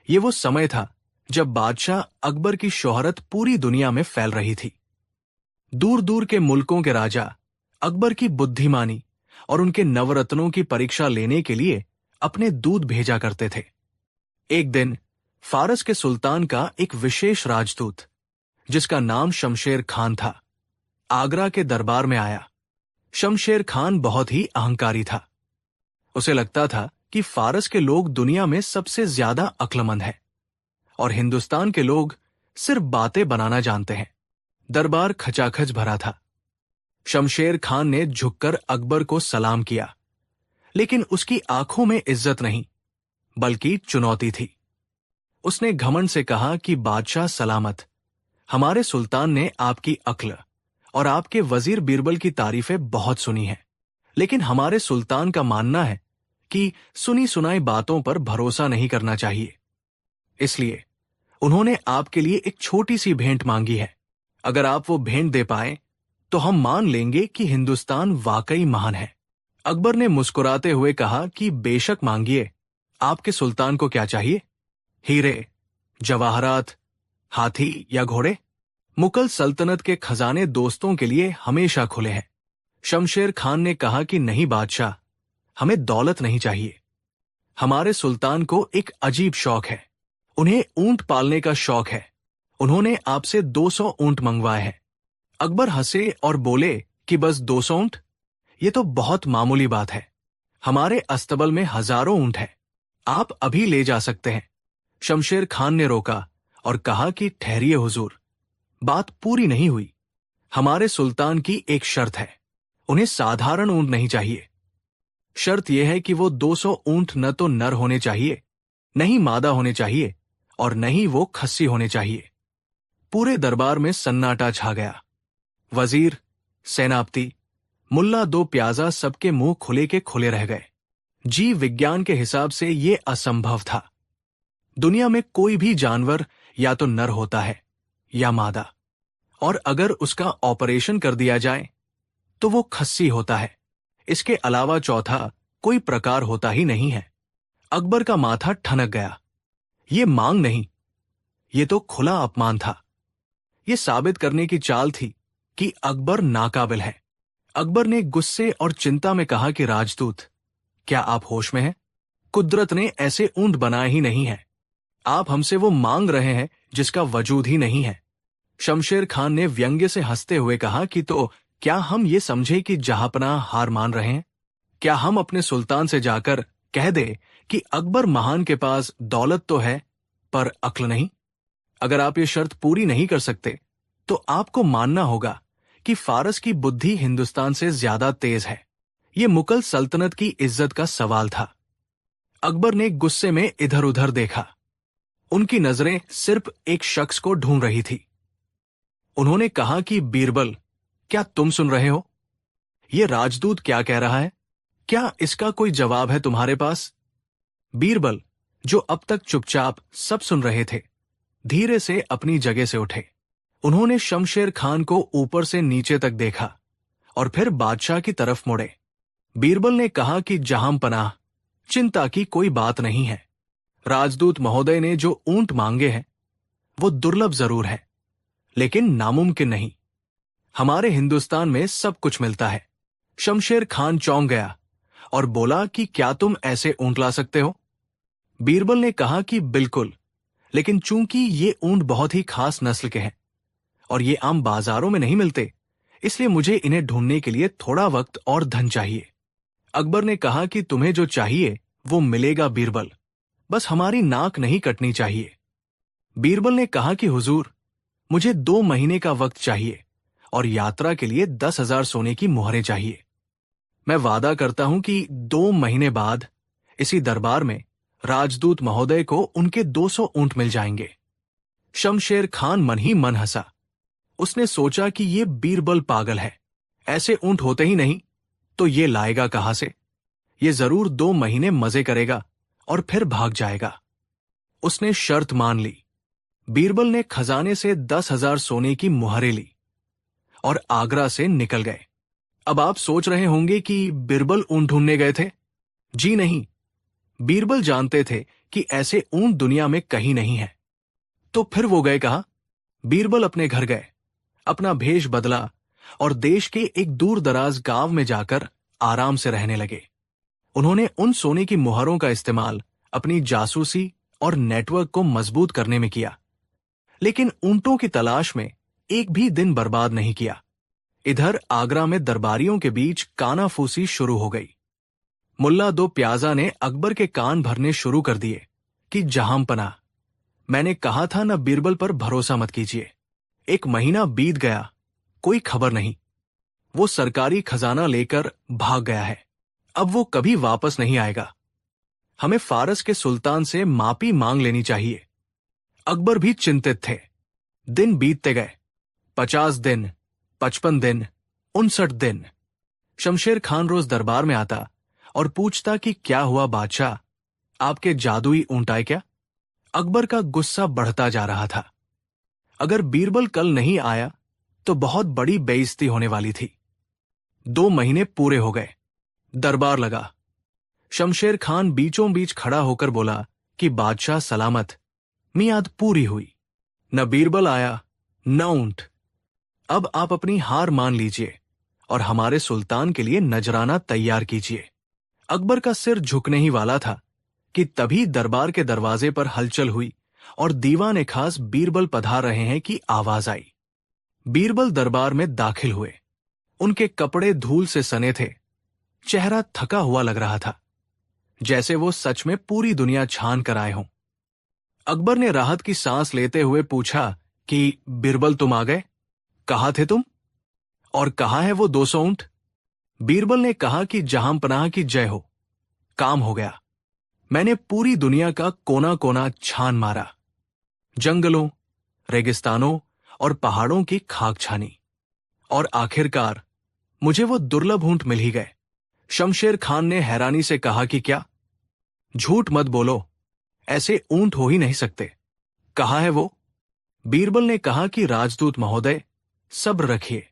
ये वो समय था जब बादशाह अकबर की शोहरत पूरी दुनिया में फैल रही थी। दूर दूर के मुल्कों के राजा अकबर की बुद्धिमानी और उनके नवरत्नों की परीक्षा लेने के लिए अपने दूत भेजा करते थे। एक दिन फारस के सुल्तान का एक विशेष राजदूत, जिसका नाम शमशेर खान था, आगरा के दरबार में आया। शमशेर खान बहुत ही अहंकारी था। उसे लगता था कि फारस के लोग दुनिया में सबसे ज्यादा अक्लमंद हैं और हिंदुस्तान के लोग सिर्फ बातें बनाना जानते हैं। दरबार खचाखच भरा था। शमशेर खान ने झुककर अकबर को सलाम किया, लेकिन उसकी आंखों में इज्जत नहीं, बल्कि चुनौती थी। उसने घमंड से कहा कि बादशाह सलामत, हमारे सुल्तान ने आपकी अक्ल और आपके वजीर बीरबल की तारीफें बहुत सुनी हैं, लेकिन हमारे सुल्तान का मानना है कि सुनी सुनाई बातों पर भरोसा नहीं करना चाहिए। इसलिए उन्होंने आपके लिए एक छोटी सी भेंट मांगी है। अगर आप वो भेंट दे पाए तो हम मान लेंगे कि हिंदुस्तान वाकई महान है। अकबर ने मुस्कुराते हुए कहा कि बेशक मांगिए, आपके सुल्तान को क्या चाहिए? हीरे, जवाहरात, हाथी या घोड़े? मुगल सल्तनत के खजाने दोस्तों के लिए हमेशा खुले हैं। शमशेर खान ने कहा कि नहीं बादशाह, हमें दौलत नहीं चाहिए। हमारे सुल्तान को एक अजीब शौक है। उन्हें ऊंट पालने का शौक है। उन्होंने आपसे 200 ऊंट मंगवाए हैं। अकबर हंसे और बोले कि बस 200 ऊंट? ये तो बहुत मामूली बात है। हमारे अस्तबल में हजारों ऊंट हैं। आप अभी ले जा सकते हैं। शमशेर खान ने रोका और कहा कि ठहरिए हुजूर, बात पूरी नहीं हुई। हमारे सुल्तान की एक शर्त है। उन्हें साधारण ऊंट नहीं चाहिए। शर्त यह है कि वो 200 ऊंट न तो नर होने चाहिए, नहीं मादा होने चाहिए और न ही वो खस्सी होने चाहिए। पूरे दरबार में सन्नाटा छा गया। वजीर, सेनापति, मुल्ला दो प्याजा सबके मुंह खुले के खुले रह गए। जीव विज्ञान के हिसाब से ये असंभव था। दुनिया में कोई भी जानवर या तो नर होता है या मादा, और अगर उसका ऑपरेशन कर दिया जाए तो वो खस्सी होता है। इसके अलावा चौथा कोई प्रकार होता ही नहीं है। अकबर का माथा ठनक गया। ये मांग नहीं, ये तो खुला अपमान था। ये साबित करने की चाल थी कि अकबर नाकाबिल है। अकबर ने गुस्से और चिंता में कहा कि राजदूत, क्या आप होश में हैं? कुदरत ने ऐसे ऊंट बनाए ही नहीं है। आप हमसे वो मांग रहे हैं जिसका वजूद ही नहीं है। शमशेर खान ने व्यंग्य से हंसते हुए कहा कि तो क्या हम ये समझे कि जहांपनाह हार मान रहे हैं? क्या हम अपने सुल्तान से जाकर कह दे कि अकबर महान के पास दौलत तो है पर अक्ल नहीं? अगर आप ये शर्त पूरी नहीं कर सकते तो आपको मानना होगा कि फारस की बुद्धि हिंदुस्तान से ज्यादा तेज है। ये मुगल सल्तनत की इज्जत का सवाल था। अकबर ने गुस्से में इधर उधर देखा। उनकी नजरें सिर्फ एक शख्स को ढूंढ रही थी। उन्होंने कहा कि बीरबल, क्या तुम सुन रहे हो? ये राजदूत क्या कह रहा है? क्या इसका कोई जवाब है तुम्हारे पास? बीरबल, जो अब तक चुपचाप सब सुन रहे थे, धीरे से अपनी जगह से उठे। उन्होंने शमशेर खान को ऊपर से नीचे तक देखा और फिर बादशाह की तरफ मुड़े। बीरबल ने कहा कि जहांपनाह, चिंता की कोई बात नहीं है। राजदूत महोदय ने जो ऊंट मांगे हैं वो दुर्लभ जरूर है, लेकिन नामुमकिन नहीं। हमारे हिंदुस्तान में सब कुछ मिलता है। शमशेर खान चौंक गया और बोला कि क्या तुम ऐसे ऊंट ला सकते हो? बीरबल ने कहा कि बिल्कुल, लेकिन चूंकि ये ऊंट बहुत ही खास नस्ल के हैं और ये आम बाजारों में नहीं मिलते, इसलिए मुझे इन्हें ढूंढने के लिए थोड़ा वक्त और धन चाहिए। अकबर ने कहा कि तुम्हें जो चाहिए वो मिलेगा बीरबल, बस हमारी नाक नहीं कटनी चाहिए। बीरबल ने कहा कि हुजूर, मुझे 2 महीने का वक्त चाहिए और यात्रा के लिए 10,000 सोने की मुहरें चाहिए। मैं वादा करता हूं कि 2 महीने बाद इसी दरबार में राजदूत महोदय को उनके 200 ऊंट मिल जाएंगे। शमशेर खान मन ही मन हंसा। उसने सोचा कि ये बीरबल पागल है। ऐसे ऊंट होते ही नहीं तो ये लाएगा कहां से? ये जरूर 2 महीने मजे करेगा और फिर भाग जाएगा। उसने शर्त मान ली। बीरबल ने खजाने से 10,000 सोने की मुहरें ली और आगरा से निकल गए। अब आप सोच रहे होंगे कि बीरबल ऊंट ढूंढने गए थे। जी नहीं, बीरबल जानते थे कि ऐसे ऊंट दुनिया में कहीं नहीं है। तो फिर वो गए कहाँ? बीरबल अपने घर गए, अपना भेष बदला और देश के एक दूर दराज गांव में जाकर आराम से रहने लगे। उन्होंने उन सोने की मुहरों का इस्तेमाल अपनी जासूसी और नेटवर्क को मजबूत करने में किया, लेकिन ऊंटों की तलाश में एक भी दिन बर्बाद नहीं किया। इधर आगरा में दरबारियों के बीच कानाफूसी शुरू हो गई। मुल्ला दो प्याजा ने अकबर के कान भरने शुरू कर दिए कि जहांपनाह, मैंने कहा था न, बीरबल पर भरोसा मत कीजिए। 1 महीना बीत गया, कोई खबर नहीं। वो सरकारी खजाना लेकर भाग गया है, अब वो कभी वापस नहीं आएगा। हमें फारस के सुल्तान से माफी मांग लेनी चाहिए। अकबर भी चिंतित थे। दिन बीतते गए, 50 दिन, 55 दिन, 59 दिन। शमशेर खान रोज दरबार में आता और पूछता कि क्या हुआ बादशाह, आपके जादुई ऊंट आए क्या? अकबर का गुस्सा बढ़ता जा रहा था। अगर बीरबल कल नहीं आया तो बहुत बड़ी बेइज्जती होने वाली थी। 2 महीने पूरे हो गए, दरबार लगा। शमशेर खान बीचों बीच खड़ा होकर बोला कि बादशाह सलामत, मियाद पूरी हुई। न बीरबल आया न ऊंट। अब आप अपनी हार मान लीजिए और हमारे सुल्तान के लिए नजराना तैयार कीजिए। अकबर का सिर झुकने ही वाला था कि तभी दरबार के दरवाजे पर हलचल हुई और दीवाने खास बीरबल पधार रहे हैं की आवाज आई। बीरबल दरबार में दाखिल हुए। उनके कपड़े धूल से सने थे, चेहरा थका हुआ लग रहा था, जैसे वो सच में पूरी दुनिया छान कर आए हों। अकबर ने राहत की सांस लेते हुए पूछा कि बीरबल तुम आ गए, कहाँ थे तुम और कहाँ है वो 200 ऊंट? बीरबल ने कहा कि जहांपनाह की जय हो, काम हो गया। मैंने पूरी दुनिया का कोना कोना छान मारा, जंगलों, रेगिस्तानों और पहाड़ों की खाक छानी, और आखिरकार मुझे वो दुर्लभ ऊंट मिल ही गए। शमशेर खान ने हैरानी से कहा कि क्या? झूठ मत बोलो, ऐसे ऊंट हो ही नहीं सकते। कहाँ है वो? बीरबल ने कहा कि राजदूत महोदय, सब्र रखिए।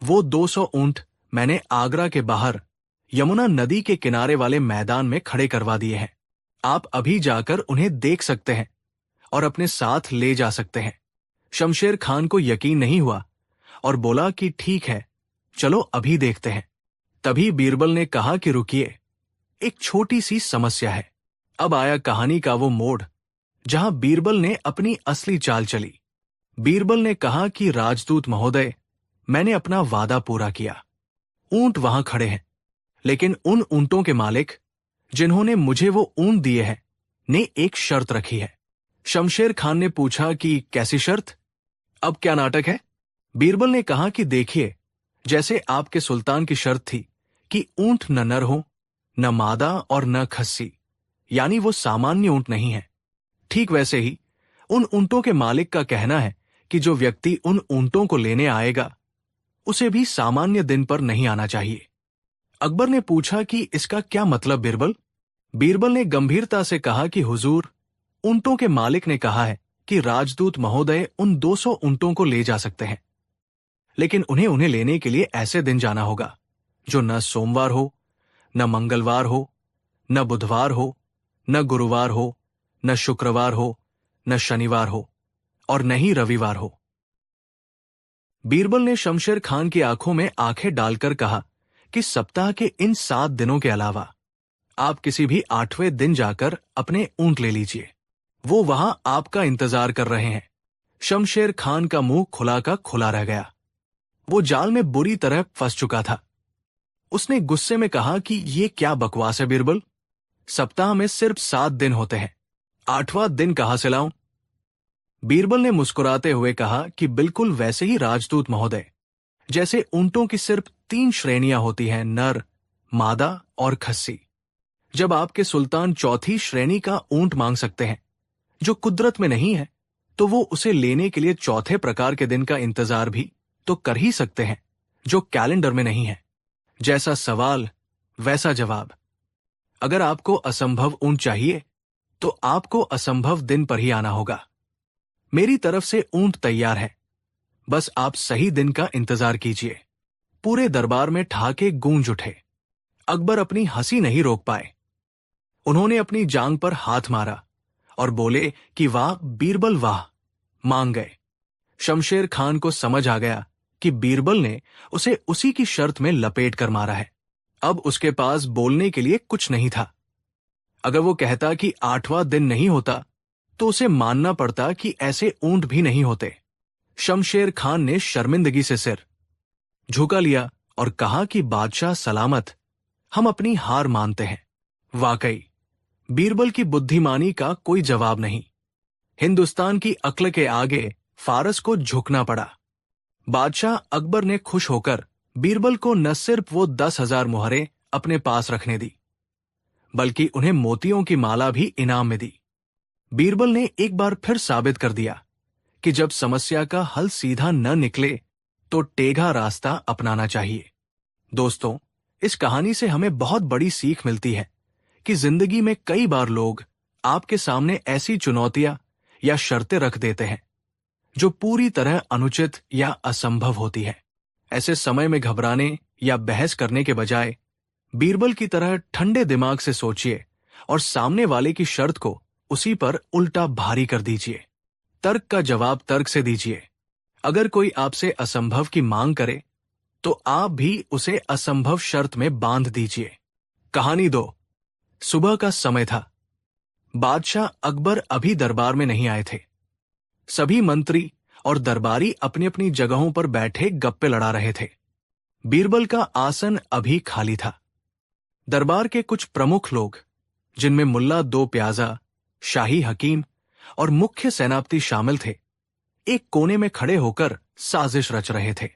वो 200 ऊंट मैंने आगरा के बाहर यमुना नदी के किनारे वाले मैदान में खड़े करवा दिए हैं। आप अभी जाकर उन्हें देख सकते हैं और अपने साथ ले जा सकते हैं। शमशेर खान को यकीन नहीं हुआ और बोला कि ठीक है, चलो अभी देखते हैं। तभी बीरबल ने कहा कि रुकिए, एक छोटी सी समस्या है। अब आया कहानी का वो मोड़ जहां बीरबल ने अपनी असली चाल चली। बीरबल ने कहा कि राजदूत महोदय, मैंने अपना वादा पूरा किया। ऊंट वहां खड़े हैं, लेकिन उन ऊंटों के मालिक जिन्होंने मुझे वो ऊंट दिए हैं ने एक शर्त रखी है। शमशेर खान ने पूछा कि कैसी शर्त? अब क्या नाटक है? बीरबल ने कहा कि देखिए, जैसे आपके सुल्तान की शर्त थी कि ऊंट न नर हो, न मादा और न खस्सी, यानी वो सामान्य ऊंट नहीं है, ठीक वैसे ही उन ऊंटों के मालिक का कहना है कि जो व्यक्ति उन ऊंटों को लेने आएगा उसे भी सामान्य दिन पर नहीं आना चाहिए। अकबर ने पूछा कि इसका क्या मतलब बीरबल? बीरबल ने गंभीरता से कहा कि हुजूर, ऊंटों के मालिक ने कहा है कि राजदूत महोदय उन 200 ऊंटों को ले जा सकते हैं, लेकिन उन्हें लेने के लिए ऐसे दिन जाना होगा जो न सोमवार हो, न मंगलवार हो, न बुधवार हो, न गुरुवार हो, न शुक्रवार हो, न शनिवार हो और न ही रविवार हो। बीरबल ने शमशेर खान की आंखों में आंखें डालकर कहा कि सप्ताह के इन 7 दिनों के अलावा आप किसी भी 8वें दिन जाकर अपने ऊंट ले लीजिए, वो वहां आपका इंतजार कर रहे हैं। शमशेर खान का मुंह खुला का खुला रह गया। वो जाल में बुरी तरह फंस चुका था। उसने गुस्से में कहा कि ये क्या बकवास है बीरबल, सप्ताह में सिर्फ 7 दिन होते हैं, 8वां दिन कहां से लाऊं? बीरबल ने मुस्कुराते हुए कहा कि बिल्कुल वैसे ही राजदूत महोदय, जैसे ऊंटों की सिर्फ 3 श्रेणियां होती हैं, नर, मादा और खस्सी। जब आपके सुल्तान 4थी श्रेणी का ऊंट मांग सकते हैं जो कुदरत में नहीं है, तो वो उसे लेने के लिए 4थे प्रकार के दिन का इंतजार भी तो कर ही सकते हैं जो कैलेंडर में नहीं है। जैसा सवाल वैसा जवाब। अगर आपको असंभव ऊंट चाहिए तो आपको असंभव दिन पर ही आना होगा। मेरी तरफ से ऊंट तैयार है, बस आप सही दिन का इंतजार कीजिए। पूरे दरबार में ठहाके गूंज उठे। अकबर अपनी हंसी नहीं रोक पाए। उन्होंने अपनी जांग पर हाथ मारा और बोले कि वाह बीरबल वाह, मांग गए। शमशेर खान को समझ आ गया कि बीरबल ने उसे उसी की शर्त में लपेट कर मारा है। अब उसके पास बोलने के लिए कुछ नहीं था। अगर वो कहता कि 8वां दिन नहीं होता तो उसे मानना पड़ता कि ऐसे ऊंट भी नहीं होते। शमशेर खान ने शर्मिंदगी से सिर झुका लिया और कहा कि बादशाह सलामत, हम अपनी हार मानते हैं। वाकई बीरबल की बुद्धिमानी का कोई जवाब नहीं। हिंदुस्तान की अक्ल के आगे फारस को झुकना पड़ा। बादशाह अकबर ने खुश होकर बीरबल को न सिर्फ वो 10,000 मुहरें अपने पास रखने दी, बल्कि उन्हें मोतियों की माला भी इनाम में दी। बीरबल ने एक बार फिर साबित कर दिया कि जब समस्या का हल सीधा न निकले तो टेढ़ा रास्ता अपनाना चाहिए। दोस्तों, इस कहानी से हमें बहुत बड़ी सीख मिलती है कि जिंदगी में कई बार लोग आपके सामने ऐसी चुनौतियां या शर्तें रख देते हैं जो पूरी तरह अनुचित या असंभव होती है। ऐसे समय में घबराने या बहस करने के बजाय बीरबल की तरह ठंडे दिमाग से सोचिए और सामने वाले की शर्त को उसी पर उल्टा भारी कर दीजिए। तर्क का जवाब तर्क से दीजिए। अगर कोई आपसे असंभव की मांग करे तो आप भी उसे असंभव शर्त में बांध दीजिए। कहानी 2। सुबह का समय था। बादशाह अकबर अभी दरबार में नहीं आए थे। सभी मंत्री और दरबारी अपनी अपनी जगहों पर बैठे गप्पे लड़ा रहे थे। बीरबल का आसन अभी खाली था। दरबार के कुछ प्रमुख लोग, जिनमें मुल्ला दो प्याजा, शाही हकीम और मुख्य सेनापति शामिल थे, एक कोने में खड़े होकर साजिश रच रहे थे।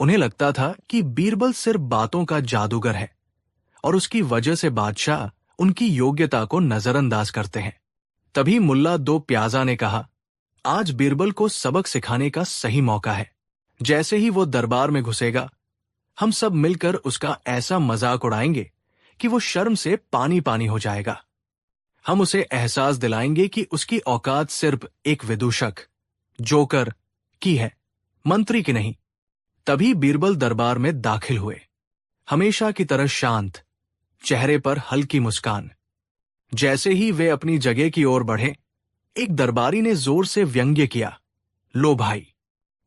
उन्हें लगता था कि बीरबल सिर्फ बातों का जादूगर है और उसकी वजह से बादशाह उनकी योग्यता को नजरअंदाज करते हैं। तभी मुल्ला दो प्याजा ने कहा, आज बीरबल को सबक सिखाने का सही मौका है। जैसे ही वो दरबार में घुसेगा, हम सब मिलकर उसका ऐसा मजाक उड़ाएंगे कि वो शर्म से पानी पानी हो जाएगा। हम उसे एहसास दिलाएंगे कि उसकी औकात सिर्फ एक विदूषक, जोकर की है, मंत्री की नहीं। तभी बीरबल दरबार में दाखिल हुए, हमेशा की तरह शांत, चेहरे पर हल्की मुस्कान। जैसे ही वे अपनी जगह की ओर बढ़े, एक दरबारी ने जोर से व्यंग्य किया, लो भाई,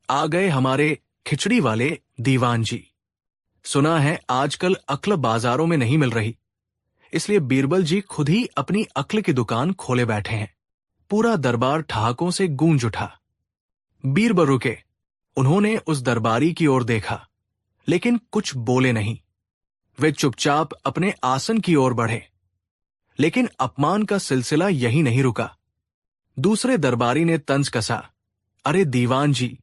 आ गए हमारे खिचड़ी वाले दीवान जी। सुना है आजकल अक्ल बाजारों में नहीं मिल रही, इसलिए बीरबल जी खुद ही अपनी अक्ल की दुकान खोले बैठे हैं। पूरा दरबार ठहाकों से गूंज उठा। बीरबल रुके। उन्होंने उस दरबारी की ओर देखा, लेकिन कुछ बोले नहीं। वे चुपचाप अपने आसन की ओर बढ़े। लेकिन अपमान का सिलसिला यही नहीं रुका। दूसरे दरबारी ने तंज कसा, अरे दीवान जी,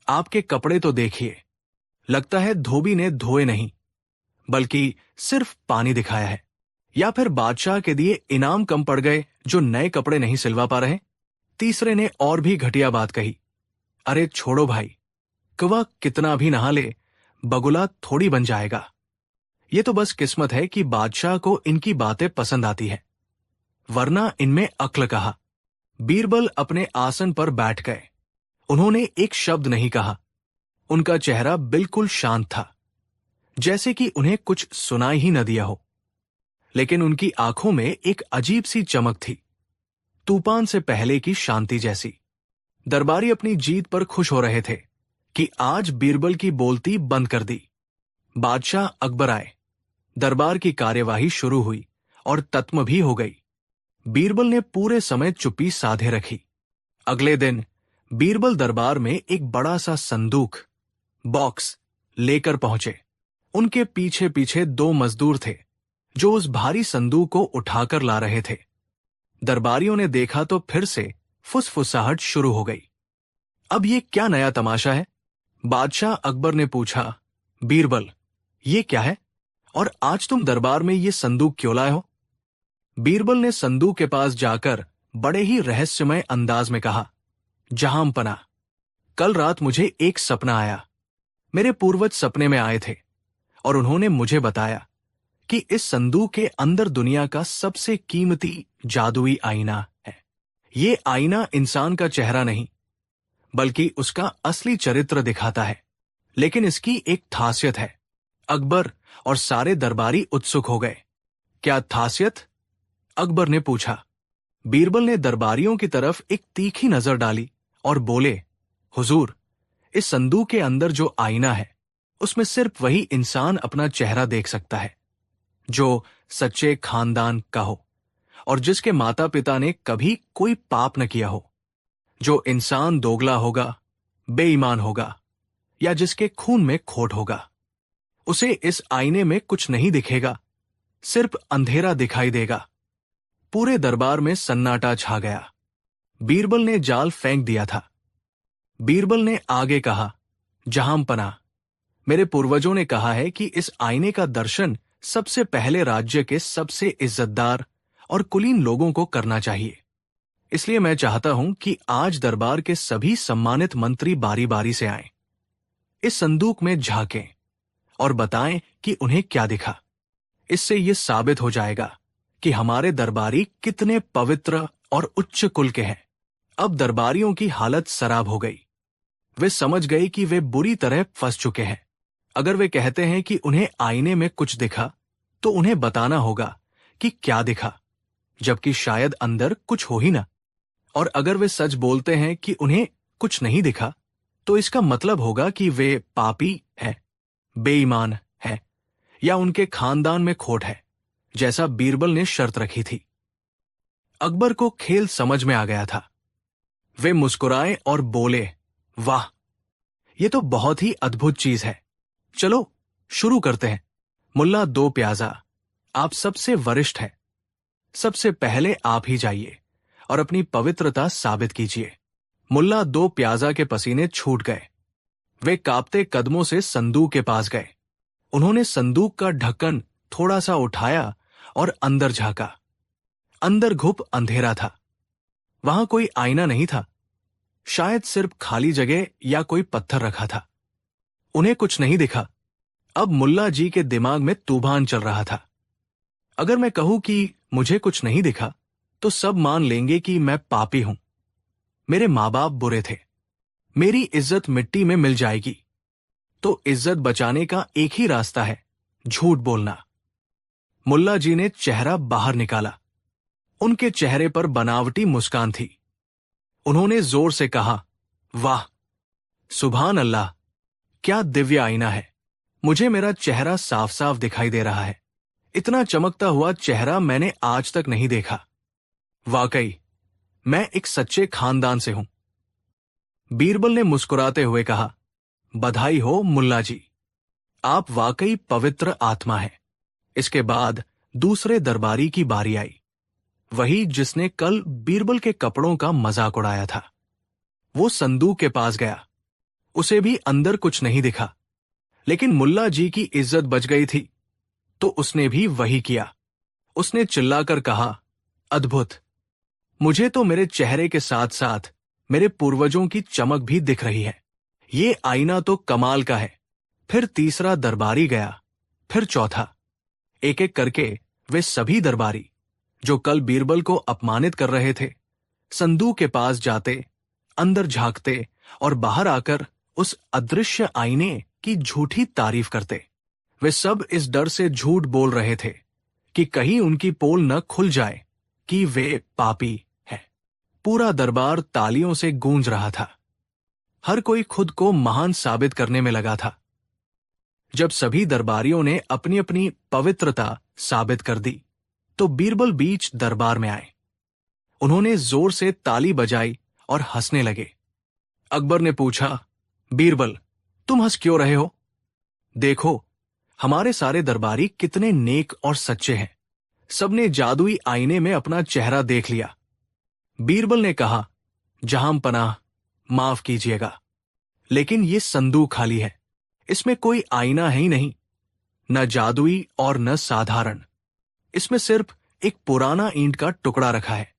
आपके कपड़े तो देखिए, लगता है धोबी ने धोए नहीं, बल्कि सिर्फ पानी दिखाया है। या फिर बादशाह के दिए इनाम कम पड़ गए जो नए कपड़े नहीं सिलवा पा रहे। तीसरे ने और भी घटिया बात कही, अरे छोड़ो भाई, कौवा कितना भी नहा ले, बगुला थोड़ी बन जाएगा। ये तो बस किस्मत है कि बादशाह को इनकी बातें पसंद आती है, वरना इनमें अक्ल कहा। बीरबल अपने आसन पर बैठ गए। उन्होंने एक शब्द नहीं कहा। उनका चेहरा बिल्कुल शांत था, जैसे कि उन्हें कुछ सुनाई ही न दिया हो। लेकिन उनकी आंखों में एक अजीब सी चमक थी, तूफान से पहले की शांति जैसी। दरबारी अपनी जीत पर खुश हो रहे थे कि आज बीरबल की बोलती बंद कर दी। बादशाह अकबर आए। दरबार की कार्यवाही शुरू हुई और तत्म भी हो गई। बीरबल ने पूरे समय चुप्पी साधे रखी। अगले दिन बीरबल दरबार में एक बड़ा सा संदूक, बॉक्स लेकर पहुंचे। उनके पीछे पीछे 2 मजदूर थे जो उस भारी संदूक को उठाकर ला रहे थे। दरबारियों ने देखा तो फिर से फुसफुसाहट शुरू हो गई। अब ये क्या नया तमाशा है? बादशाह अकबर ने पूछा, बीरबल, ये क्या है और आज तुम दरबार में ये संदूक क्यों लाए हो? बीरबल ने संदूक के पास जाकर बड़े ही रहस्यमय अंदाज में कहा, जहांपना, कल रात मुझे एक सपना आया। मेरे पूर्वज सपने में आए थे और उन्होंने मुझे बताया कि इस संदूक के अंदर दुनिया का सबसे कीमती जादुई आईना है। ये आईना इंसान का चेहरा नहीं, बल्कि उसका असली चरित्र दिखाता है। लेकिन इसकी एक खासियत है। अकबर और सारे दरबारी उत्सुक हो गए। क्या खासियत? अकबर ने पूछा। बीरबल ने दरबारियों की तरफ एक तीखी नजर डाली और बोले, हुजूर, इस संदूक के अंदर जो आईना है उसमें सिर्फ वही इंसान अपना चेहरा देख सकता है जो सच्चे खानदान का हो और जिसके माता पिता ने कभी कोई पाप न किया हो। जो इंसान दोगला होगा, बेईमान होगा या जिसके खून में खोट होगा, उसे इस आईने में कुछ नहीं दिखेगा, सिर्फ अंधेरा दिखाई देगा। पूरे दरबार में सन्नाटा छा गया। बीरबल ने जाल फेंक दिया था। बीरबल ने आगे कहा, जहांपनाह, मेरे पूर्वजों ने कहा है कि इस आईने का दर्शन सबसे पहले राज्य के सबसे इज्जतदार और कुलीन लोगों को करना चाहिए। इसलिए मैं चाहता हूं कि आज दरबार के सभी सम्मानित मंत्री बारी बारी से आएं, इस संदूक में झांकें और बताएं कि उन्हें क्या दिखा। इससे यह साबित हो जाएगा कि हमारे दरबारी कितने पवित्र और उच्च कुल के हैं। अब दरबारियों की हालत सराब हो गई। वे समझ गए कि वे बुरी तरह फंस चुके हैं। अगर वे कहते हैं कि उन्हें आईने में कुछ दिखा, तो उन्हें बताना होगा कि क्या दिखा, जबकि शायद अंदर कुछ हो ही ना। और अगर वे सच बोलते हैं कि उन्हें कुछ नहीं दिखा, तो इसका मतलब होगा कि वे पापी हैं, बेईमान हैं या उनके खानदान में खोट है, जैसा बीरबल ने शर्त रखी थी। अकबर को खेल समझ में आ गया था। वे मुस्कुराए और बोले, वाह, ये तो बहुत ही अद्भुत चीज है। चलो शुरू करते हैं। मुल्ला दो प्याजा, आप सबसे वरिष्ठ हैं। सबसे पहले आप ही जाइए और अपनी पवित्रता साबित कीजिए। मुल्ला दो प्याजा के पसीने छूट गए। वे कांपते कदमों से संदूक के पास गए। उन्होंने संदूक का ढक्कन थोड़ा सा उठाया और अंदर झांका। अंदर घुप अंधेरा था। वहां कोई आईना नहीं था, शायद सिर्फ खाली जगह या कोई पत्थर रखा था। उन्हें कुछ नहीं दिखा। अब मुल्ला जी के दिमाग में तूफान चल रहा था। अगर मैं कहूं कि मुझे कुछ नहीं दिखा, तो सब मान लेंगे कि मैं पापी हूं। मेरे माँ बाप बुरे थे, मेरी इज्जत मिट्टी में मिल जाएगी। तो इज्जत बचाने का एक ही रास्ता है, झूठ बोलना। मुल्ला जी ने चेहरा बाहर निकाला। उनके चेहरे पर बनावटी मुस्कान थी। उन्होंने जोर से कहा, वाह, सुभान अल्लाह, क्या दिव्य आईना है। मुझे मेरा चेहरा साफ साफ दिखाई दे रहा है। इतना चमकता हुआ चेहरा मैंने आज तक नहीं देखा। वाकई मैं एक सच्चे खानदान से हूं। बीरबल ने मुस्कुराते हुए कहा, बधाई हो मुल्ला जी, आप वाकई पवित्र आत्मा हैं। इसके बाद दूसरे दरबारी की बारी आई, वही जिसने कल बीरबल के कपड़ों का मजाक उड़ाया था। वो संदूक के पास गया। उसे भी अंदर कुछ नहीं दिखा, लेकिन मुल्ला जी की इज्जत बच गई थी, तो उसने भी वही किया। उसने चिल्लाकर कहा, अद्भुत, मुझे तो मेरे चेहरे के साथ साथ मेरे पूर्वजों की चमक भी दिख रही है। ये आईना तो कमाल का है। फिर तीसरा दरबारी गया, फिर चौथा। एक एक करके वे सभी दरबारी जो कल बीरबल को अपमानित कर रहे थे, संदूक के पास जाते, अंदर झांकते और बाहर आकर उस अदृश्य आईने की झूठी तारीफ करते। वे सब इस डर से झूठ बोल रहे थे कि कहीं उनकी पोल न खुल जाए कि वे पापी हैं। पूरा दरबार तालियों से गूंज रहा था। हर कोई खुद को महान साबित करने में लगा था। जब सभी दरबारियों ने अपनी अपनी पवित्रता साबित कर दी, तो बीरबल बीच दरबार में आए। उन्होंने जोर से ताली बजाई और हंसने लगे। अकबर ने पूछा, बीरबल, तुम हंस क्यों रहे हो? देखो, हमारे सारे दरबारी कितने नेक और सच्चे हैं। सबने जादुई आईने में अपना चेहरा देख लिया। बीरबल ने कहा, जहांपनाह, माफ कीजिएगा, लेकिन ये संदूक खाली है। इसमें कोई आईना है ही नहीं, न जादुई और न साधारण। इसमें सिर्फ एक पुराना ईंट का टुकड़ा रखा है।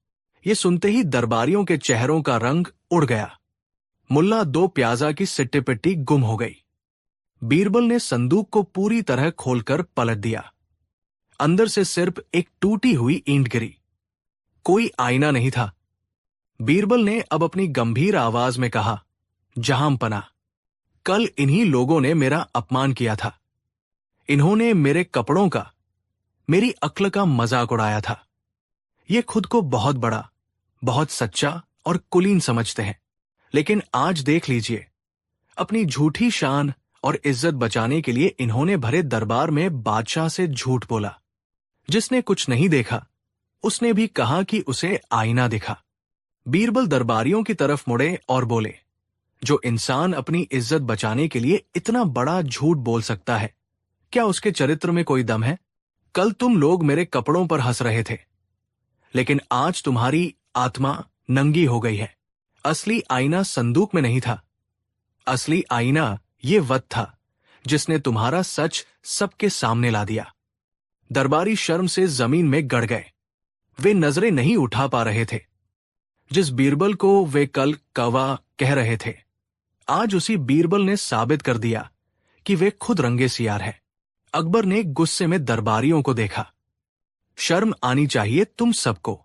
ये सुनते ही दरबारियों के चेहरों का रंग उड़ गया। मुल्ला दो प्याजा की सिट्टी पिट्टी गुम हो गई। बीरबल ने संदूक को पूरी तरह खोलकर पलट दिया। अंदर से सिर्फ एक टूटी हुई ईंट गिरी। कोई आईना नहीं था। बीरबल ने अब अपनी गंभीर आवाज में कहा, जहांपनाह, कल इन्हीं लोगों ने मेरा अपमान किया था। इन्होंने मेरे कपड़ों का, मेरी अक्ल का मजाक उड़ाया था। ये खुद को बहुत बड़ा, बहुत सच्चा और कुलीन समझते हैं। लेकिन आज देख लीजिए, अपनी झूठी शान और इज्जत बचाने के लिए इन्होंने भरे दरबार में बादशाह से झूठ बोला। जिसने कुछ नहीं देखा, उसने भी कहा कि उसे आईना दिखा। बीरबल दरबारियों की तरफ मुड़े और बोले, जो इंसान अपनी इज्जत बचाने के लिए इतना बड़ा झूठ बोल सकता है, क्या उसके चरित्र में कोई दम है? कल तुम लोग मेरे कपड़ों पर हंस रहे थे, लेकिन आज तुम्हारी आत्मा नंगी हो गई है। असली आईना संदूक में नहीं था। असली आईना ये वत था जिसने तुम्हारा सच सबके सामने ला दिया। दरबारी शर्म से जमीन में गड़ गए। वे नजरें नहीं उठा पा रहे थे। जिस बीरबल को वे कल कौवा कह रहे थे, आज उसी बीरबल ने साबित कर दिया कि वे खुद रंगे सियार है। अकबर ने गुस्से में दरबारियों को देखा। शर्म आनी चाहिए तुम सबको।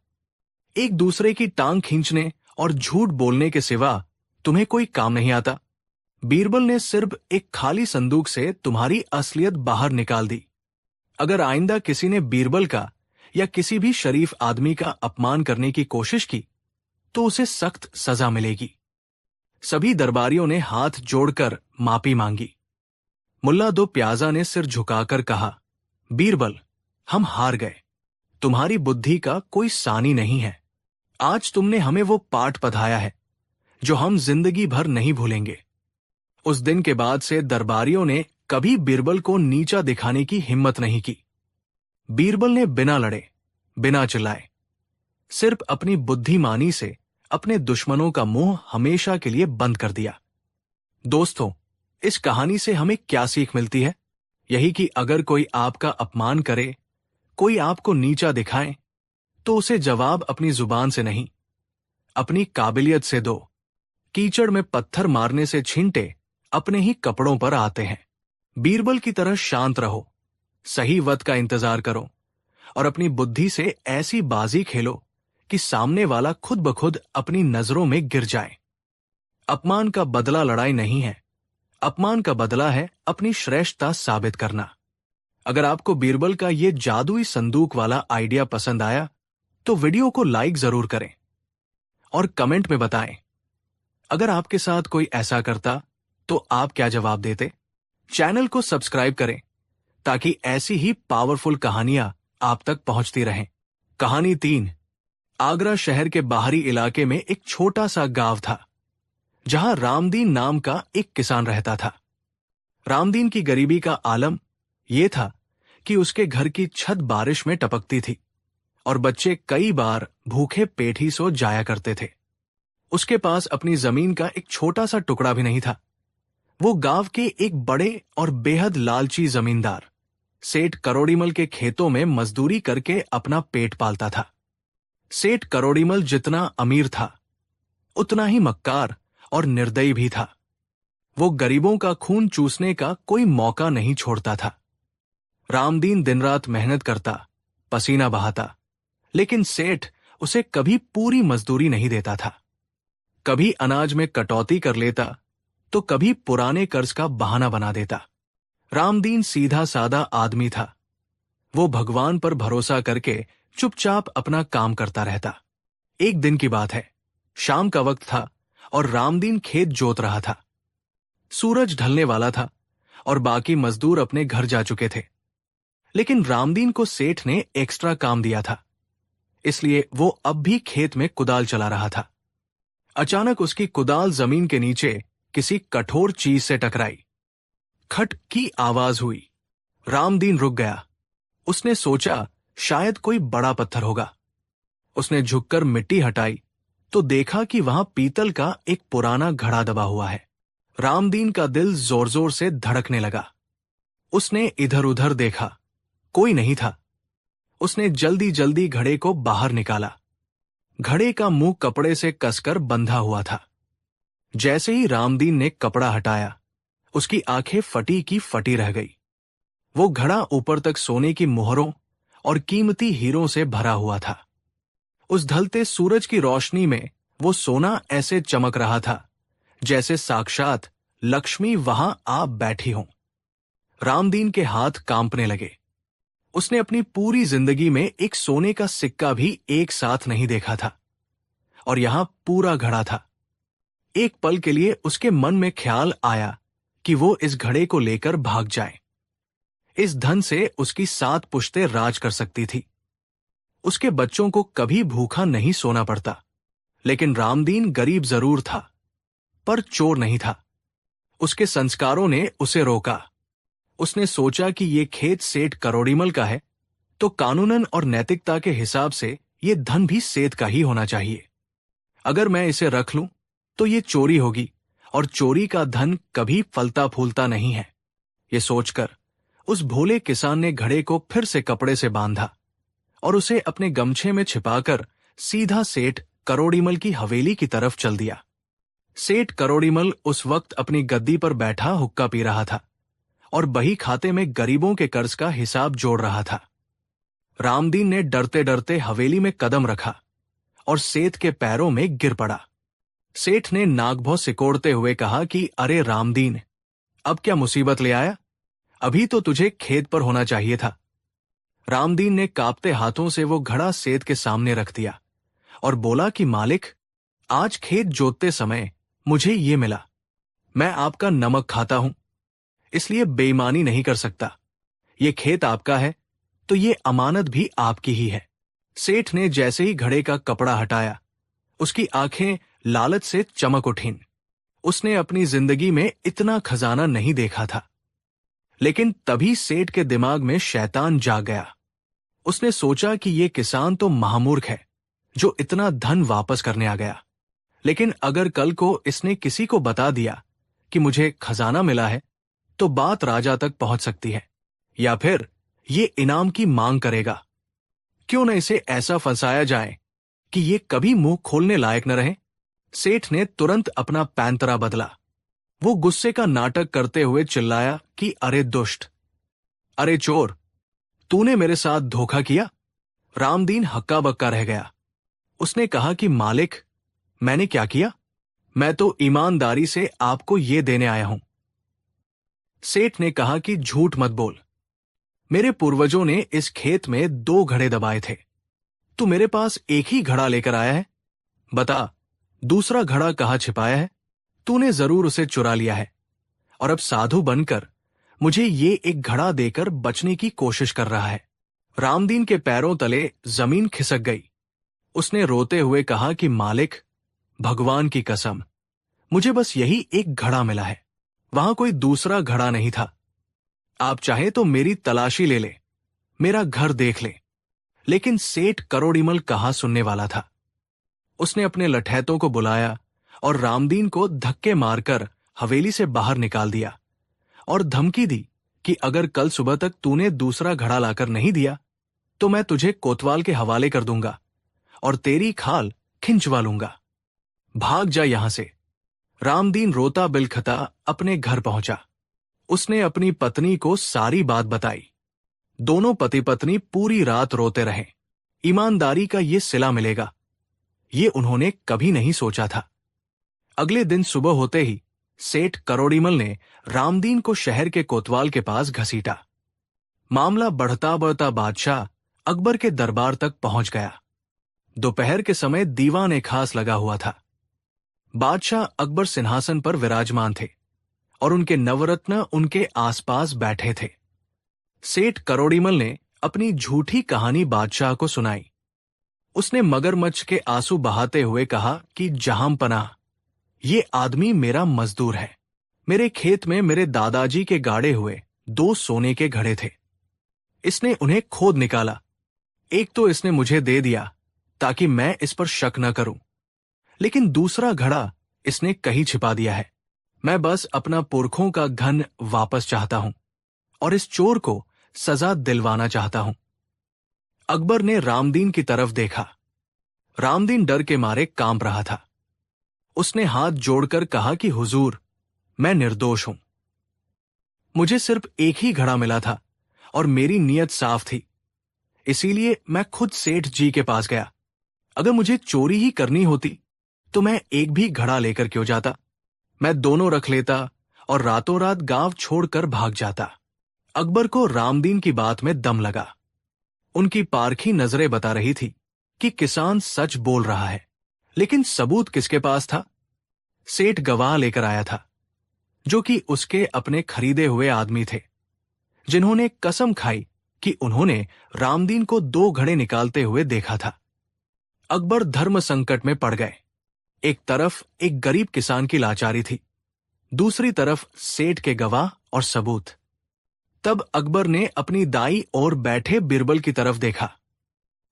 एक दूसरे की टांग खींचने और झूठ बोलने के सिवा तुम्हें कोई काम नहीं आता। बीरबल ने सिर्फ एक खाली संदूक से तुम्हारी असलियत बाहर निकाल दी। अगर आइंदा किसी ने बीरबल का या किसी भी शरीफ आदमी का अपमान करने की कोशिश की तो उसे सख्त सजा मिलेगी। सभी दरबारियों ने हाथ जोड़कर माफी मांगी। मुल्ला दो प्याजा ने सिर झुकाकर कहा, बीरबल, हम हार गए। तुम्हारी बुद्धि का कोई सानी नहीं है। आज तुमने हमें वो पाठ पढ़ाया है जो हम जिंदगी भर नहीं भूलेंगे। उस दिन के बाद से दरबारियों ने कभी बीरबल को नीचा दिखाने की हिम्मत नहीं की। बीरबल ने बिना लड़े, बिना चिल्लाए, सिर्फ अपनी बुद्धिमानी से अपने दुश्मनों का मुंह हमेशा के लिए बंद कर दिया। दोस्तों, इस कहानी से हमें क्या सीख मिलती है? यही कि अगर कोई आपका अपमान करे, कोई आपको नीचा दिखाए, तो उसे जवाब अपनी जुबान से नहीं, अपनी काबिलियत से दो। कीचड़ में पत्थर मारने से छींटे अपने ही कपड़ों पर आते हैं। बीरबल की तरह शांत रहो, सही वक्त का इंतजार करो और अपनी बुद्धि से ऐसी बाजी खेलो कि सामने वाला खुद ब खुद अपनी नजरों में गिर जाए। अपमान का बदला लड़ाई नहीं है। अपमान का बदला है अपनी श्रेष्ठता साबित करना। अगर आपको बीरबल का ये जादुई संदूक वाला आइडिया पसंद आया तो वीडियो को लाइक जरूर करें और कमेंट में बताएं। अगर आपके साथ कोई ऐसा करता तो आप क्या जवाब देते? चैनल को सब्सक्राइब करें ताकि ऐसी ही पावरफुल कहानियां आप तक पहुंचती रहें। कहानी 3। आगरा शहर के बाहरी इलाके में एक छोटा सा गांव था जहां रामदीन नाम का एक किसान रहता था। रामदीन की गरीबी का आलम यह था कि उसके घर की छत बारिश में टपकती थी और बच्चे कई बार भूखे पेट ही सो जाया करते थे। उसके पास अपनी जमीन का एक छोटा सा टुकड़ा भी नहीं था। वो गांव के एक बड़े और बेहद लालची जमींदार सेठ करोड़ीमल के खेतों में मजदूरी करके अपना पेट पालता था। सेठ करोड़ीमल जितना अमीर था, उतना ही मक्कार और निर्दयी भी था। वो गरीबों का खून चूसने का कोई मौका नहीं छोड़ता था। रामदीन दिन रात मेहनत करता, पसीना बहाता, लेकिन सेठ उसे कभी पूरी मजदूरी नहीं देता था। कभी अनाज में कटौती कर लेता तो कभी पुराने कर्ज का बहाना बना देता। रामदीन सीधा सादा आदमी था। वो भगवान पर भरोसा करके चुपचाप अपना काम करता रहता। एक दिन की बात है, शाम का वक्त था और रामदीन खेत जोत रहा था। सूरज ढलने वाला था और बाकी मजदूर अपने घर जा चुके थे। लेकिन रामदीन को सेठ ने एक्स्ट्रा काम दिया था, इसलिए वो अब भी खेत में कुदाल चला रहा था। अचानक उसकी कुदाल जमीन के नीचे किसी कठोर चीज से टकराई। खट की आवाज हुई। रामदीन रुक गया। उसने सोचा शायद कोई बड़ा पत्थर होगा। उसने झुककर मिट्टी हटाई तो देखा कि वहां पीतल का एक पुराना घड़ा दबा हुआ है। रामदीन का दिल जोर जोर से धड़कने लगा। उसने इधर उधर देखा, कोई नहीं था। उसने जल्दी जल्दी घड़े को बाहर निकाला। घड़े का मुंह कपड़े से कसकर बंधा हुआ था। जैसे ही रामदीन ने कपड़ा हटाया, उसकी आंखें फटी की फटी रह गई। वो घड़ा ऊपर तक सोने की मोहरों और कीमती हीरों से भरा हुआ था। उस ढलते सूरज की रोशनी में वो सोना ऐसे चमक रहा था जैसे साक्षात लक्ष्मी वहां आ बैठी हो। रामदीन के हाथ कांपने लगे। उसने अपनी पूरी जिंदगी में एक सोने का सिक्का भी एक साथ नहीं देखा था, और यहां पूरा घड़ा था। एक पल के लिए उसके मन में ख्याल आया कि वो इस घड़े को लेकर भाग जाए। इस धन से उसकी 7 पुश्तें राज कर सकती थी। उसके बच्चों को कभी भूखा नहीं सोना पड़ता। लेकिन रामदीन गरीब जरूर था, पर चोर नहीं था। उसके संस्कारों ने उसे रोका। उसने सोचा कि ये खेत सेठ करोड़ीमल का है, तो कानूनन और नैतिकता के हिसाब से ये धन भी सेठ का ही होना चाहिए। अगर मैं इसे रख लूं तो ये चोरी होगी, और चोरी का धन कभी फलता फूलता नहीं है। ये सोचकर उस भोले किसान ने घड़े को फिर से कपड़े से बांधा और उसे अपने गमछे में छिपाकर सीधा सेठ करोड़ीमल की हवेली की तरफ चल दिया। सेठ करोड़ीमल उस वक्त अपनी गद्दी पर बैठा हुक्का पी रहा था और बही खाते में गरीबों के कर्ज का हिसाब जोड़ रहा था। रामदीन ने डरते डरते हवेली में कदम रखा और सेठ के पैरों में गिर पड़ा। सेठ ने नागभौ सिकोड़ते हुए कहा कि अरे रामदीन, अब क्या मुसीबत ले आया? अभी तो तुझे खेत पर होना चाहिए था। रामदीन ने कांपते हाथों से वो घड़ा सेठ के सामने रख दिया और बोला कि मालिक, आज खेत जोतते समय मुझे ये मिला। मैं आपका नमक खाता हूं, इसलिए बेईमानी नहीं कर सकता। ये खेत आपका है तो ये अमानत भी आपकी ही है। सेठ ने जैसे ही घड़े का कपड़ा हटाया, उसकी आंखें लालच से चमक उठीं। उसने अपनी जिंदगी में इतना खजाना नहीं देखा था। लेकिन तभी सेठ के दिमाग में शैतान जाग गया। उसने सोचा कि ये किसान तो महामूर्ख है जो इतना धन वापस करने आ गया। लेकिन अगर कल को इसने किसी को बता दिया कि मुझे खजाना मिला है, तो बात राजा तक पहुंच सकती है, या फिर ये इनाम की मांग करेगा। क्यों न इसे ऐसा फंसाया जाए कि ये कभी मुंह खोलने लायक न रहे। सेठ ने तुरंत अपना पैंतरा बदला। वो गुस्से का नाटक करते हुए चिल्लाया कि अरे दुष्ट, अरे चोर, तूने मेरे साथ धोखा किया। रामदीन हक्का बक्का रह गया। उसने कहा कि मालिक, मैंने क्या किया? मैं तो ईमानदारी से आपको ये देने आया हूं। सेठ ने कहा कि झूठ मत बोल। मेरे पूर्वजों ने इस खेत में 2 घड़े दबाए थे। तू मेरे पास एक ही घड़ा लेकर आया है। बता, दूसरा घड़ा कहाँ छिपाया है? तूने जरूर उसे चुरा लिया है और अब साधु बनकर मुझे ये एक घड़ा देकर बचने की कोशिश कर रहा है। रामदीन के पैरों तले जमीन खिसक गई। उसने रोते हुए कहा कि मालिक, भगवान की कसम, मुझे बस यही एक घड़ा मिला है। वहां कोई दूसरा घड़ा नहीं था। आप चाहे तो मेरी तलाशी ले ले, मेरा घर देख ले। लेकिन सेठ करोड़ीमल कहाँ सुनने वाला था। उसने अपने लठैतों को बुलाया और रामदीन को धक्के मारकर हवेली से बाहर निकाल दिया और धमकी दी कि अगर कल सुबह तक तूने दूसरा घड़ा लाकर नहीं दिया तो मैं तुझे कोतवाल के हवाले कर दूंगा और तेरी खाल खिंचवा लूंगा। भाग जा यहां से। रामदीन रोता बिलखता अपने घर पहुंचा। उसने अपनी पत्नी को सारी बात बताई। दोनों पति पत्नी पूरी रात रोते रहे। ईमानदारी का ये सिला मिलेगा, ये उन्होंने कभी नहीं सोचा था। अगले दिन सुबह होते ही सेठ करोड़ीमल ने रामदीन को शहर के कोतवाल के पास घसीटा। मामला बढ़ता बढ़ता बादशाह अकबर के दरबार तक पहुंच गया। दोपहर के समय दीवान खास लगा हुआ था। बादशाह अकबर सिंहासन पर विराजमान थे और उनके नवरत्न उनके आसपास बैठे थे। सेठ करोड़ीमल ने अपनी झूठी कहानी बादशाह को सुनाई। उसने मगरमच्छ के आंसू बहाते हुए कहा कि जहांपनाह, ये आदमी मेरा मजदूर है। मेरे खेत में मेरे दादाजी के गाड़े हुए 2 सोने के घड़े थे। इसने उन्हें खोद निकाला। एक तो इसने मुझे दे दिया ताकि मैं इस पर शक न करूं, लेकिन दूसरा घड़ा इसने कहीं छिपा दिया है। मैं बस अपना पुरखों का धन वापस चाहता हूं और इस चोर को सजा दिलवाना चाहता हूं। अकबर ने रामदीन की तरफ देखा। रामदीन डर के मारे कांप रहा था। उसने हाथ जोड़कर कहा कि हुजूर, मैं निर्दोष हूं। मुझे सिर्फ एक ही घड़ा मिला था और मेरी नीयत साफ थी, इसीलिए मैं खुद सेठ जी के पास गया। अगर मुझे चोरी ही करनी होती तो मैं एक भी घड़ा लेकर क्यों जाता? मैं दोनों रख लेता और रातों रात गांव छोड़कर भाग जाता। अकबर को रामदीन की बात में दम लगा। उनकी पारखी नजरें बता रही थी कि किसान सच बोल रहा है। लेकिन सबूत किसके पास था? सेठ गवाह लेकर आया था, जो कि उसके अपने खरीदे हुए आदमी थे, जिन्होंने कसम खाई कि उन्होंने रामदीन को 2 घड़े निकालते हुए देखा था। अकबर धर्म संकट में पड़ गए। एक तरफ एक गरीब किसान की लाचारी थी, दूसरी तरफ सेठ के गवाह और सबूत। तब अकबर ने अपनी दाई और बैठे बीरबल की तरफ देखा।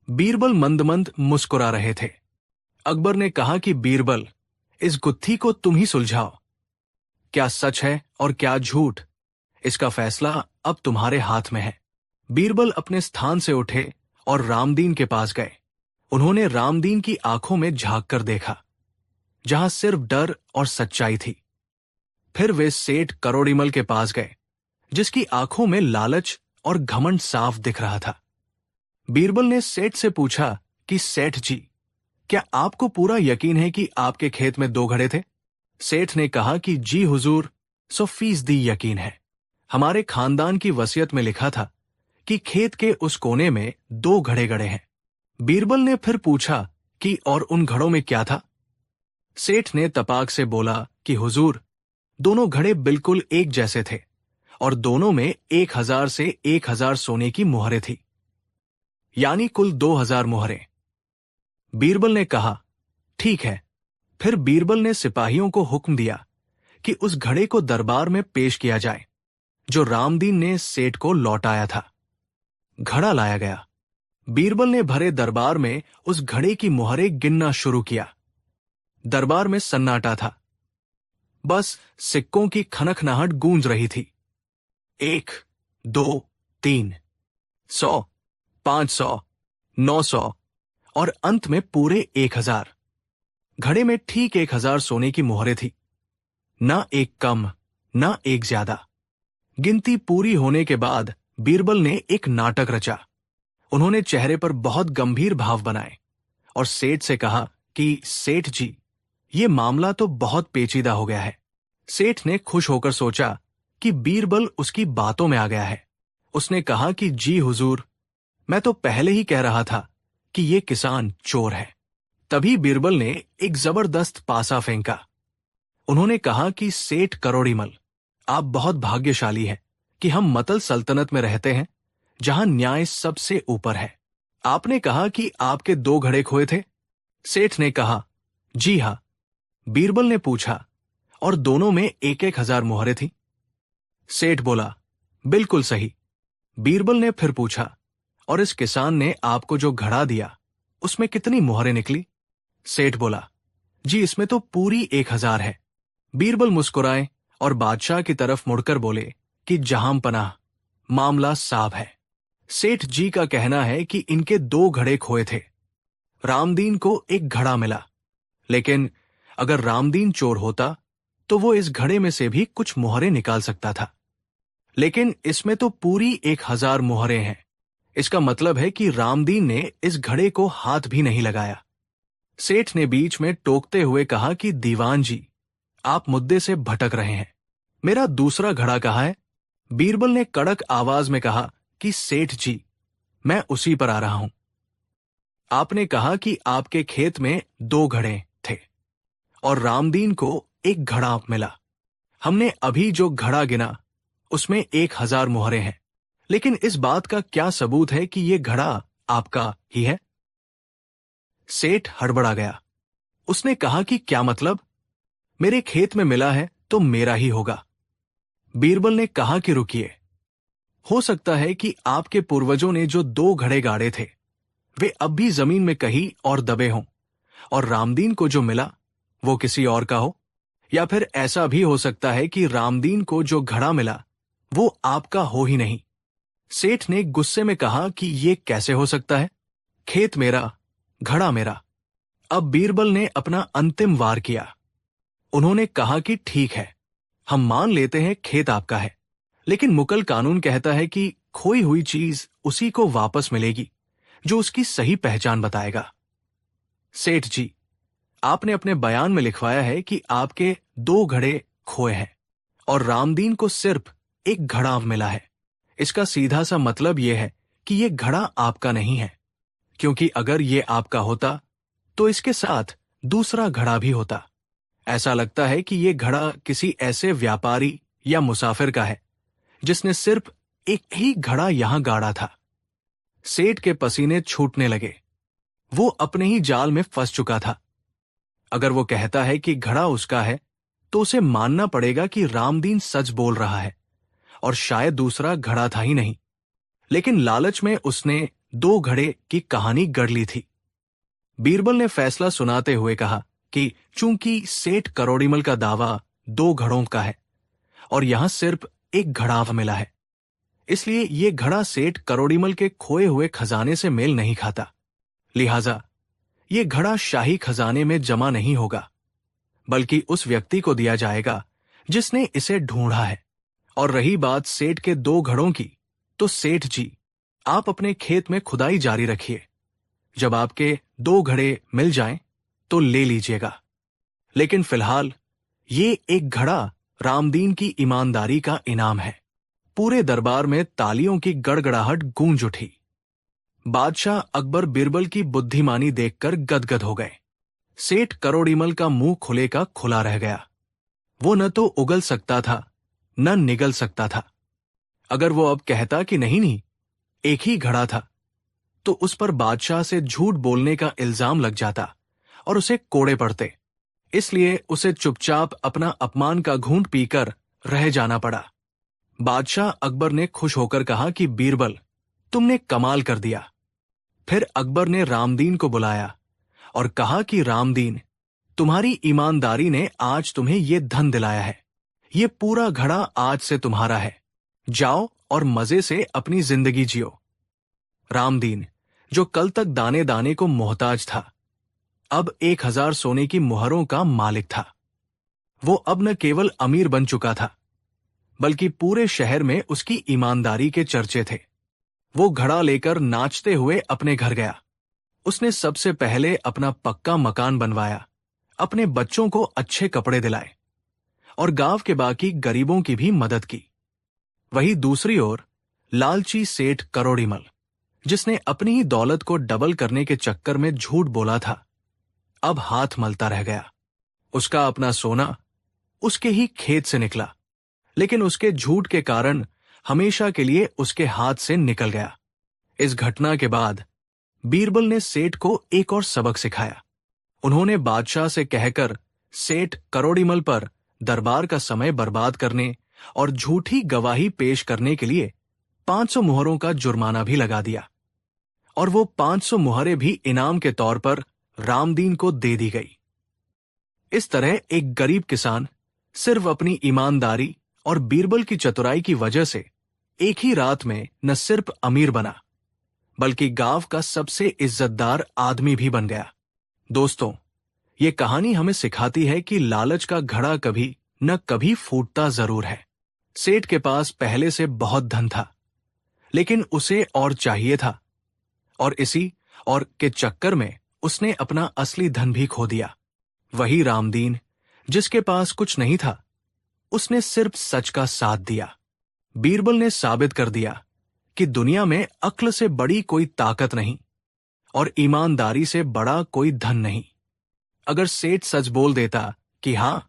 बीरबल मंद मंद मुस्कुरा रहे थे। अकबर ने कहा कि बीरबल, इस गुत्थी को तुम ही सुलझाओ। क्या सच है और क्या झूठ, इसका फैसला अब तुम्हारे हाथ में है। बीरबल अपने स्थान से उठे और रामदीन के पास गए। उन्होंने रामदीन की आंखों में झांक कर देखा, जहां सिर्फ डर और सच्चाई थी। फिर वे सेठ करोड़ीमल के पास गए, जिसकी आंखों में लालच और घमंड साफ दिख रहा था। बीरबल ने सेठ से पूछा कि सेठ जी, क्या आपको पूरा यकीन है कि आपके खेत में 2 घड़े थे? सेठ ने कहा कि जी हुजूर, 100% यकीन है। हमारे खानदान की वसीयत में लिखा था कि खेत के उस कोने में 2 घड़े गड़े हैं। बीरबल ने फिर पूछा कि और उन घड़ों में क्या था? सेठ ने तपाक से बोला कि हुजूर, दोनों घड़े बिल्कुल एक जैसे थे और दोनों में 1000 से 1000 सोने की मुहरें थी, यानी कुल 2000 मुहरें। बीरबल ने कहा, ठीक है। फिर बीरबल ने सिपाहियों को हुक्म दिया कि उस घड़े को दरबार में पेश किया जाए, जो रामदीन ने सेठ को लौटाया था। घड़ा लाया गया। बीरबल ने भरे दरबार में उस घड़े की मुहरें गिनना शुरू किया। दरबार में सन्नाटा था। बस सिक्कों की खनखनाहट गूंज रही थी। 1, 2, 3, 100, 500, 900 और अंत में पूरे 1000। घड़े में ठीक 1000 सोने की मुहरें थी, ना एक कम ना एक ज्यादा। गिनती पूरी होने के बाद बीरबल ने एक नाटक रचा। उन्होंने चेहरे पर बहुत गंभीर भाव बनाए और सेठ से कहा कि सेठ जी, ये मामला तो बहुत पेचीदा हो गया है। सेठ ने खुश होकर सोचा कि बीरबल उसकी बातों में आ गया है। उसने कहा कि जी हुजूर, मैं तो पहले ही कह रहा था कि ये किसान चोर है। तभी बीरबल ने एक जबरदस्त पासा फेंका। उन्होंने कहा कि सेठ करोड़ीमल, आप बहुत भाग्यशाली हैं कि हम मतल सल्तनत में रहते हैं, जहां न्याय सबसे ऊपर है। आपने कहा कि आपके 2 घड़े खोए थे? सेठ ने कहा, जी हां। बीरबल ने पूछा, और दोनों में 1000 मुहरें थी? सेठ बोला, बिल्कुल सही। बीरबल ने फिर पूछा, और इस किसान ने आपको जो घड़ा दिया, उसमें कितनी मुहरें निकली? सेठ बोला, जी इसमें तो पूरी 1000 है। बीरबल मुस्कुराए और बादशाह की तरफ मुड़कर बोले कि जहां पनाह, मामला साफ है। सेठ जी का कहना है कि इनके 2 घड़े खोए थे। रामदीन को एक घड़ा मिला, लेकिन अगर रामदीन चोर होता तो वो इस घड़े में से भी कुछ मुहरें निकाल सकता था। लेकिन इसमें तो पूरी 1000 मुहरें हैं। इसका मतलब है कि रामदीन ने इस घड़े को हाथ भी नहीं लगाया। सेठ ने बीच में टोकते हुए कहा कि दीवान जी, आप मुद्दे से भटक रहे हैं। मेरा दूसरा घड़ा कहाँ है? बीरबल ने कड़क आवाज में कहा कि सेठ जी, मैं उसी पर आ रहा हूं। आपने कहा कि आपके खेत में 2 घड़े थे और रामदीन को एक घड़ा मिला। हमने अभी जो घड़ा गिना, उसमें 1000 मुहरें हैं। लेकिन इस बात का क्या सबूत है कि यह घड़ा आपका ही है? सेठ हड़बड़ा गया। उसने कहा कि क्या मतलब? मेरे खेत में मिला है तो मेरा ही होगा। बीरबल ने कहा कि रुकिए, हो सकता है कि आपके पूर्वजों ने जो 2 घड़े गाड़े थे, वे अब भी जमीन में कहीं और दबे हों, और रामदीन को जो मिला वो किसी और का हो। या फिर ऐसा भी हो सकता है कि रामदीन को जो घड़ा मिला वो आपका हो ही नहीं। सेठ ने गुस्से में कहा कि ये कैसे हो सकता है? खेत मेरा, घड़ा मेरा। अब बीरबल ने अपना अंतिम वार किया। उन्होंने कहा कि ठीक है, हम मान लेते हैं खेत आपका है, लेकिन मुकल कानून कहता है कि खोई हुई चीज उसी को वापस मिलेगी जो उसकी सही पहचान बताएगा। सेठ जी, आपने अपने बयान में लिखवाया है कि आपके 2 घड़े खोए हैं और रामदीन को सिर्फ एक घड़ा मिला है। इसका सीधा सा मतलब यह है कि ये घड़ा आपका नहीं है, क्योंकि अगर ये आपका होता तो इसके साथ दूसरा घड़ा भी होता। ऐसा लगता है कि ये घड़ा किसी ऐसे व्यापारी या मुसाफिर का है जिसने सिर्फ एक ही घड़ा यहां गाड़ा था। सेठ के पसीने छूटने लगे। वो अपने ही जाल में फंस चुका था। अगर वो कहता है कि घड़ा उसका है तो उसे मानना पड़ेगा कि रामदीन सच बोल रहा है और शायद दूसरा घड़ा था ही नहीं। लेकिन लालच में उसने दो घड़े की कहानी गढ़ ली थी। बीरबल ने फैसला सुनाते हुए कहा कि चूंकि सेठ करोड़ीमल का दावा दो घड़ों का है और यहां सिर्फ एक घड़ा मिला है, इसलिए ये घड़ा सेठ करोड़ीमल के खोए हुए खजाने से मेल नहीं खाता। लिहाजा ये घड़ा शाही खजाने में जमा नहीं होगा, बल्कि उस व्यक्ति को दिया जाएगा जिसने इसे ढूंढा है। और रही बात सेठ के दो घड़ों की, तो सेठ जी, आप अपने खेत में खुदाई जारी रखिए। जब आपके दो घड़े मिल जाएं, तो ले लीजिएगा। लेकिन फिलहाल ये एक घड़ा रामदीन की ईमानदारी का इनाम है। पूरे दरबार में तालियों की गड़गड़ाहट गूंज उठी। बादशाह अकबर बीरबल की बुद्धिमानी देखकर गदगद हो गए। सेठ करोड़ीमल का मुंह खुले का खुला रह गया। वो न तो उगल सकता था, न निगल सकता था। अगर वो अब कहता कि नहीं, एक ही घड़ा था, तो उस पर बादशाह से झूठ बोलने का इल्जाम लग जाता और उसे कोड़े पड़ते। इसलिए उसे चुपचाप अपना अपमान का घूंट पीकर रह जाना पड़ा। बादशाह अकबर ने खुश होकर कहा कि बीरबल, तुमने कमाल कर दिया। फिर अकबर ने रामदीन को बुलाया और कहा कि रामदीन, तुम्हारी ईमानदारी ने आज तुम्हें ये धन दिलाया है। ये पूरा घड़ा आज से तुम्हारा है। जाओ और मजे से अपनी जिंदगी जियो। रामदीन, जो कल तक दाने दाने को मोहताज था, अब 1000 सोने की मुहरों का मालिक था। वो अब न केवल अमीर बन चुका था, बल्कि पूरे शहर में उसकी ईमानदारी के चर्चे थे। वो घड़ा लेकर नाचते हुए अपने घर गया। उसने सबसे पहले अपना पक्का मकान बनवाया, अपने बच्चों को अच्छे कपड़े दिलाए और गांव के बाकी गरीबों की भी मदद की। वहीं दूसरी ओर लालची सेठ करोड़ीमल, जिसने अपनी ही दौलत को डबल करने के चक्कर में झूठ बोला था, अब हाथ मलता रह गया। उसका अपना सोना उसके ही खेत से निकला, लेकिन उसके झूठ के कारण हमेशा के लिए उसके हाथ से निकल गया। इस घटना के बाद बीरबल ने सेठ को एक और सबक सिखाया। उन्होंने बादशाह से कहकर सेठ करोड़ीमल पर दरबार का समय बर्बाद करने और झूठी गवाही पेश करने के लिए 500 मुहरों का जुर्माना भी लगा दिया, और वो 500 मुहरें भी इनाम के तौर पर रामदीन को दे दी गई। इस तरह एक गरीब किसान सिर्फ अपनी ईमानदारी और बीरबल की चतुराई की वजह से एक ही रात में न सिर्फ अमीर बना, बल्कि गांव का सबसे इज्जतदार आदमी भी बन गया। दोस्तों, ये कहानी हमें सिखाती है कि लालच का घड़ा कभी न कभी फूटता जरूर है। सेठ के पास पहले से बहुत धन था, लेकिन उसे और चाहिए था, और इसी और के चक्कर में उसने अपना असली धन भी खो दिया। वही रामदीन, जिसके पास कुछ नहीं था, उसने सिर्फ सच का साथ दिया। बीरबल ने साबित कर दिया कि दुनिया में अक्ल से बड़ी कोई ताकत नहीं और ईमानदारी से बड़ा कोई धन नहीं। अगर सेठ सच बोल देता कि हां,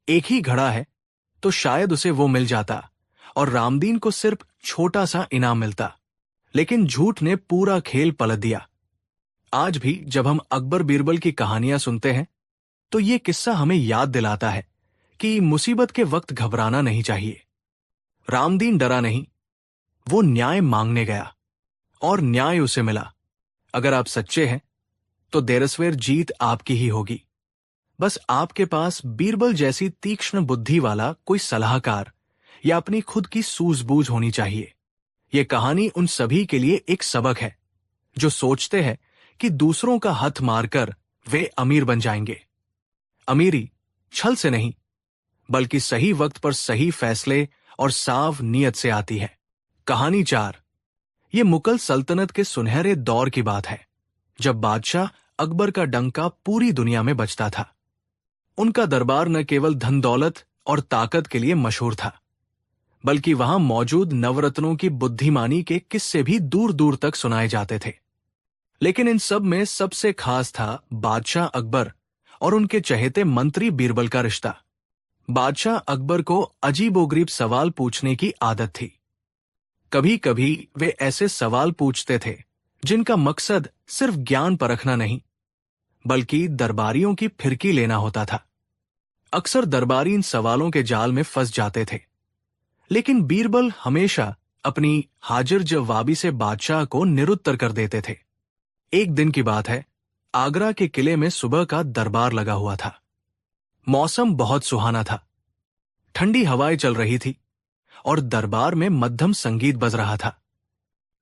एक ही घड़ा है, तो शायद उसे वो मिल जाता और रामदीन को सिर्फ छोटा सा इनाम मिलता। लेकिन झूठ ने पूरा खेल पलट दिया। आज भी जब हम अकबर बीरबल की कहानियां सुनते हैं, तो ये किस्सा हमें याद दिलाता है कि मुसीबत के वक्त घबराना नहीं चाहिए। रामदीन डरा नहीं, वो न्याय मांगने गया और न्याय उसे मिला। अगर आप सच्चे हैं, तो देरसवेर जीत आपकी ही होगी। बस आपके पास बीरबल जैसी तीक्ष्ण बुद्धि वाला कोई सलाहकार या अपनी खुद की सूझबूझ होनी चाहिए। यह कहानी उन सभी के लिए एक सबक है जो सोचते हैं कि दूसरों का हथ मारकर वे अमीर बन जाएंगे। अमीरी छल से नहीं, बल्कि सही वक्त पर सही फैसले और साफ नीयत से आती है। कहानी 4। ये मुगल सल्तनत के सुनहरे दौर की बात है, जब बादशाह अकबर का डंका पूरी दुनिया में बजता था। उनका दरबार न केवल धन दौलत और ताकत के लिए मशहूर था, बल्कि वहां मौजूद नवरत्नों की बुद्धिमानी के किस्से भी दूर दूर तक सुनाए जाते थे। लेकिन इन सब में सबसे खास था बादशाह अकबर और उनके चहेते मंत्री बीरबल का रिश्ता। बादशाह अकबर को अजीबोगरीब सवाल पूछने की आदत थी। कभी कभी वे ऐसे सवाल पूछते थे जिनका मकसद सिर्फ ज्ञान परखना नहीं, बल्कि दरबारियों की फिरकी लेना होता था। अक्सर दरबारी इन सवालों के जाल में फंस जाते थे, लेकिन बीरबल हमेशा अपनी हाजिर जवाबी से बादशाह को निरुत्तर कर देते थे। एक दिन की बात है, आगरा के किले में सुबह का दरबार लगा हुआ था। मौसम बहुत सुहाना था, ठंडी हवाएं चल रही थी और दरबार में मध्यम संगीत बज रहा था।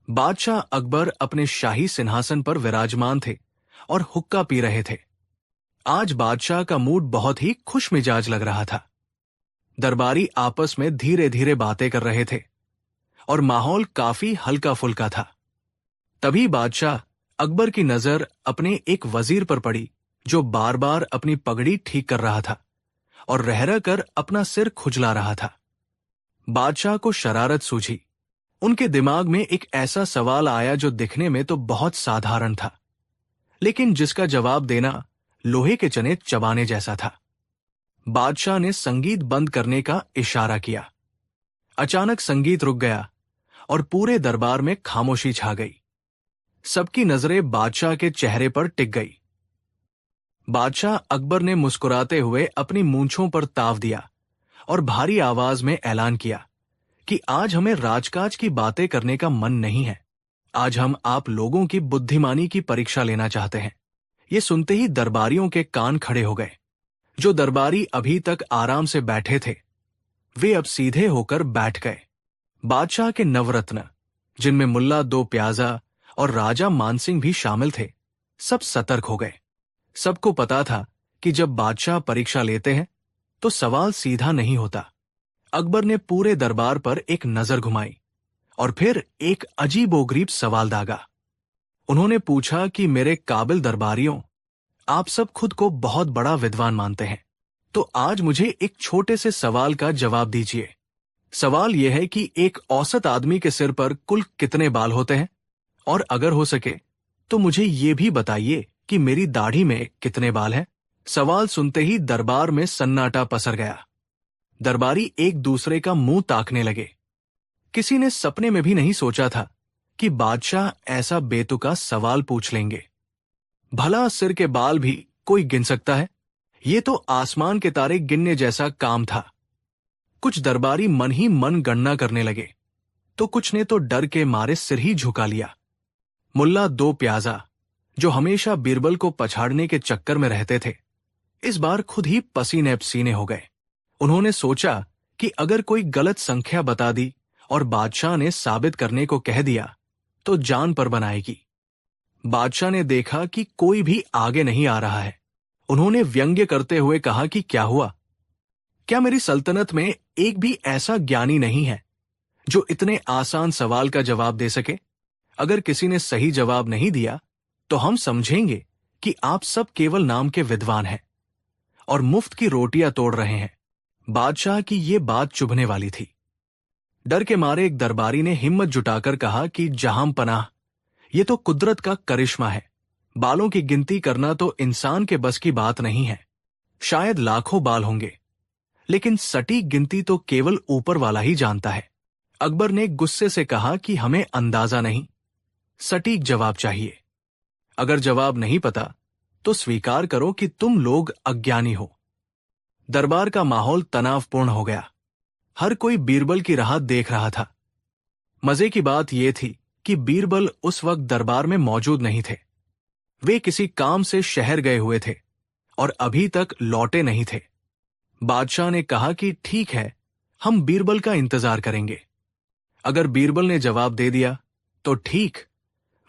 बादशाह अकबर अपने शाही सिंहासन पर विराजमान थे और हुक्का पी रहे थे। आज बादशाह का मूड बहुत ही खुश मिजाज लग रहा था। दरबारी आपस में धीरे धीरे बातें कर रहे थे और माहौल काफी हल्का फुल्का था। तभी बादशाह अकबर की नजर अपने एक वजीर पर पड़ी जो बार बार अपनी पगड़ी ठीक कर रहा था और रह रह कर अपना सिर खुजला रहा था। बादशाह को शरारत सूझी। उनके दिमाग में एक ऐसा सवाल आया जो दिखने में तो बहुत साधारण था, लेकिन जिसका जवाब देना लोहे के चने चबाने जैसा था। बादशाह ने संगीत बंद करने का इशारा किया। अचानक संगीत रुक गया और पूरे दरबार में खामोशी छा गई। सबकी नजरें बादशाह के चेहरे पर टिक गई। बादशाह अकबर ने मुस्कुराते हुए अपनी मूंछों पर ताव दिया और भारी आवाज में ऐलान किया कि आज हमें राजकाज की बातें करने का मन नहीं है। आज हम आप लोगों की बुद्धिमानी की परीक्षा लेना चाहते हैं। ये सुनते ही दरबारियों के कान खड़े हो गए। जो दरबारी अभी तक आराम से बैठे थे, वे अब सीधे होकर बैठ गए। बादशाह के नवरत्न, जिनमें मुल्ला दो प्याजा और राजा मानसिंह भी शामिल थे, सब सतर्क हो गए। सबको पता था कि जब बादशाह परीक्षा लेते हैं तो सवाल सीधा नहीं होता। अकबर ने पूरे दरबार पर एक नजर घुमाई और फिर एक अजीबोगरीब सवाल दागा। उन्होंने पूछा कि मेरे काबिल दरबारियों, आप सब खुद को बहुत बड़ा विद्वान मानते हैं, तो आज मुझे एक छोटे से सवाल का जवाब दीजिए। सवाल यह है कि एक औसत आदमी के सिर पर कुल कितने बाल होते हैं, और अगर हो सके तो मुझे ये भी बताइए कि मेरी दाढ़ी में कितने बाल हैं। सवाल सुनते ही दरबार में सन्नाटा पसर गया। दरबारी एक दूसरे का मुंह ताकने लगे। किसी ने सपने में भी नहीं सोचा था कि बादशाह ऐसा बेतुका सवाल पूछ लेंगे। भला सिर के बाल भी कोई गिन सकता है? ये तो आसमान के तारे गिनने जैसा काम था। कुछ दरबारी मन ही मन गणना करने लगे, तो कुछ ने तो डर के मारे सिर ही झुका लिया। मुल्ला दो प्याजा, जो हमेशा बीरबल को पछाड़ने के चक्कर में रहते थे, इस बार खुद ही पसीने पसीने हो गए। उन्होंने सोचा कि अगर कोई गलत संख्या बता दी और बादशाह ने साबित करने को कह दिया तो जान पर बनाएगी। बादशाह ने देखा कि कोई भी आगे नहीं आ रहा है। उन्होंने व्यंग्य करते हुए कहा कि क्या हुआ? क्या मेरी सल्तनत में एक भी ऐसा ज्ञानी नहीं है जो इतने आसान सवाल का जवाब दे सके? अगर किसी ने सही जवाब नहीं दिया तो हम समझेंगे कि आप सब केवल नाम के विद्वान हैं और मुफ्त की रोटियां तोड़ रहे हैं। बादशाह की ये बात चुभने वाली थी। डर के मारे एक दरबारी ने हिम्मत जुटाकर कहा कि जहां पनाह, ये तो कुदरत का करिश्मा है। बालों की गिनती करना तो इंसान के बस की बात नहीं है। शायद लाखों बाल होंगे, लेकिन सटीक गिनती तो केवल ऊपर वाला ही जानता है। अकबर ने गुस्से से कहा कि हमें अंदाजा नहीं, सटीक जवाब चाहिए। अगर जवाब नहीं पता तो स्वीकार करो कि तुम लोग अज्ञानी हो। दरबार का माहौल तनावपूर्ण हो गया। हर कोई बीरबल की राह देख रहा था। मजे की बात यह थी कि बीरबल उस वक्त दरबार में मौजूद नहीं थे। वे किसी काम से शहर गए हुए थे और अभी तक लौटे नहीं थे। बादशाह ने कहा कि ठीक है, हम बीरबल का इंतजार करेंगे। अगर बीरबल ने जवाब दे दिया तो ठीक,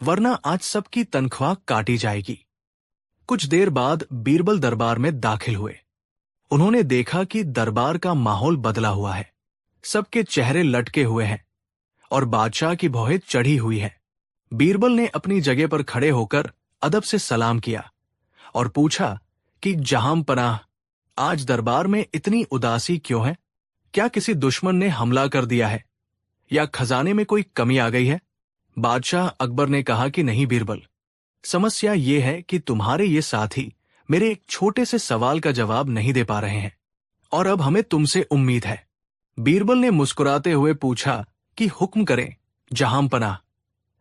वरना आज सबकी तनख्वाह काटी जाएगी। कुछ देर बाद बीरबल दरबार में दाखिल हुए। उन्होंने देखा कि दरबार का माहौल बदला हुआ है। सबके चेहरे लटके हुए हैं और बादशाह की भौहें चढ़ी हुई है। बीरबल ने अपनी जगह पर खड़े होकर अदब से सलाम किया और पूछा कि जहां पनाह, आज दरबार में इतनी उदासी क्यों है? क्या किसी दुश्मन ने हमला कर दिया है या खजाने में कोई कमी आ गई है? बादशाह अकबर ने कहा कि नहीं बीरबल, समस्या ये है कि तुम्हारे ये साथी मेरे एक छोटे से सवाल का जवाब नहीं दे पा रहे हैं और अब हमें तुमसे उम्मीद है। बीरबल ने मुस्कुराते हुए पूछा कि हुक्म करें जहांपनाह,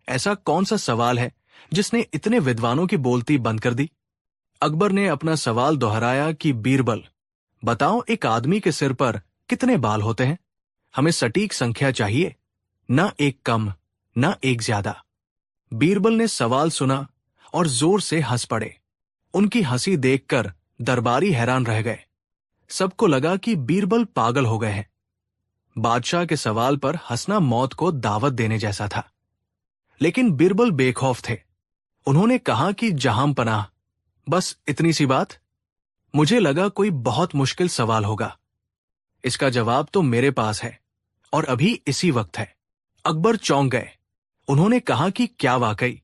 ऐसा कौन सा सवाल है जिसने इतने विद्वानों की बोलती बंद कर दी? अकबर ने अपना सवाल दोहराया कि बीरबल, बताओ एक आदमी के सिर पर कितने बाल होते हैं? हमें सटीक संख्या चाहिए, न एक कम न एक ज्यादा। बीरबल ने सवाल सुना और जोर से हंस पड़े। उनकी हंसी देखकर दरबारी हैरान रह गए। सबको लगा कि बीरबल पागल हो गए हैं। बादशाह के सवाल पर हंसना मौत को दावत देने जैसा था, लेकिन बीरबल बेखौफ थे। उन्होंने कहा कि जहांपनाह, बस इतनी सी बात? मुझे लगा कोई बहुत मुश्किल सवाल होगा। इसका जवाब तो मेरे पास है और अभी इसी वक्त है। अकबर चौंक गए। उन्होंने कहा कि क्या वाकई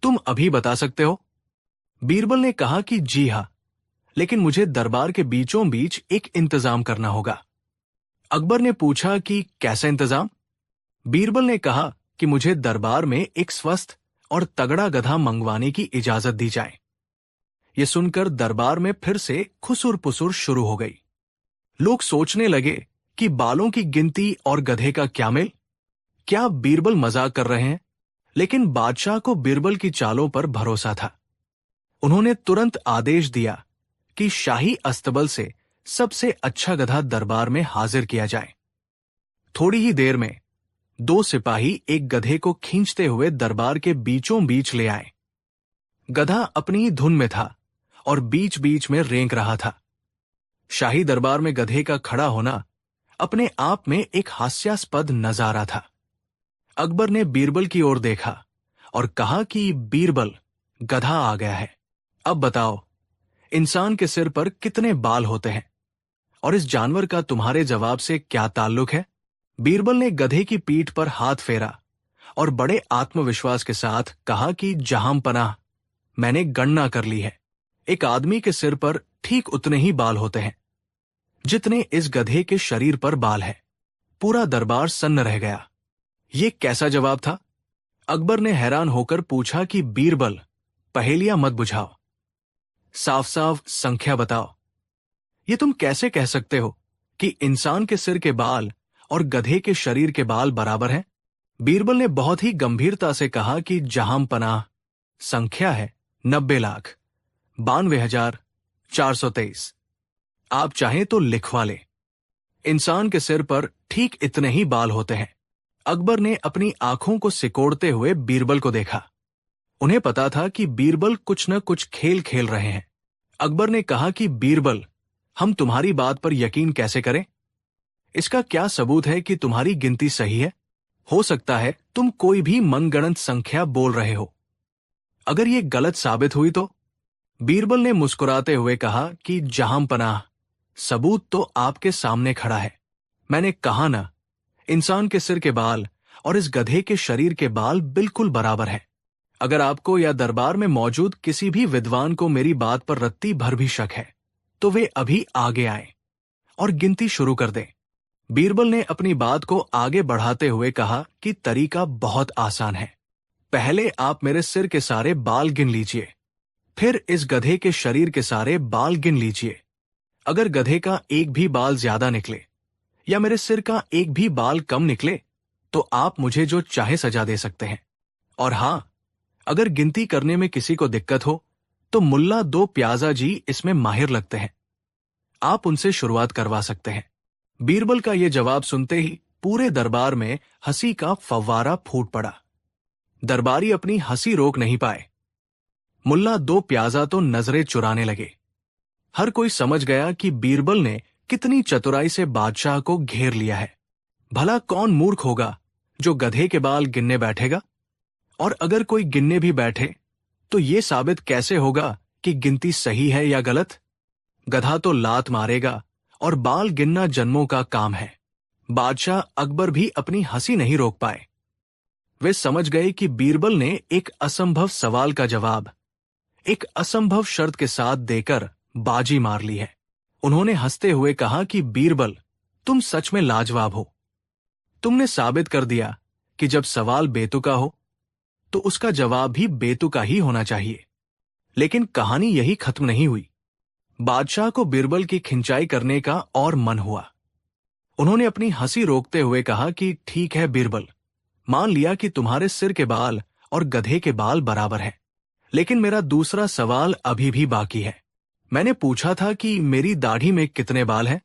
तुम अभी बता सकते हो? बीरबल ने कहा कि जी हां, लेकिन मुझे दरबार के बीचों बीच एक इंतजाम करना होगा। अकबर ने पूछा कि कैसा इंतजाम? बीरबल ने कहा कि मुझे दरबार में एक स्वस्थ और तगड़ा गधा मंगवाने की इजाजत दी जाए। यह सुनकर दरबार में फिर से खुसुर पुसुर शुरू हो गई। लोग सोचने लगे कि बालों की गिनती और गधे का क्या मेल? क्या बीरबल मजाक कर रहे हैं? लेकिन बादशाह को बीरबल की चालों पर भरोसा था। उन्होंने तुरंत आदेश दिया कि शाही अस्तबल से सबसे अच्छा गधा दरबार में हाजिर किया जाए। थोड़ी ही देर में 2 सिपाही एक गधे को खींचते हुए दरबार के बीचों बीच ले आए। गधा अपनी धुन में था और बीच बीच में रेंक रहा था। शाही दरबार में गधे का खड़ा होना अपने आप में एक हास्यास्पद नजारा था। अकबर ने बीरबल की ओर देखा और कहा कि बीरबल, गधा आ गया है। अब बताओ, इंसान के सिर पर कितने बाल होते हैं और इस जानवर का तुम्हारे जवाब से क्या ताल्लुक है? बीरबल ने गधे की पीठ पर हाथ फेरा और बड़े आत्मविश्वास के साथ कहा कि जहांपनाह, मैंने गणना कर ली है। एक आदमी के सिर पर ठीक उतने ही बाल होते हैं जितने इस गधे के शरीर पर बाल है। पूरा दरबार सन्न रह गया। ये कैसा जवाब था? अकबर ने हैरान होकर पूछा कि बीरबल, पहेलियां मत बुझाओ, साफ साफ संख्या बताओ। ये तुम कैसे कह सकते हो कि इंसान के सिर के बाल और गधे के शरीर के बाल बराबर हैं? बीरबल ने बहुत ही गंभीरता से कहा कि जहांपनाह, संख्या है 90,92,423। आप चाहें तो लिखवा ले। इंसान के सिर पर ठीक इतने ही बाल होते हैं। अकबर ने अपनी आंखों को सिकोड़ते हुए बीरबल को देखा। उन्हें पता था कि बीरबल कुछ न कुछ खेल खेल रहे हैं। अकबर ने कहा कि बीरबल, हम तुम्हारी बात पर यकीन कैसे करें? इसका क्या सबूत है कि तुम्हारी गिनती सही है? हो सकता है तुम कोई भी मनगढ़ंत संख्या बोल रहे हो। अगर ये गलत साबित हुई तो? बीरबल ने मुस्कुराते हुए कहा कि जहांपनाह, सबूत तो आपके सामने खड़ा है। मैंने कहा ना, इंसान के सिर के बाल और इस गधे के शरीर के बाल बिल्कुल बराबर हैं। अगर आपको या दरबार में मौजूद किसी भी विद्वान को मेरी बात पर रत्ती भर भी शक है तो वे अभी आगे आए और गिनती शुरू कर दें। बीरबल ने अपनी बात को आगे बढ़ाते हुए कहा कि तरीका बहुत आसान है। पहले आप मेरे सिर के सारे बाल गिन लीजिए, फिर इस गधे के शरीर के सारे बाल गिन लीजिए। अगर गधे का एक भी बाल ज्यादा निकले या मेरे सिर का एक भी बाल कम निकले तो आप मुझे जो चाहे सजा दे सकते हैं। और हां, अगर गिनती करने में किसी को दिक्कत हो तो मुल्ला 2 प्याजा जी इसमें माहिर लगते हैं, आप उनसे शुरुआत करवा सकते हैं। बीरबल का यह जवाब सुनते ही पूरे दरबार में हंसी का फव्वारा फूट पड़ा। दरबारी अपनी हंसी रोक नहीं पाए। मुल्ला 2 प्याजा तो नजरें चुराने लगे। हर कोई समझ गया कि बीरबल ने कितनी चतुराई से बादशाह को घेर लिया है। भला कौन मूर्ख होगा जो गधे के बाल गिनने बैठेगा? और अगर कोई गिनने भी बैठे तो यह साबित कैसे होगा कि गिनती सही है या गलत? गधा तो लात मारेगा और बाल गिनना जन्मों का काम है। बादशाह अकबर भी अपनी हंसी नहीं रोक पाए। वे समझ गए कि बीरबल ने एक असंभव सवाल का जवाब एक असंभव शर्त के साथ देकर बाजी मार ली है। उन्होंने हंसते हुए कहा कि बीरबल, तुम सच में लाजवाब हो। तुमने साबित कर दिया कि जब सवाल बेतुका हो तो उसका जवाब भी बेतुका ही होना चाहिए। लेकिन कहानी यही खत्म नहीं हुई। बादशाह को बीरबल की खिंचाई करने का और मन हुआ। उन्होंने अपनी हंसी रोकते हुए कहा कि ठीक है बीरबल, मान लिया कि तुम्हारे सिर के बाल और गधे के बाल बराबर हैं, लेकिन मेरा दूसरा सवाल अभी भी बाकी है। मैंने पूछा था कि मेरी दाढ़ी में कितने बाल हैं।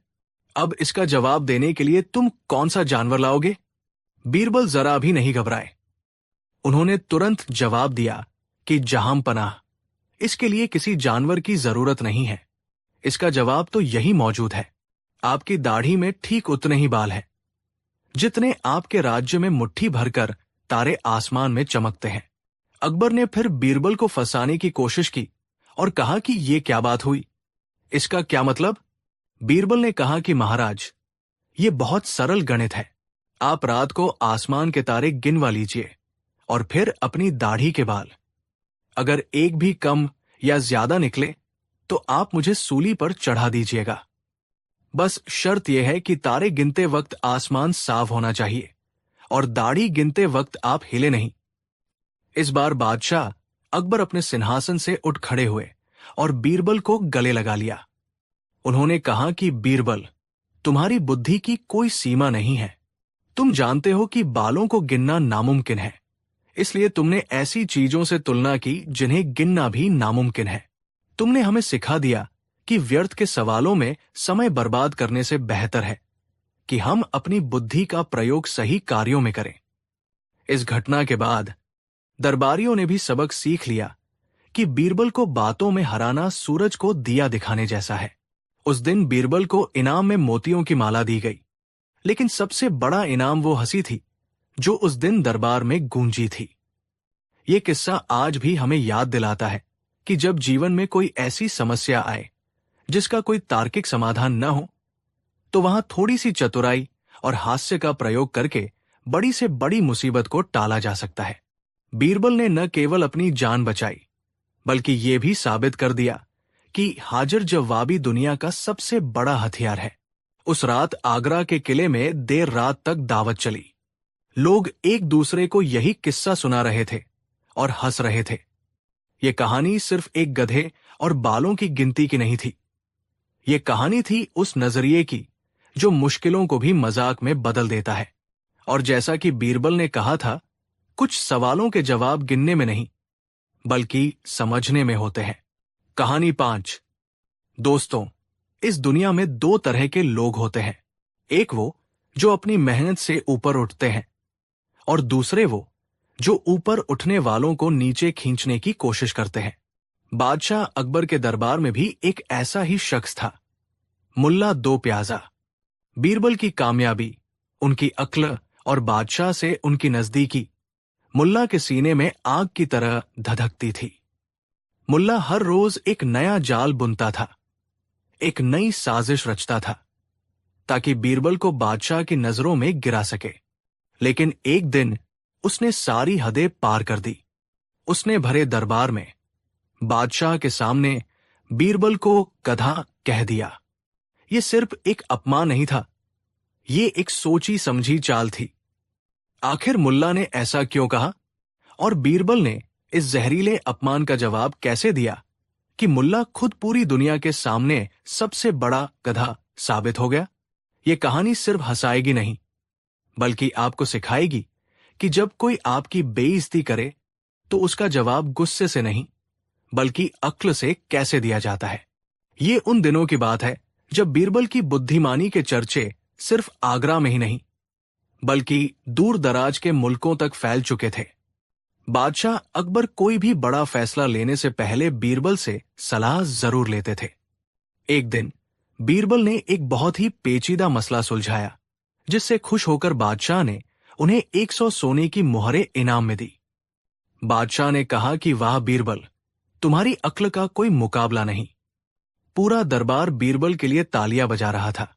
अब इसका जवाब देने के लिए तुम कौन सा जानवर लाओगे? बीरबल जरा भी नहीं घबराए। उन्होंने तुरंत जवाब दिया कि जहां पनाह, इसके लिए किसी जानवर की जरूरत नहीं है। इसका जवाब तो यही मौजूद है। आपकी दाढ़ी में ठीक उतने ही बाल हैं जितने आपके राज्य में मुट्ठी भरकर तारे आसमान में चमकते हैं। अकबर ने फिर बीरबल को फंसाने की कोशिश की और कहा कि यह क्या बात हुई, इसका क्या मतलब? बीरबल ने कहा कि महाराज, ये बहुत सरल गणित है। आप रात को आसमान के तारे गिनवा लीजिए और फिर अपनी दाढ़ी के बाल। अगर एक भी कम या ज्यादा निकले तो आप मुझे सूली पर चढ़ा दीजिएगा। बस शर्त यह है कि तारे गिनते वक्त आसमान साफ होना चाहिए और दाढ़ी गिनते वक्त आप हिले नहीं। इस बार बादशाह अकबर अपने सिंहासन से उठ खड़े हुए और बीरबल को गले लगा लिया। उन्होंने कहा कि बीरबल, तुम्हारी बुद्धि की कोई सीमा नहीं है। तुम जानते हो कि बालों को गिनना नामुमकिन है, इसलिए तुमने ऐसी चीजों से तुलना की जिन्हें गिनना भी नामुमकिन है। तुमने हमें सिखा दिया कि व्यर्थ के सवालों में समय बर्बाद करने से बेहतर है कि हम अपनी बुद्धि का प्रयोग सही कार्यों में करें। इस घटना के बाद दरबारियों ने भी सबक सीख लिया कि बीरबल को बातों में हराना सूरज को दिया दिखाने जैसा है। उस दिन बीरबल को इनाम में मोतियों की माला दी गई, लेकिन सबसे बड़ा इनाम वो हंसी थी जो उस दिन दरबार में गूंजी थी। ये किस्सा आज भी हमें याद दिलाता है कि जब जीवन में कोई ऐसी समस्या आए जिसका कोई तार्किक समाधान न हो, तो वहां थोड़ी सी चतुराई और हास्य का प्रयोग करके बड़ी से बड़ी मुसीबत को टाला जा सकता है। बीरबल ने न केवल अपनी जान बचाई, बल्कि ये भी साबित कर दिया कि हाजिर जवाबी दुनिया का सबसे बड़ा हथियार है। उस रात आगरा के किले में देर रात तक दावत चली। लोग एक दूसरे को यही किस्सा सुना रहे थे और हंस रहे थे। ये कहानी सिर्फ एक गधे और बालों की गिनती की नहीं थी। ये कहानी थी उस नजरिए की जो मुश्किलों को भी मजाक में बदल देता है। और जैसा कि बीरबल ने कहा था, कुछ सवालों के जवाब गिनने में नहीं, बल्कि समझने में होते हैं। कहानी 5। दोस्तों, इस दुनिया में दो तरह के लोग होते हैं। एक वो जो अपनी मेहनत से ऊपर उठते हैं, और दूसरे वो जो ऊपर उठने वालों को नीचे खींचने की कोशिश करते हैं। बादशाह अकबर के दरबार में भी एक ऐसा ही शख्स था, मुल्ला दो प्याजा। बीरबल की कामयाबी, उनकी अक्ल और बादशाह से उनकी नजदीकी मुल्ला के सीने में आग की तरह धधकती थी। मुल्ला हर रोज एक नया जाल बुनता था, एक नई साजिश रचता था, ताकि बीरबल को बादशाह की नजरों में गिरा सके। लेकिन एक दिन उसने सारी हदें पार कर दी। उसने भरे दरबार में बादशाह के सामने बीरबल को गधा कह दिया। यह सिर्फ एक अपमान नहीं था, ये एक सोची समझी चाल थी। आखिर मुल्ला ने ऐसा क्यों कहा और बीरबल ने इस जहरीले अपमान का जवाब कैसे दिया कि मुल्ला खुद पूरी दुनिया के सामने सबसे बड़ा गधा साबित हो गया? ये कहानी सिर्फ हंसाएगी नहीं, बल्कि आपको सिखाएगी कि जब कोई आपकी बेइज्जती करे तो उसका जवाब गुस्से से नहीं, बल्कि अक्ल से कैसे दिया जाता है। ये उन दिनों की बात है जब बीरबल की बुद्धिमानी के चर्चे सिर्फ आगरा में ही नहीं, बल्कि दूर दराज के मुल्कों तक फैल चुके थे। बादशाह अकबर कोई भी बड़ा फैसला लेने से पहले बीरबल से सलाह जरूर लेते थे। एक दिन बीरबल ने एक बहुत ही पेचीदा मसला सुलझाया, जिससे खुश होकर बादशाह ने उन्हें 100 सोने की मुहरें इनाम में दी। बादशाह ने कहा कि वाह बीरबल, तुम्हारी अक्ल का कोई मुकाबला नहीं। पूरा दरबार बीरबल के लिए तालियां बजा रहा था,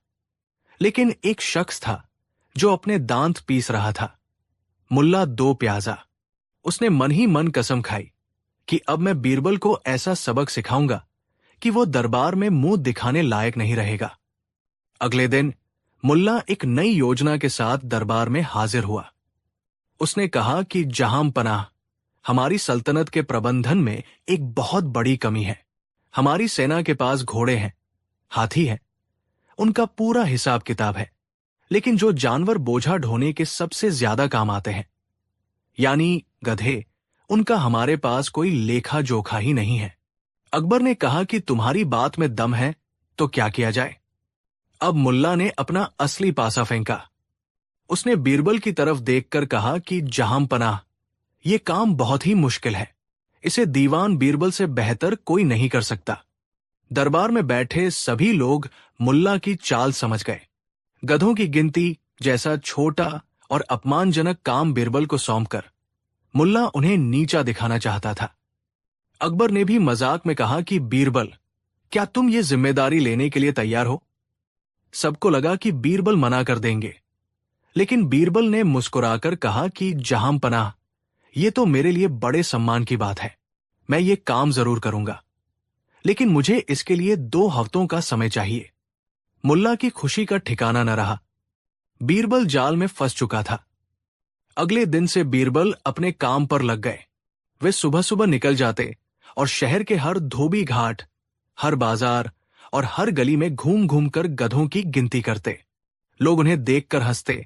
लेकिन एक शख्स था जो अपने दांत पीस रहा था, मुल्ला दो प्याजा। उसने मन ही मन कसम खाई कि अब मैं बीरबल को ऐसा सबक सिखाऊंगा कि वो दरबार में मुंह दिखाने लायक नहीं रहेगा। अगले दिन मुल्ला एक नई योजना के साथ दरबार में हाजिर हुआ। उसने कहा कि जहां पनाह, हमारी सल्तनत के प्रबंधन में एक बहुत बड़ी कमी है। हमारी सेना के पास घोड़े हैं, हाथी हैं, उनका पूरा हिसाब किताब है, लेकिन जो जानवर बोझा ढोने के सबसे ज्यादा काम आते हैं, यानी गधे, उनका हमारे पास कोई लेखा जोखा ही नहीं है। अकबर ने कहा कि तुम्हारी बात में दम है तो क्या किया जाए। अब मुल्ला ने अपना असली पासा फेंका। उसने बीरबल की तरफ देखकर कहा कि जहां पनाह, यह काम बहुत ही मुश्किल है। इसे दीवान बीरबल से बेहतर कोई नहीं कर सकता। दरबार में बैठे सभी लोग मुल्ला की चाल समझ गए। गधों की गिनती जैसा छोटा और अपमानजनक काम बीरबल को सौंपकर मुल्ला उन्हें नीचा दिखाना चाहता था। अकबर ने भी मजाक में कहा कि बीरबल, क्या तुम ये जिम्मेदारी लेने के लिए तैयार हो? सबको लगा कि बीरबल मना कर देंगे, लेकिन बीरबल ने मुस्कुराकर कहा कि जहां पनाह, ये तो मेरे लिए बड़े सम्मान की बात है। मैं ये काम जरूर करूंगा, लेकिन मुझे इसके लिए 2 हफ्तों का समय चाहिए। मुल्ला की खुशी का ठिकाना न रहा। बीरबल जाल में फंस चुका था। अगले दिन से बीरबल अपने काम पर लग गए। वे सुबह सुबह निकल जाते और शहर के हर धोबी घाट, हर बाजार और हर गली में घूम घूम कर गधों की गिनती करते। लोग उन्हें देखकर हंसते,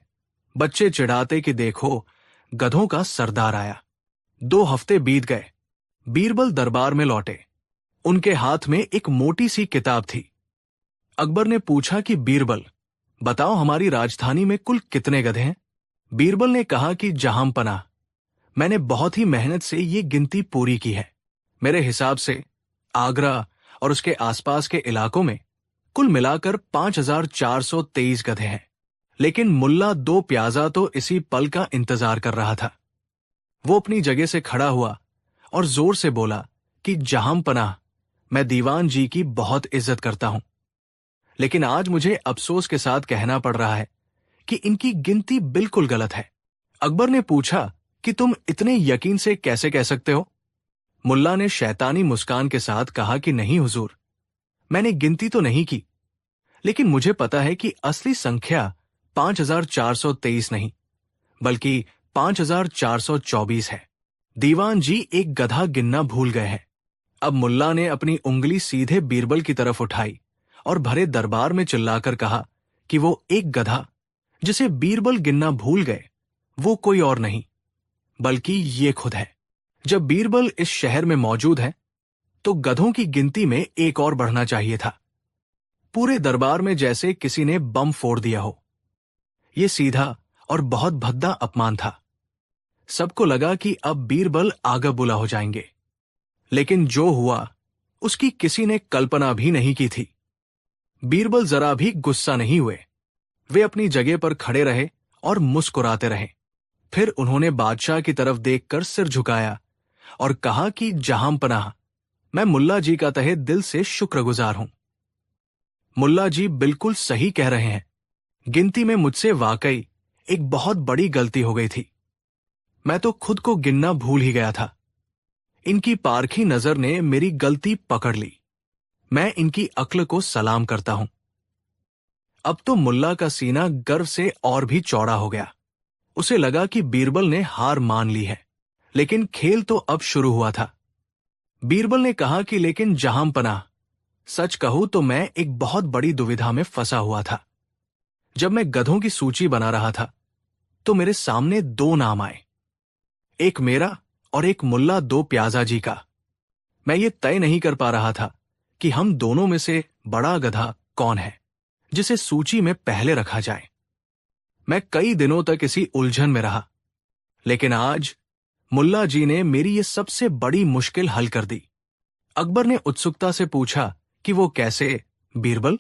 बच्चे चिढ़ाते कि देखो, गधों का सरदार आया। 2 हफ्ते बीत गए। बीरबल दरबार में लौटे। उनके हाथ में एक मोटी सी किताब थी। अकबर ने पूछा कि बीरबल, बताओ हमारी राजधानी में कुल कितने गधे हैं? बीरबल ने कहा कि जहां पनाह, मैंने बहुत ही मेहनत से ये गिनती पूरी की है। मेरे हिसाब से आगरा और उसके आसपास के इलाकों में कुल मिलाकर 5423 गधे हैं। लेकिन मुल्ला 2 प्याजा तो इसी पल का इंतजार कर रहा था। वो अपनी जगह से खड़ा हुआ और जोर से बोला कि जहां पनाह, मैं दीवान जी की बहुत इज्जत करता हूं, लेकिन आज मुझे अफसोस के साथ कहना पड़ रहा है कि इनकी गिनती बिल्कुल गलत है। अकबर ने पूछा कि तुम इतने यकीन से कैसे कह सकते हो? मुल्ला ने शैतानी मुस्कान के साथ कहा कि नहीं हुजूर, मैंने गिनती तो नहीं की, लेकिन मुझे पता है कि असली संख्या 5423 नहीं, बल्कि 5424 है। दीवान जी एक गधा गिनना भूल गए हैं। अब मुल्ला ने अपनी उंगली सीधे बीरबल की तरफ उठाई और भरे दरबार में चिल्लाकर कहा कि वो एक गधा जिसे बीरबल गिनना भूल गए, वो कोई और नहीं, बल्कि ये खुद है। जब बीरबल इस शहर में मौजूद है, तो गधों की गिनती में एक और बढ़ना चाहिए था। पूरे दरबार में जैसे किसी ने बम फोड़ दिया हो। यह सीधा और बहुत भद्दा अपमान था। सबको लगा कि अब बीरबल आगा बुला हो जाएंगे, लेकिन जो हुआ उसकी किसी ने कल्पना भी नहीं की थी। बीरबल जरा भी गुस्सा नहीं हुए। वे अपनी जगह पर खड़े रहे और मुस्कुराते रहे। फिर उन्होंने बादशाह की तरफ देखकर सिर झुकाया और कहा कि जहां पनाह, मैं मुल्ला जी का तहे दिल से शुक्रगुजार हूं। मुल्ला जी बिल्कुल सही कह रहे हैं। गिनती में मुझसे वाकई एक बहुत बड़ी गलती हो गई थी। मैं तो खुद को गिनना भूल ही गया था। इनकी पारखी नजर ने मेरी गलती पकड़ ली। मैं इनकी अक्ल को सलाम करता हूं। अब तो मुल्ला का सीना गर्व से और भी चौड़ा हो गया। उसे लगा कि बीरबल ने हार मान ली है, लेकिन खेल तो अब शुरू हुआ था। बीरबल ने कहा कि लेकिन जहां पनाह, सच कहूं तो मैं एक बहुत बड़ी दुविधा में फंसा हुआ था। जब मैं गधों की सूची बना रहा था, तो मेरे सामने 2 नाम आए, एक मेरा और एक मुल्ला 2 प्याजा जी का। मैं ये तय नहीं कर पा रहा था कि हम दोनों में से बड़ा गधा कौन है जिसे सूची में पहले रखा जाए। मैं कई दिनों तक इसी उलझन में रहा, लेकिन आज मुल्ला जी ने मेरी ये सबसे बड़ी मुश्किल हल कर दी। अकबर ने उत्सुकता से पूछा कि वो कैसे, बीरबल?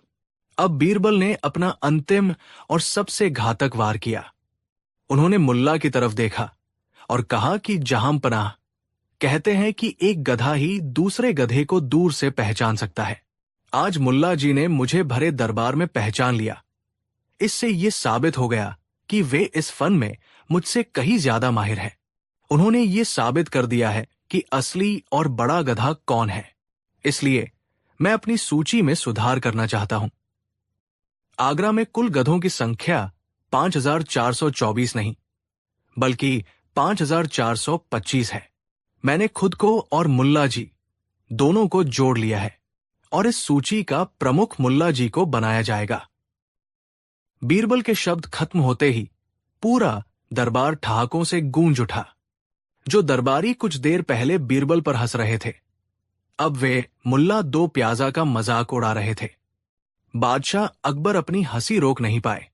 अब बीरबल ने अपना अंतिम और सबसे घातक वार किया। उन्होंने मुल्ला की तरफ देखा और कहा कि जहां पनाह, कहते हैं कि एक गधा ही दूसरे गधे को दूर से पहचान सकता है। आज मुल्ला जी ने मुझे भरे दरबार में पहचान लिया। इससे यह साबित हो गया कि वे इस फन में मुझसे कहीं ज्यादा माहिर हैं। उन्होंने ये साबित कर दिया है कि असली और बड़ा गधा कौन है। इसलिए मैं अपनी सूची में सुधार करना चाहता हूं। आगरा में कुल गधों की संख्या 5424 नहीं, बल्कि 5425 है। मैंने खुद को और मुल्ला जी दोनों को जोड़ लिया है और इस सूची का प्रमुख मुल्ला जी को बनाया जाएगा। बीरबल के शब्द खत्म होते ही पूरा दरबार ठहाकों से गूंज उठा। जो दरबारी कुछ देर पहले बीरबल पर हंस रहे थे, अब वे मुल्ला दो प्याजा का मजाक उड़ा रहे थे। बादशाह अकबर अपनी हंसी रोक नहीं पाए।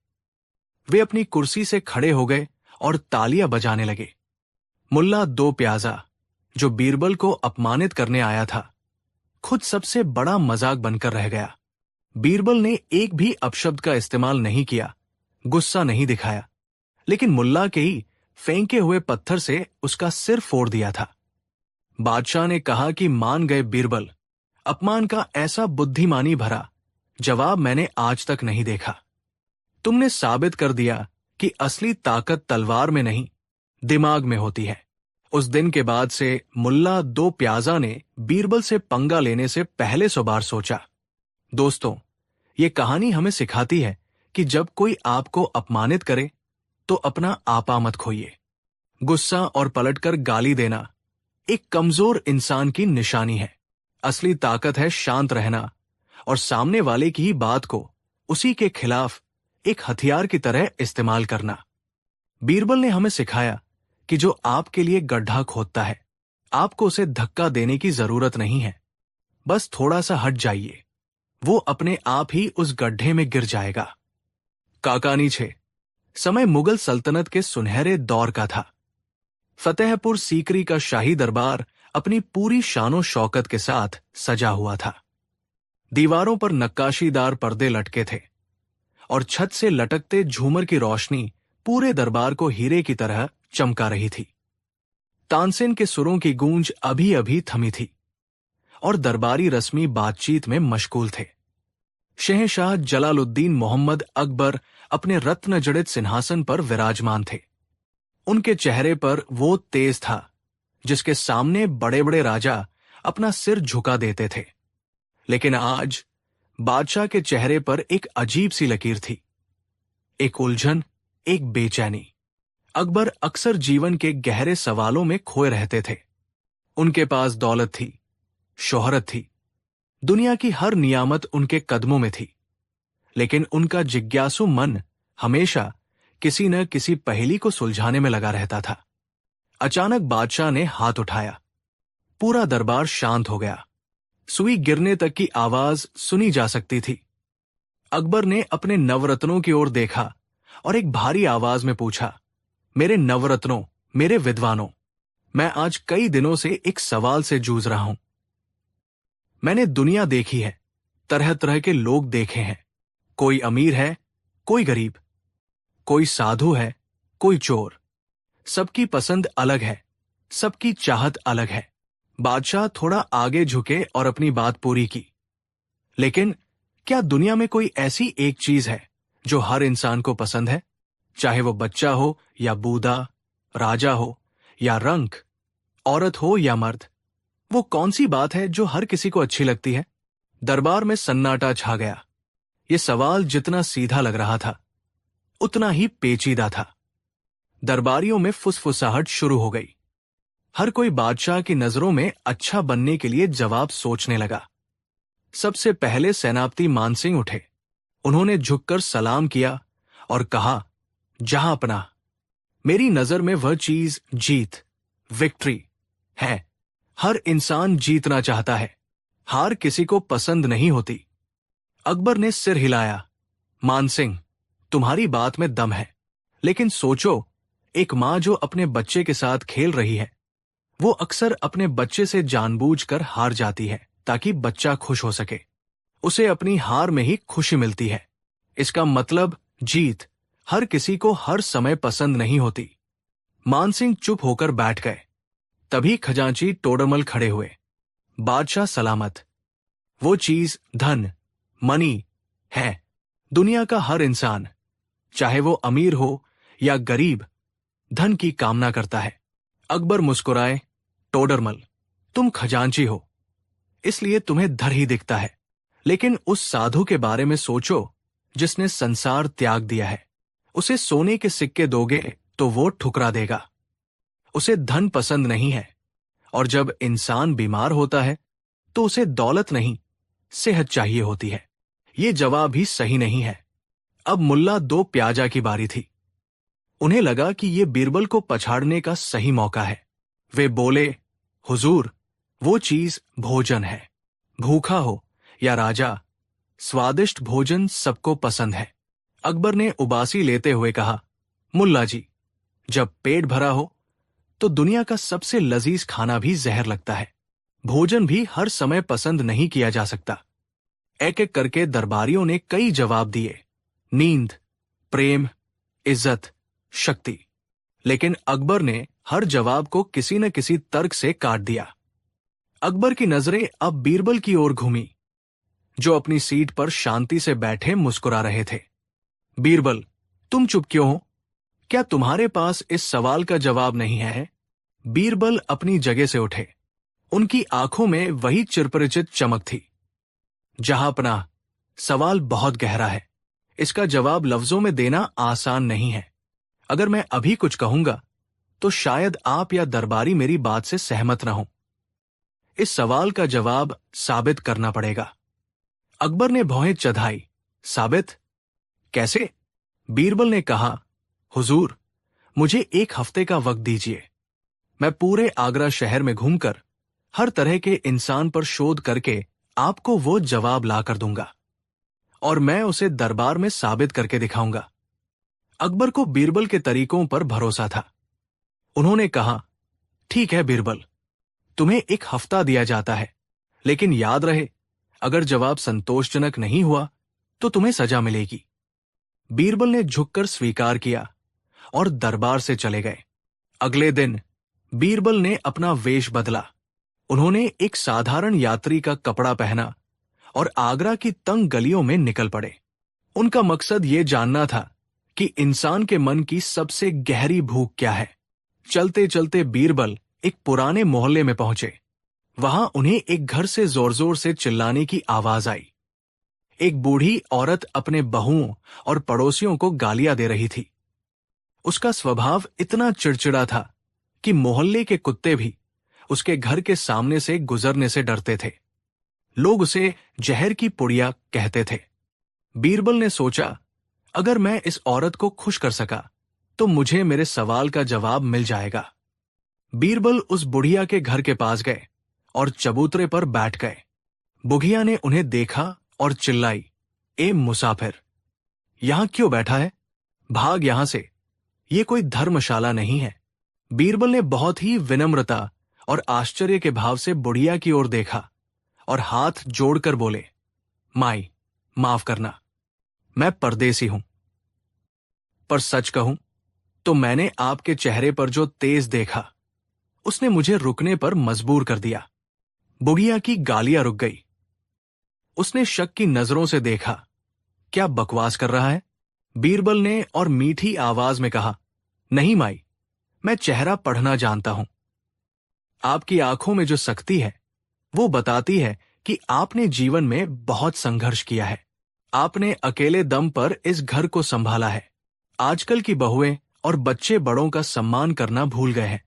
वे अपनी कुर्सी से खड़े हो गए और तालियां बजाने लगे। मुल्ला दो प्याजा, जो बीरबल को अपमानित करने आया था, खुद सबसे बड़ा मजाक बनकर रह गया। बीरबल ने एक भी अपशब्द का इस्तेमाल नहीं किया, गुस्सा नहीं दिखाया, लेकिन मुल्ला के ही फेंके हुए पत्थर से उसका सिर फोड़ दिया था। बादशाह ने कहा कि मान गए बीरबल, अपमान का ऐसा बुद्धिमानी भरा जवाब मैंने आज तक नहीं देखा। तुमने साबित कर दिया कि असली ताकत तलवार में नहीं, दिमाग में होती है। उस दिन के बाद से मुल्ला दो प्याजा ने बीरबल से पंगा लेने से पहले 100 बार सोचा। दोस्तों, ये कहानी हमें सिखाती है कि जब कोई आपको अपमानित करे तो अपना आपा मत खोइए। गुस्सा और पलटकर गाली देना एक कमजोर इंसान की निशानी है। असली ताकत है शांत रहना और सामने वाले की ही बात को उसी के खिलाफ एक हथियार की तरह इस्तेमाल करना। बीरबल ने हमें सिखाया कि जो आपके लिए गड्ढा खोदता है, आपको उसे धक्का देने की जरूरत नहीं है। बस थोड़ा सा हट जाइए, वो अपने आप ही उस गड्ढे में गिर जाएगा। काकानी 6। समय मुगल सल्तनत के सुनहरे दौर का था। फतेहपुर सीकरी का शाही दरबार अपनी पूरी शानो शौकत के साथ सजा हुआ था। दीवारों पर नक्काशीदार पर्दे लटके थे और छत से लटकते झूमर की रोशनी पूरे दरबार को हीरे की तरह चमका रही थी। तानसेन के सुरों की गूंज अभी अभी थमी थी और दरबारी रस्मी बातचीत में मशगूल थे। शहंशाह जलालुद्दीन मोहम्मद अकबर अपने रत्न जड़ित सिंहासन पर विराजमान थे। उनके चेहरे पर वो तेज था जिसके सामने बड़े बड़े राजा अपना सिर झुका देते थे, लेकिन आज बादशाह के चेहरे पर एक अजीब सी लकीर थी, एक उलझन, एक बेचैनी। अकबर अक्सर जीवन के गहरे सवालों में खोए रहते थे। उनके पास दौलत थी, शोहरत थी, दुनिया की हर नियामत उनके कदमों में थी, लेकिन उनका जिज्ञासु मन हमेशा किसी न किसी पहेली को सुलझाने में लगा रहता था। अचानक बादशाह ने हाथ उठाया। पूरा दरबार शांत हो गया। सुई गिरने तक की आवाज सुनी जा सकती थी। अकबर ने अपने नवरत्नों की ओर देखा और एक भारी आवाज में पूछा, मेरे नवरत्नों, मेरे विद्वानों, मैं आज कई दिनों से एक सवाल से जूझ रहा हूं। मैंने दुनिया देखी है, तरह तरह के लोग देखे हैं। कोई अमीर है, कोई गरीब, कोई साधु है, कोई चोर। सबकी पसंद अलग है, सबकी चाहत अलग है। बादशाह थोड़ा आगे झुके और अपनी बात पूरी की। लेकिन क्या दुनिया में कोई ऐसी एक चीज है जो हर इंसान को पसंद है? चाहे वो बच्चा हो या बूढ़ा, राजा हो या रंक, औरत हो या मर्द, वो कौन सी बात है जो हर किसी को अच्छी लगती है? दरबार में सन्नाटा छा गया। ये सवाल जितना सीधा लग रहा था, उतना ही पेचीदा था। दरबारियों में फुसफुसाहट शुरू हो गई। हर कोई बादशाह की नजरों में अच्छा बनने के लिए जवाब सोचने लगा। सबसे पहले सेनापति मानसिंह उठे। उन्होंने झुककर सलाम किया और कहा, जहांपना, मेरी नजर में वह चीज जीत, विक्ट्री है। हर इंसान जीतना चाहता है, हार किसी को पसंद नहीं होती। अकबर ने सिर हिलाया। मानसिंह, तुम्हारी बात में दम है, लेकिन सोचो, एक मां जो अपने बच्चे के साथ खेल रही है, वो अक्सर अपने बच्चे से जानबूझकर हार जाती है ताकि बच्चा खुश हो सके। उसे अपनी हार में ही खुशी मिलती है। इसका मतलब जीत हर किसी को हर समय पसंद नहीं होती। मानसिंह चुप होकर बैठ गए। तभी खजांची टोडरमल खड़े हुए। बादशाह सलामत। वो चीज धन, मनी है। दुनिया का हर इंसान, चाहे वो अमीर हो या गरीब, धन की कामना करता है। अकबर मुस्कुराए। टोडरमल, तुम खजांची हो, इसलिए तुम्हें धर ही दिखता है, लेकिन उस साधु के बारे में सोचो जिसने संसार त्याग दिया है। उसे सोने के सिक्के दोगे तो वो ठुकरा देगा। उसे धन पसंद नहीं है, और जब इंसान बीमार होता है तो उसे दौलत नहीं, सेहत चाहिए होती है। ये जवाब ही सही नहीं है। अब मुल्ला दो प्याजा की बारी थी। उन्हें लगा कि ये बीरबल को पछाड़ने का सही मौका है। वे बोले, हुजूर, वो चीज भोजन है। भूखा हो या राजा, स्वादिष्ट भोजन सबको पसंद है। अकबर ने उबासी लेते हुए कहा, मुल्ला जी, जब पेट भरा हो तो दुनिया का सबसे लजीज खाना भी जहर लगता है। भोजन भी हर समय पसंद नहीं किया जा सकता। एक एक करके दरबारियों ने कई जवाब दिए, नींद, प्रेम, इज्जत, शक्ति। लेकिन अकबर ने हर जवाब को किसी न किसी तर्क से काट दिया। अकबर की नजरें अब बीरबल की ओर घूमी, जो अपनी सीट पर शांति से बैठे मुस्कुरा रहे थे। बीरबल, तुम चुप क्यों हो? क्या तुम्हारे पास इस सवाल का जवाब नहीं है? बीरबल अपनी जगह से उठे। उनकी आंखों में वही चिरपरिचित चमक थी। जहांपनाह, सवाल बहुत गहरा है। इसका जवाब लफ्जों में देना आसान नहीं है। अगर मैं अभी कुछ कहूंगा तो शायद आप या दरबारी मेरी बात से सहमत न हो। इस सवाल का जवाब साबित करना पड़ेगा। अकबर ने भौहें चढ़ाई। साबित? कैसे? बीरबल ने कहा, हुजूर, मुझे एक हफ्ते का वक्त दीजिए। मैं पूरे आगरा शहर में घूमकर हर तरह के इंसान पर शोध करके आपको वो जवाब ला कर दूंगा, और मैं उसे दरबार में साबित करके दिखाऊंगा। अकबर को बीरबल के तरीकों पर भरोसा था। उन्होंने कहा, ठीक है बीरबल, तुम्हें एक हफ्ता दिया जाता है, लेकिन याद रहे, अगर जवाब संतोषजनक नहीं हुआ तो तुम्हें सजा मिलेगी। बीरबल ने झुककर स्वीकार किया और दरबार से चले गए। अगले दिन बीरबल ने अपना वेश बदला। उन्होंने एक साधारण यात्री का कपड़ा पहना और आगरा की तंग गलियों में निकल पड़े। उनका मकसद ये जानना था कि इंसान के मन की सबसे गहरी भूख क्या है। चलते चलते बीरबल एक पुराने मोहल्ले में पहुंचे। वहां उन्हें एक घर से जोर जोर से चिल्लाने की आवाज आई। एक बूढ़ी औरत अपने बहुओं और पड़ोसियों को गालियां दे रही थी। उसका स्वभाव इतना चिड़चिड़ा था कि मोहल्ले के कुत्ते भी उसके घर के सामने से गुजरने से डरते थे। लोग उसे जहर की पुड़िया कहते थे। बीरबल ने सोचा, अगर मैं इस औरत को खुश कर सका तो मुझे मेरे सवाल का जवाब मिल जाएगा। बीरबल उस बुढ़िया के घर के पास गए और चबूतरे पर बैठ गए। बुढ़िया ने उन्हें देखा और चिल्लाई, ए मुसाफिर, यहां क्यों बैठा है? भाग यहां से, ये कोई धर्मशाला नहीं है। बीरबल ने बहुत ही विनम्रता और आश्चर्य के भाव से बुढ़िया की ओर देखा और हाथ जोड़कर बोले, माई, माफ करना, मैं परदेसी हूं। पर सच कहूं तो मैंने आपके चेहरे पर जो तेज देखा, उसने मुझे रुकने पर मजबूर कर दिया। बुढ़िया की गालियां रुक गई। उसने शक की नजरों से देखा, क्या बकवास कर रहा है? बीरबल ने और मीठी आवाज में कहा, नहीं माई, मैं चेहरा पढ़ना जानता हूं। आपकी आंखों में जो सख्ती है वो बताती है कि आपने जीवन में बहुत संघर्ष किया है। आपने अकेले दम पर इस घर को संभाला है। आजकल की बहुएं और बच्चे बड़ों का सम्मान करना भूल गए हैं।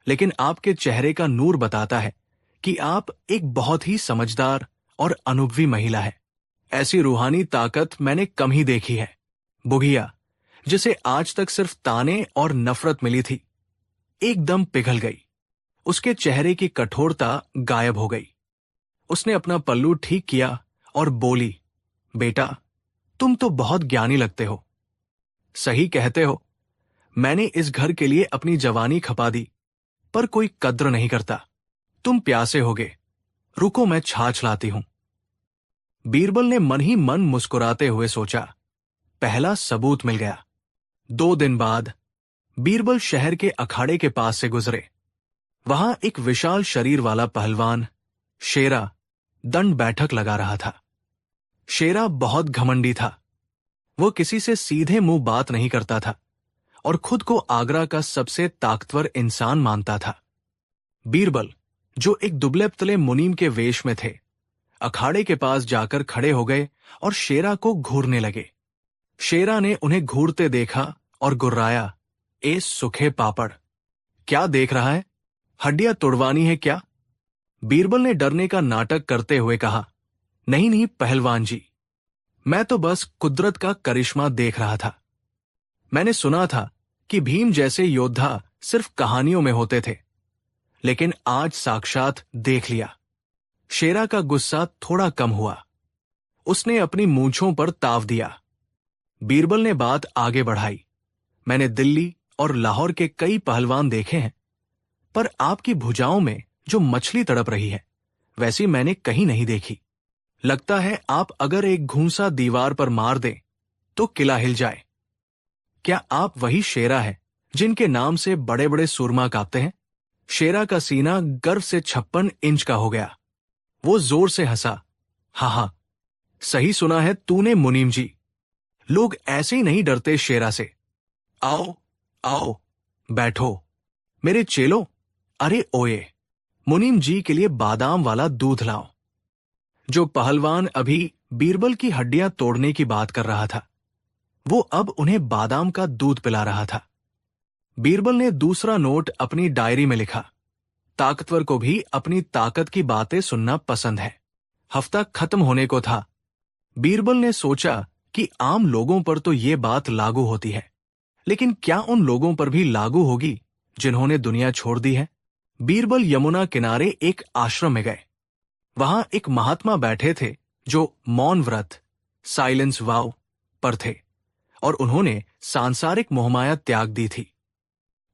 लेकिन आपके चेहरे का नूर बताता है कि आप एक बहुत ही समझदार और अनुभवी महिला है। ऐसी रूहानी ताकत मैंने कम ही देखी है। बुढ़िया, जिसे आज तक सिर्फ ताने और नफरत मिली थी, एकदम पिघल गई। उसके चेहरे की कठोरता गायब हो गई। उसने अपना पल्लू ठीक किया और बोली, बेटा, तुम तो बहुत ज्ञानी लगते हो। सही कहते हो, मैंने इस घर के लिए अपनी जवानी खपा दी, पर कोई कद्र नहीं करता। तुम प्यासे होगे, रुको मैं छाछ लाती हूं। बीरबल ने मन ही मन मुस्कुराते हुए सोचा, पहला सबूत मिल गया। 2 दिन बाद बीरबल शहर के अखाड़े के पास से गुजरे। वहां एक विशाल शरीर वाला पहलवान शेरा दंड बैठक लगा रहा था। शेरा बहुत घमंडी था। वो किसी से सीधे मुंह बात नहीं करता था और खुद को आगरा का सबसे ताकतवर इंसान मानता था। बीरबल, जो एक दुबले पतले मुनीम के वेश में थे, अखाड़े के पास जाकर खड़े हो गए और शेरा को घूरने लगे। शेरा ने उन्हें घूरते देखा और गुर्राया, ए सूखे पापड़, क्या देख रहा है? हड्डियां तुड़वानी है क्या? बीरबल ने डरने का नाटक करते हुए कहा, नहीं नहीं पहलवान जी, मैं तो बस कुदरत का करिश्मा देख रहा था। मैंने सुना था कि भीम जैसे योद्धा सिर्फ कहानियों में होते थे, लेकिन आज साक्षात देख लिया। शेरा का गुस्सा थोड़ा कम हुआ। उसने अपनी मूंछों पर ताव दिया। बीरबल ने बात आगे बढ़ाई, मैंने दिल्ली और लाहौर के कई पहलवान देखे हैं, पर आपकी भुजाओं में जो मछली तड़प रही है वैसी मैंने कहीं नहीं देखी। लगता है आप अगर एक घूंसा दीवार पर मार दें तो किला हिल जाए। क्या आप वही शेरा है जिनके नाम से बड़े बड़े सूरमा कांपते हैं? शेरा का सीना गर्व से 56 इंच का हो गया। वो जोर से हंसा, हाँ, सही सुना है तूने मुनीम जी, लोग ऐसे ही नहीं डरते शेरा से। आओ आओ बैठो मेरे चेलो, अरे ओए, मुनीम जी के लिए बादाम वाला दूध लाओ। जो पहलवान अभी बीरबल की हड्डियां तोड़ने की बात कर रहा था, वो अब उन्हें बादाम का दूध पिला रहा था। बीरबल ने दूसरा नोट अपनी डायरी में लिखा, ताकतवर को भी अपनी ताकत की बातें सुनना पसंद है। हफ्ता खत्म होने को था। बीरबल ने सोचा कि आम लोगों पर तो ये बात लागू होती है, लेकिन क्या उन लोगों पर भी लागू होगी जिन्होंने दुनिया छोड़ दी है? बीरबल यमुना किनारे एक आश्रम में गए। वहां एक महात्मा बैठे थे जो मौन व्रत, साइलेंस वाव पर थे, और उन्होंने सांसारिक मोहमाया त्याग दी थी।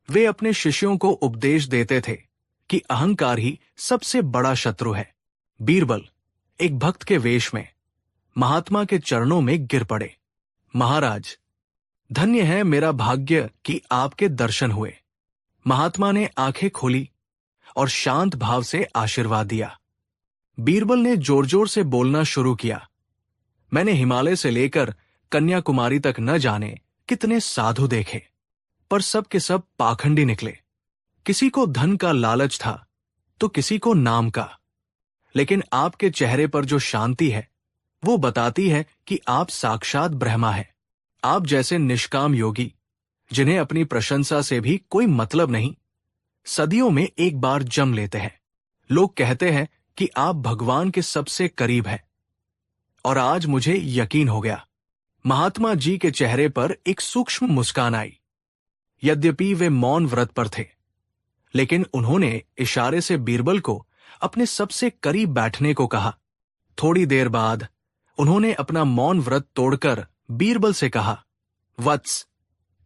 वे अपने शिष्यों को उपदेश देते थे कि अहंकार ही सबसे बड़ा शत्रु है। बीरबल एक भक्त के वेश में महात्मा के चरणों में गिर पड़े। महाराज, धन्य है मेरा भाग्य कि आपके दर्शन हुए। महात्मा ने आंखें खोली और शांत भाव से आशीर्वाद दिया। बीरबल ने जोर जोर से बोलना शुरू किया, मैंने हिमालय से लेकर कन्याकुमारी तक न जाने कितने साधु देखे, पर सब के सब पाखंडी निकले। किसी को धन का लालच था तो किसी को नाम का, लेकिन आपके चेहरे पर जो शांति है वो बताती है कि आप साक्षात ब्रह्मा हैं। आप जैसे निष्काम योगी, जिन्हें अपनी प्रशंसा से भी कोई मतलब नहीं, सदियों में एक बार जम लेते हैं। लोग कहते हैं कि आप भगवान के सबसे करीब हैं, और आज मुझे यकीन हो गया। महात्मा जी के चेहरे पर एक सूक्ष्म मुस्कान आई। यद्यपि वे मौन व्रत पर थे, लेकिन उन्होंने इशारे से बीरबल को अपने सबसे करीब बैठने को कहा। थोड़ी देर बाद उन्होंने अपना मौन व्रत तोड़कर बीरबल से कहा, वत्स,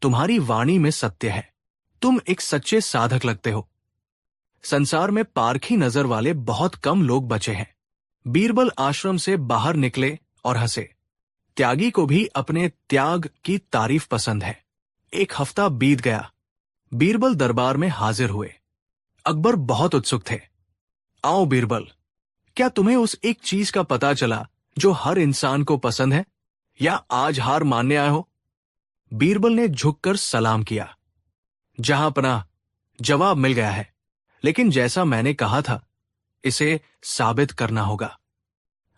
तुम्हारी वाणी में सत्य है। तुम एक सच्चे साधक लगते हो। संसार में पारखी नजर वाले बहुत कम लोग बचे हैं। बीरबल आश्रम से बाहर निकले और हंसे। त्यागी को भी अपने त्याग की तारीफ पसंद है। एक हफ्ता बीत गया। बीरबल दरबार में हाजिर हुए। अकबर बहुत उत्सुक थे। आओ बीरबल, क्या तुम्हें उस एक चीज का पता चला जो हर इंसान को पसंद है, या आज हार मानने आए हो? बीरबल ने झुककर सलाम किया। जहां पनाह, जवाब मिल गया है, लेकिन जैसा मैंने कहा था, इसे साबित करना होगा,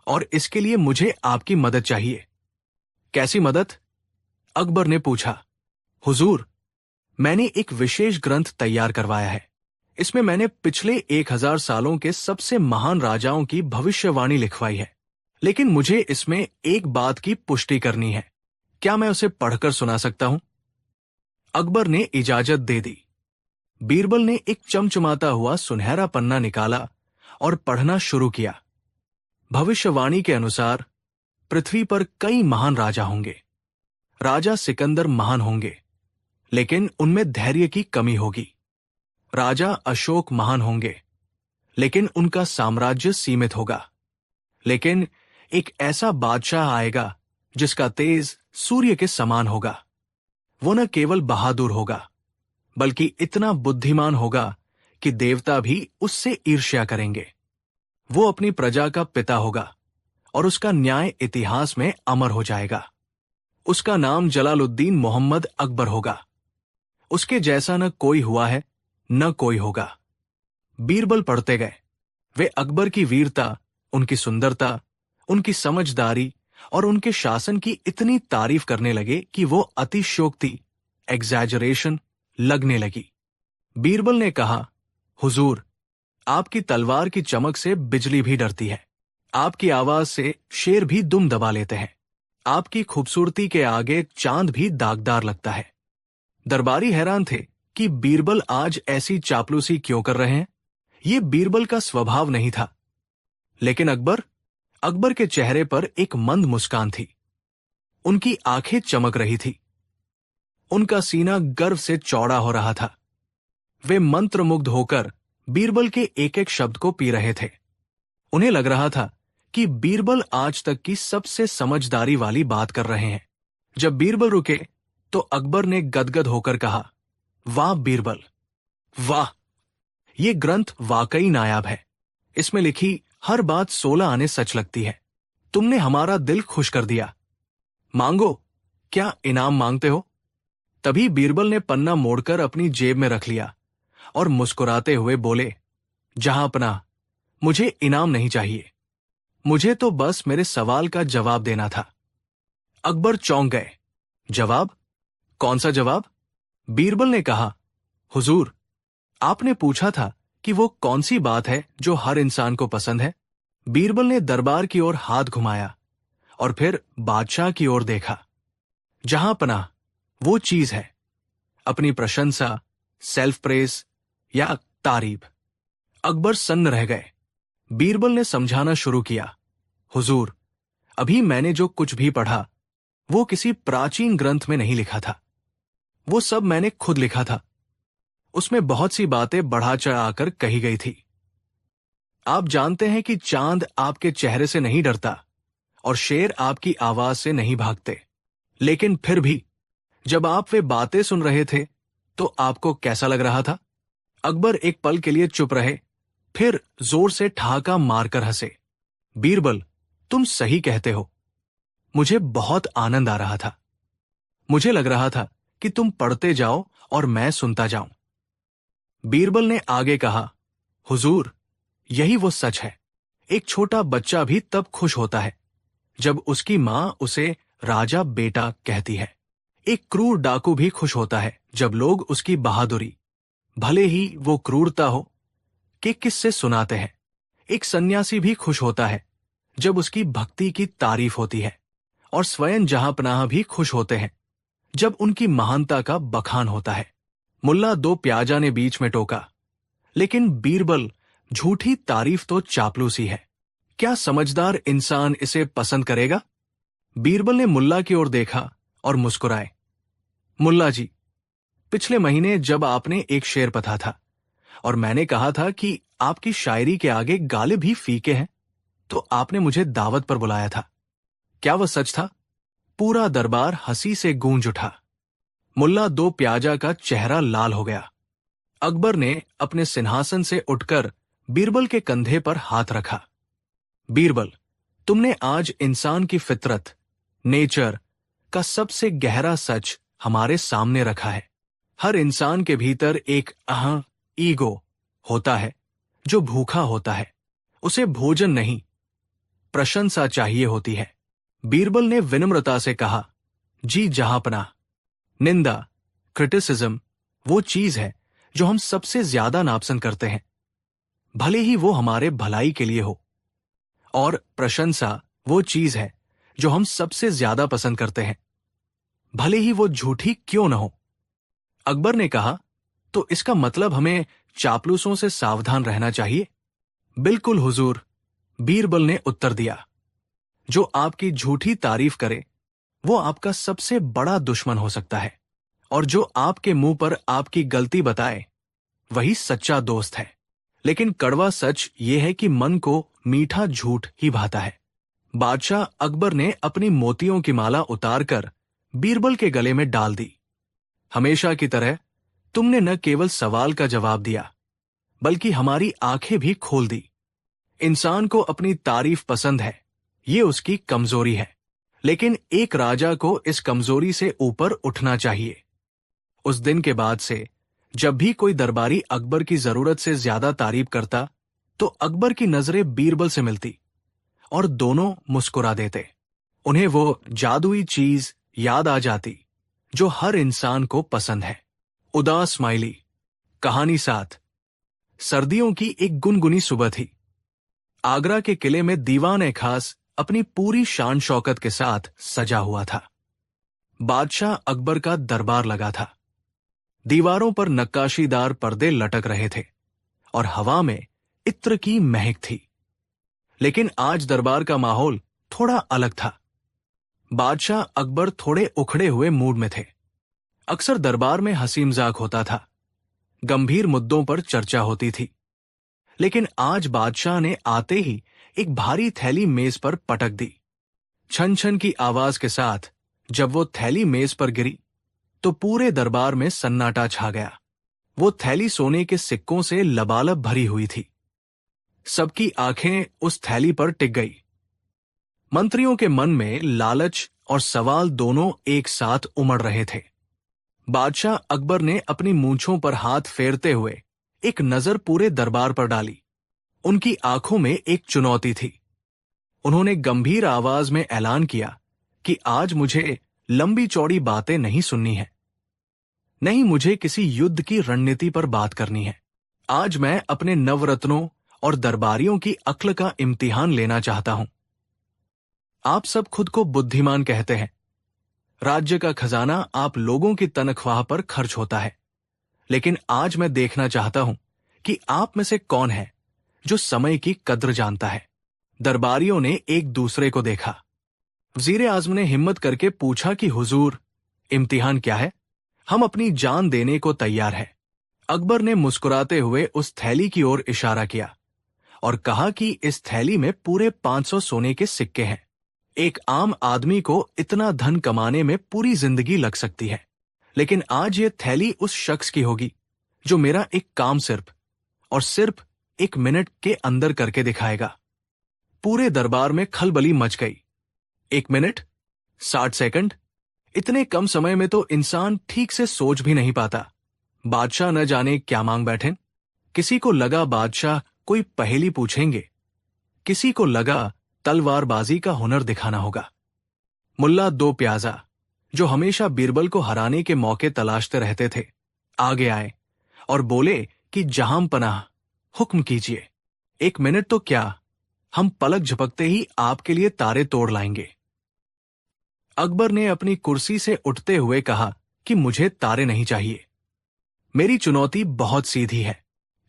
और इसके लिए मुझे आपकी मदद चाहिए। कैसी मदद? अकबर ने पूछा। हुजूर, मैंने एक विशेष ग्रंथ तैयार करवाया है। इसमें मैंने पिछले 1000 सालों के सबसे महान राजाओं की भविष्यवाणी लिखवाई है, लेकिन मुझे इसमें एक बात की पुष्टि करनी है। क्या मैं उसे पढ़कर सुना सकता हूं? अकबर ने इजाजत दे दी। बीरबल ने एक चमचमाता हुआ सुनहरा पन्ना निकाला और पढ़ना शुरू किया। भविष्यवाणी के अनुसार पृथ्वी पर कई महान राजा होंगे। राजा सिकंदर महान होंगे, लेकिन उनमें धैर्य की कमी होगी। राजा अशोक महान होंगे, लेकिन उनका साम्राज्य सीमित होगा। लेकिन एक ऐसा बादशाह आएगा जिसका तेज सूर्य के समान होगा। वो न केवल बहादुर होगा, बल्कि इतना बुद्धिमान होगा कि देवता भी उससे ईर्ष्या करेंगे। वो अपनी प्रजा का पिता होगा, और उसका न्याय इतिहास में अमर हो जाएगा। उसका नाम जलालुद्दीन मोहम्मद अकबर होगा। उसके जैसा न कोई हुआ है, न कोई होगा। बीरबल पढ़ते गए। वे अकबर की वीरता, उनकी सुंदरता, उनकी समझदारी और उनके शासन की इतनी तारीफ करने लगे कि वो अतिशयोक्ति एग्जैजरेशन लगने लगी। बीरबल ने कहा, हुजूर, आपकी तलवार की चमक से बिजली भी डरती है, आपकी आवाज से शेर भी दुम दबा लेते हैं, आपकी खूबसूरती के आगे चांद भी दागदार लगता है। दरबारी हैरान थे कि बीरबल आज ऐसी चापलूसी क्यों कर रहे हैं। ये बीरबल का स्वभाव नहीं था। लेकिन अकबर के चेहरे पर एक मंद मुस्कान थी। उनकी आंखें चमक रही थी। उनका सीना गर्व से चौड़ा हो रहा था। वे मंत्रमुग्ध होकर बीरबल के एक एक शब्द को पी रहे थे। उन्हें लग रहा था कि बीरबल आज तक की सबसे समझदारी वाली बात कर रहे हैं। जब बीरबल रुके तो अकबर ने गदगद होकर कहा, वाह बीरबल, वाह! ये ग्रंथ वाकई नायाब है। इसमें लिखी हर बात 16 आने सच लगती है। तुमने हमारा दिल खुश कर दिया। मांगो, क्या इनाम मांगते हो? तभी बीरबल ने पन्ना मोड़कर अपनी जेब में रख लिया और मुस्कुराते हुए बोले, जहांपनाह, मुझे इनाम नहीं चाहिए। मुझे तो बस मेरे सवाल का जवाब देना था। अकबर चौंक गए। जवाब? कौन सा जवाब? बीरबल ने कहा, हुजूर, आपने पूछा था कि वो कौन सी बात है जो हर इंसान को पसंद है। बीरबल ने दरबार की ओर हाथ घुमाया और फिर बादशाह की ओर देखा। जहांपनाह, वो चीज है, अपनी प्रशंसा, सेल्फ प्रेज या तारीफ। अकबर सन्न रह गए। बीरबल ने समझाना शुरू किया, हुजूर, अभी मैंने जो कुछ भी पढ़ा वो किसी प्राचीन ग्रंथ में नहीं लिखा था। वो सब मैंने खुद लिखा था। उसमें बहुत सी बातें बढ़ा चढ़ाकर कही गई थी। आप जानते हैं कि चांद आपके चेहरे से नहीं डरता और शेर आपकी आवाज से नहीं भागते। लेकिन फिर भी जब आप वे बातें सुन रहे थे तो आपको कैसा लग रहा था? अकबर एक पल के लिए चुप रहे, फिर जोर से ठहाका मारकर हंसे। बीरबल, तुम सही कहते हो। मुझे बहुत आनंद आ रहा था। मुझे लग रहा था कि तुम पढ़ते जाओ और मैं सुनता जाऊं। बीरबल ने आगे कहा, हुजूर, यही वो सच है। एक छोटा बच्चा भी तब खुश होता है जब उसकी मां उसे राजा बेटा कहती है। एक क्रूर डाकू भी खुश होता है जब लोग उसकी बहादुरी, भले ही वो क्रूरता हो, के किस्से सुनाते हैं। एक सन्यासी भी खुश होता है जब उसकी भक्ति की तारीफ होती है, और स्वयं जहांपनाह भी खुश होते हैं जब उनकी महानता का बखान होता है। मुल्ला दो प्याजा ने बीच में टोका, लेकिन बीरबल, झूठी तारीफ तो चापलूसी है। क्या समझदार इंसान इसे पसंद करेगा? बीरबल ने मुल्ला की ओर देखा और मुस्कुराए। मुल्ला जी, पिछले महीने जब आपने एक शेर पढ़ा था और मैंने कहा था कि आपकी शायरी के आगे गालिब ही फीके हैं, तो आपने मुझे दावत पर बुलाया था। क्या वह सच था? पूरा दरबार हंसी से गूंज उठा। मुल्ला दो प्याजा का चेहरा लाल हो गया। अकबर ने अपने सिंहासन से उठकर बीरबल के कंधे पर हाथ रखा। बीरबल, तुमने आज इंसान की फितरत, नेचर का सबसे गहरा सच हमारे सामने रखा है। हर इंसान के भीतर एक ईगो होता है जो भूखा होता है। उसे भोजन नहीं, प्रशंसा चाहिए होती है। बीरबल ने विनम्रता से कहा, जी जहांपनाह, निंदा, क्रिटिसिज्म वो चीज है जो हम सबसे ज्यादा नापसंद करते हैं, भले ही वो हमारे भलाई के लिए हो, और प्रशंसा वो चीज है जो हम सबसे ज्यादा पसंद करते हैं, भले ही वो झूठी क्यों न हो। अकबर ने कहा, तो इसका मतलब हमें चापलूसों से सावधान रहना चाहिए? बिल्कुल हुजूर, बीरबल ने उत्तर दिया। जो आपकी झूठी तारीफ करे वो आपका सबसे बड़ा दुश्मन हो सकता है, और जो आपके मुंह पर आपकी गलती बताए वही सच्चा दोस्त है। लेकिन कड़वा सच ये है कि मन को मीठा झूठ ही भाता है। बादशाह अकबर ने अपनी मोतियों की माला उतारकर बीरबल के गले में डाल दी। हमेशा की तरह तुमने न केवल सवाल का जवाब दिया, बल्कि हमारी आंखें भी खोल दी। इंसान को अपनी तारीफ पसंद है, ये उसकी कमजोरी है, लेकिन एक राजा को इस कमजोरी से ऊपर उठना चाहिए। उस दिन के बाद से जब भी कोई दरबारी अकबर की जरूरत से ज्यादा तारीफ करता तो अकबर की नजरें बीरबल से मिलती और दोनों मुस्कुरा देते। उन्हें वो जादुई चीज याद आ जाती जो हर इंसान को पसंद है। उदास स्माइली। कहानी 7। सर्दियों की एक गुनगुनी सुबह थी। आगरा के किले में दीवान-ए-खास अपनी पूरी शान शौकत के साथ सजा हुआ था। बादशाह अकबर का दरबार लगा था। दीवारों पर नक्काशीदार पर्दे लटक रहे थे और हवा में इत्र की महक थी। लेकिन आज दरबार का माहौल थोड़ा अलग था। बादशाह अकबर थोड़े उखड़े हुए मूड में थे। अक्सर दरबार में हंसी मजाक होता था, गंभीर मुद्दों पर चर्चा होती थी। लेकिन आज बादशाह ने आते ही एक भारी थैली मेज पर पटक दी। छन छन की आवाज के साथ जब वो थैली मेज पर गिरी तो पूरे दरबार में सन्नाटा छा गया। वो थैली सोने के सिक्कों से लबालब भरी हुई थी। सबकी आंखें उस थैली पर टिक गई। मंत्रियों के मन में लालच और सवाल दोनों एक साथ उमड़ रहे थे। बादशाह अकबर ने अपनी मूंछों पर हाथ फेरते हुए एक नजर पूरे दरबार पर डाली। उनकी आंखों में एक चुनौती थी। उन्होंने गंभीर आवाज में ऐलान किया कि आज मुझे लंबी चौड़ी बातें नहीं सुननी है। नहीं, मुझे किसी युद्ध की रणनीति पर बात करनी है। आज मैं अपने नवरत्नों और दरबारियों की अक्ल का इम्तिहान लेना चाहता हूं। आप सब खुद को बुद्धिमान कहते हैं। राज्य का खजाना आप लोगों की तनख्वाह पर खर्च होता है। लेकिन आज मैं देखना चाहता हूं कि आप में से कौन है जो समय की कद्र जानता है। दरबारियों ने एक दूसरे को देखा। वजीर आजम ने हिम्मत करके पूछा कि हुजूर, इम्तिहान क्या है? हम अपनी जान देने को तैयार हैं। अकबर ने मुस्कुराते हुए उस थैली की ओर इशारा किया और कहा कि इस थैली में पूरे 500 सोने के सिक्के हैं। एक आम आदमी को इतना धन कमाने में पूरी जिंदगी लग सकती है, लेकिन आज ये थैली उस शख्स की होगी जो मेरा एक काम सिर्फ 1 मिनट के अंदर करके दिखाएगा। पूरे दरबार में खलबली मच गई। 1 मिनट, 60 सेकंड, इतने कम समय में तो इंसान ठीक से सोच भी नहीं पाता। बादशाह न जाने क्या मांग बैठे। किसी को लगा बादशाह कोई पहेली पूछेंगे, किसी को लगा तलवारबाजी का हुनर दिखाना होगा। मुल्ला दो प्याजा, जो हमेशा बीरबल को हराने के मौके तलाशते रहते थे, आगे आए और बोले कि जहां पनाह, हुक्म कीजिए। 1 मिनट तो क्या, हम पलक झपकते ही आपके लिए तारे तोड़ लाएंगे। अकबर ने अपनी कुर्सी से उठते हुए कहा कि मुझे तारे नहीं चाहिए। मेरी चुनौती बहुत सीधी है।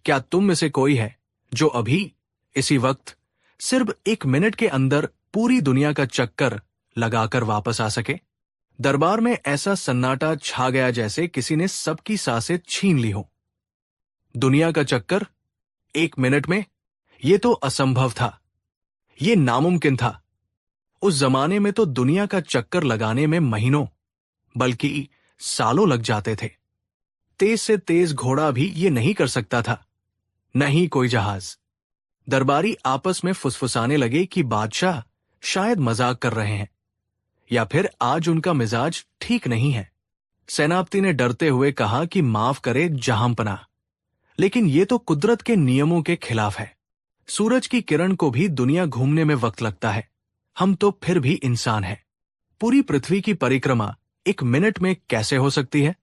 क्या तुम में से कोई है जो अभी इसी वक्त सिर्फ 1 मिनट के अंदर पूरी दुनिया का चक्कर लगाकर वापस आ सके? दरबार में ऐसा सन्नाटा छा गया जैसे किसी ने सबकी सांसें छीन ली हो। दुनिया का चक्कर 1 मिनट में? यह तो असंभव था, यह नामुमकिन था। उस जमाने में तो दुनिया का चक्कर लगाने में महीनों बल्कि सालों लग जाते थे। तेज से तेज घोड़ा भी ये नहीं कर सकता था, नहीं कोई जहाज। दरबारी आपस में फुसफुसाने लगे कि बादशाह शायद मजाक कर रहे हैं या फिर आज उनका मिजाज ठीक नहीं है। सेनापति ने डरते हुए कहा कि माफ करे जहांपना, लेकिन ये तो कुदरत के नियमों के खिलाफ है। सूरज की किरण को भी दुनिया घूमने में वक्त लगता है, हम तो फिर भी इंसान हैं। पूरी पृथ्वी की परिक्रमा 1 मिनट में कैसे हो सकती है?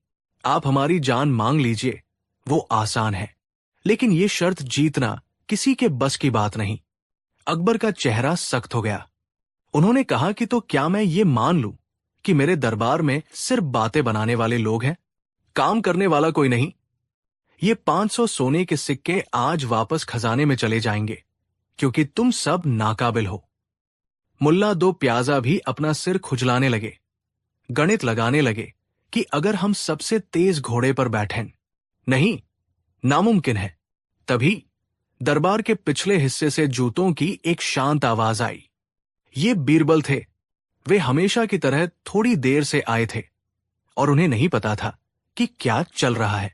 आप हमारी जान मांग लीजिए, वो आसान है, लेकिन ये शर्त जीतना किसी के बस की बात नहीं। अकबर का चेहरा सख्त हो गया। उन्होंने कहा कि तो क्या मैं ये मान लूं कि मेरे दरबार में सिर्फ बातें बनाने वाले लोग हैं, काम करने वाला कोई नहीं? ये 500 सोने के सिक्के आज वापस खजाने में चले जाएंगे क्योंकि तुम सब नाकाबिल हो। मुल्ला दो प्याजा भी अपना सिर खुजलाने लगे, गणित लगाने लगे कि अगर हम सबसे तेज घोड़े पर बैठें, नहीं, नामुमकिन है। तभी दरबार के पिछले हिस्से से जूतों की एक शांत आवाज आई। ये बीरबल थे। वे हमेशा की तरह थोड़ी देर से आए थे और उन्हें नहीं पता था कि क्या चल रहा है,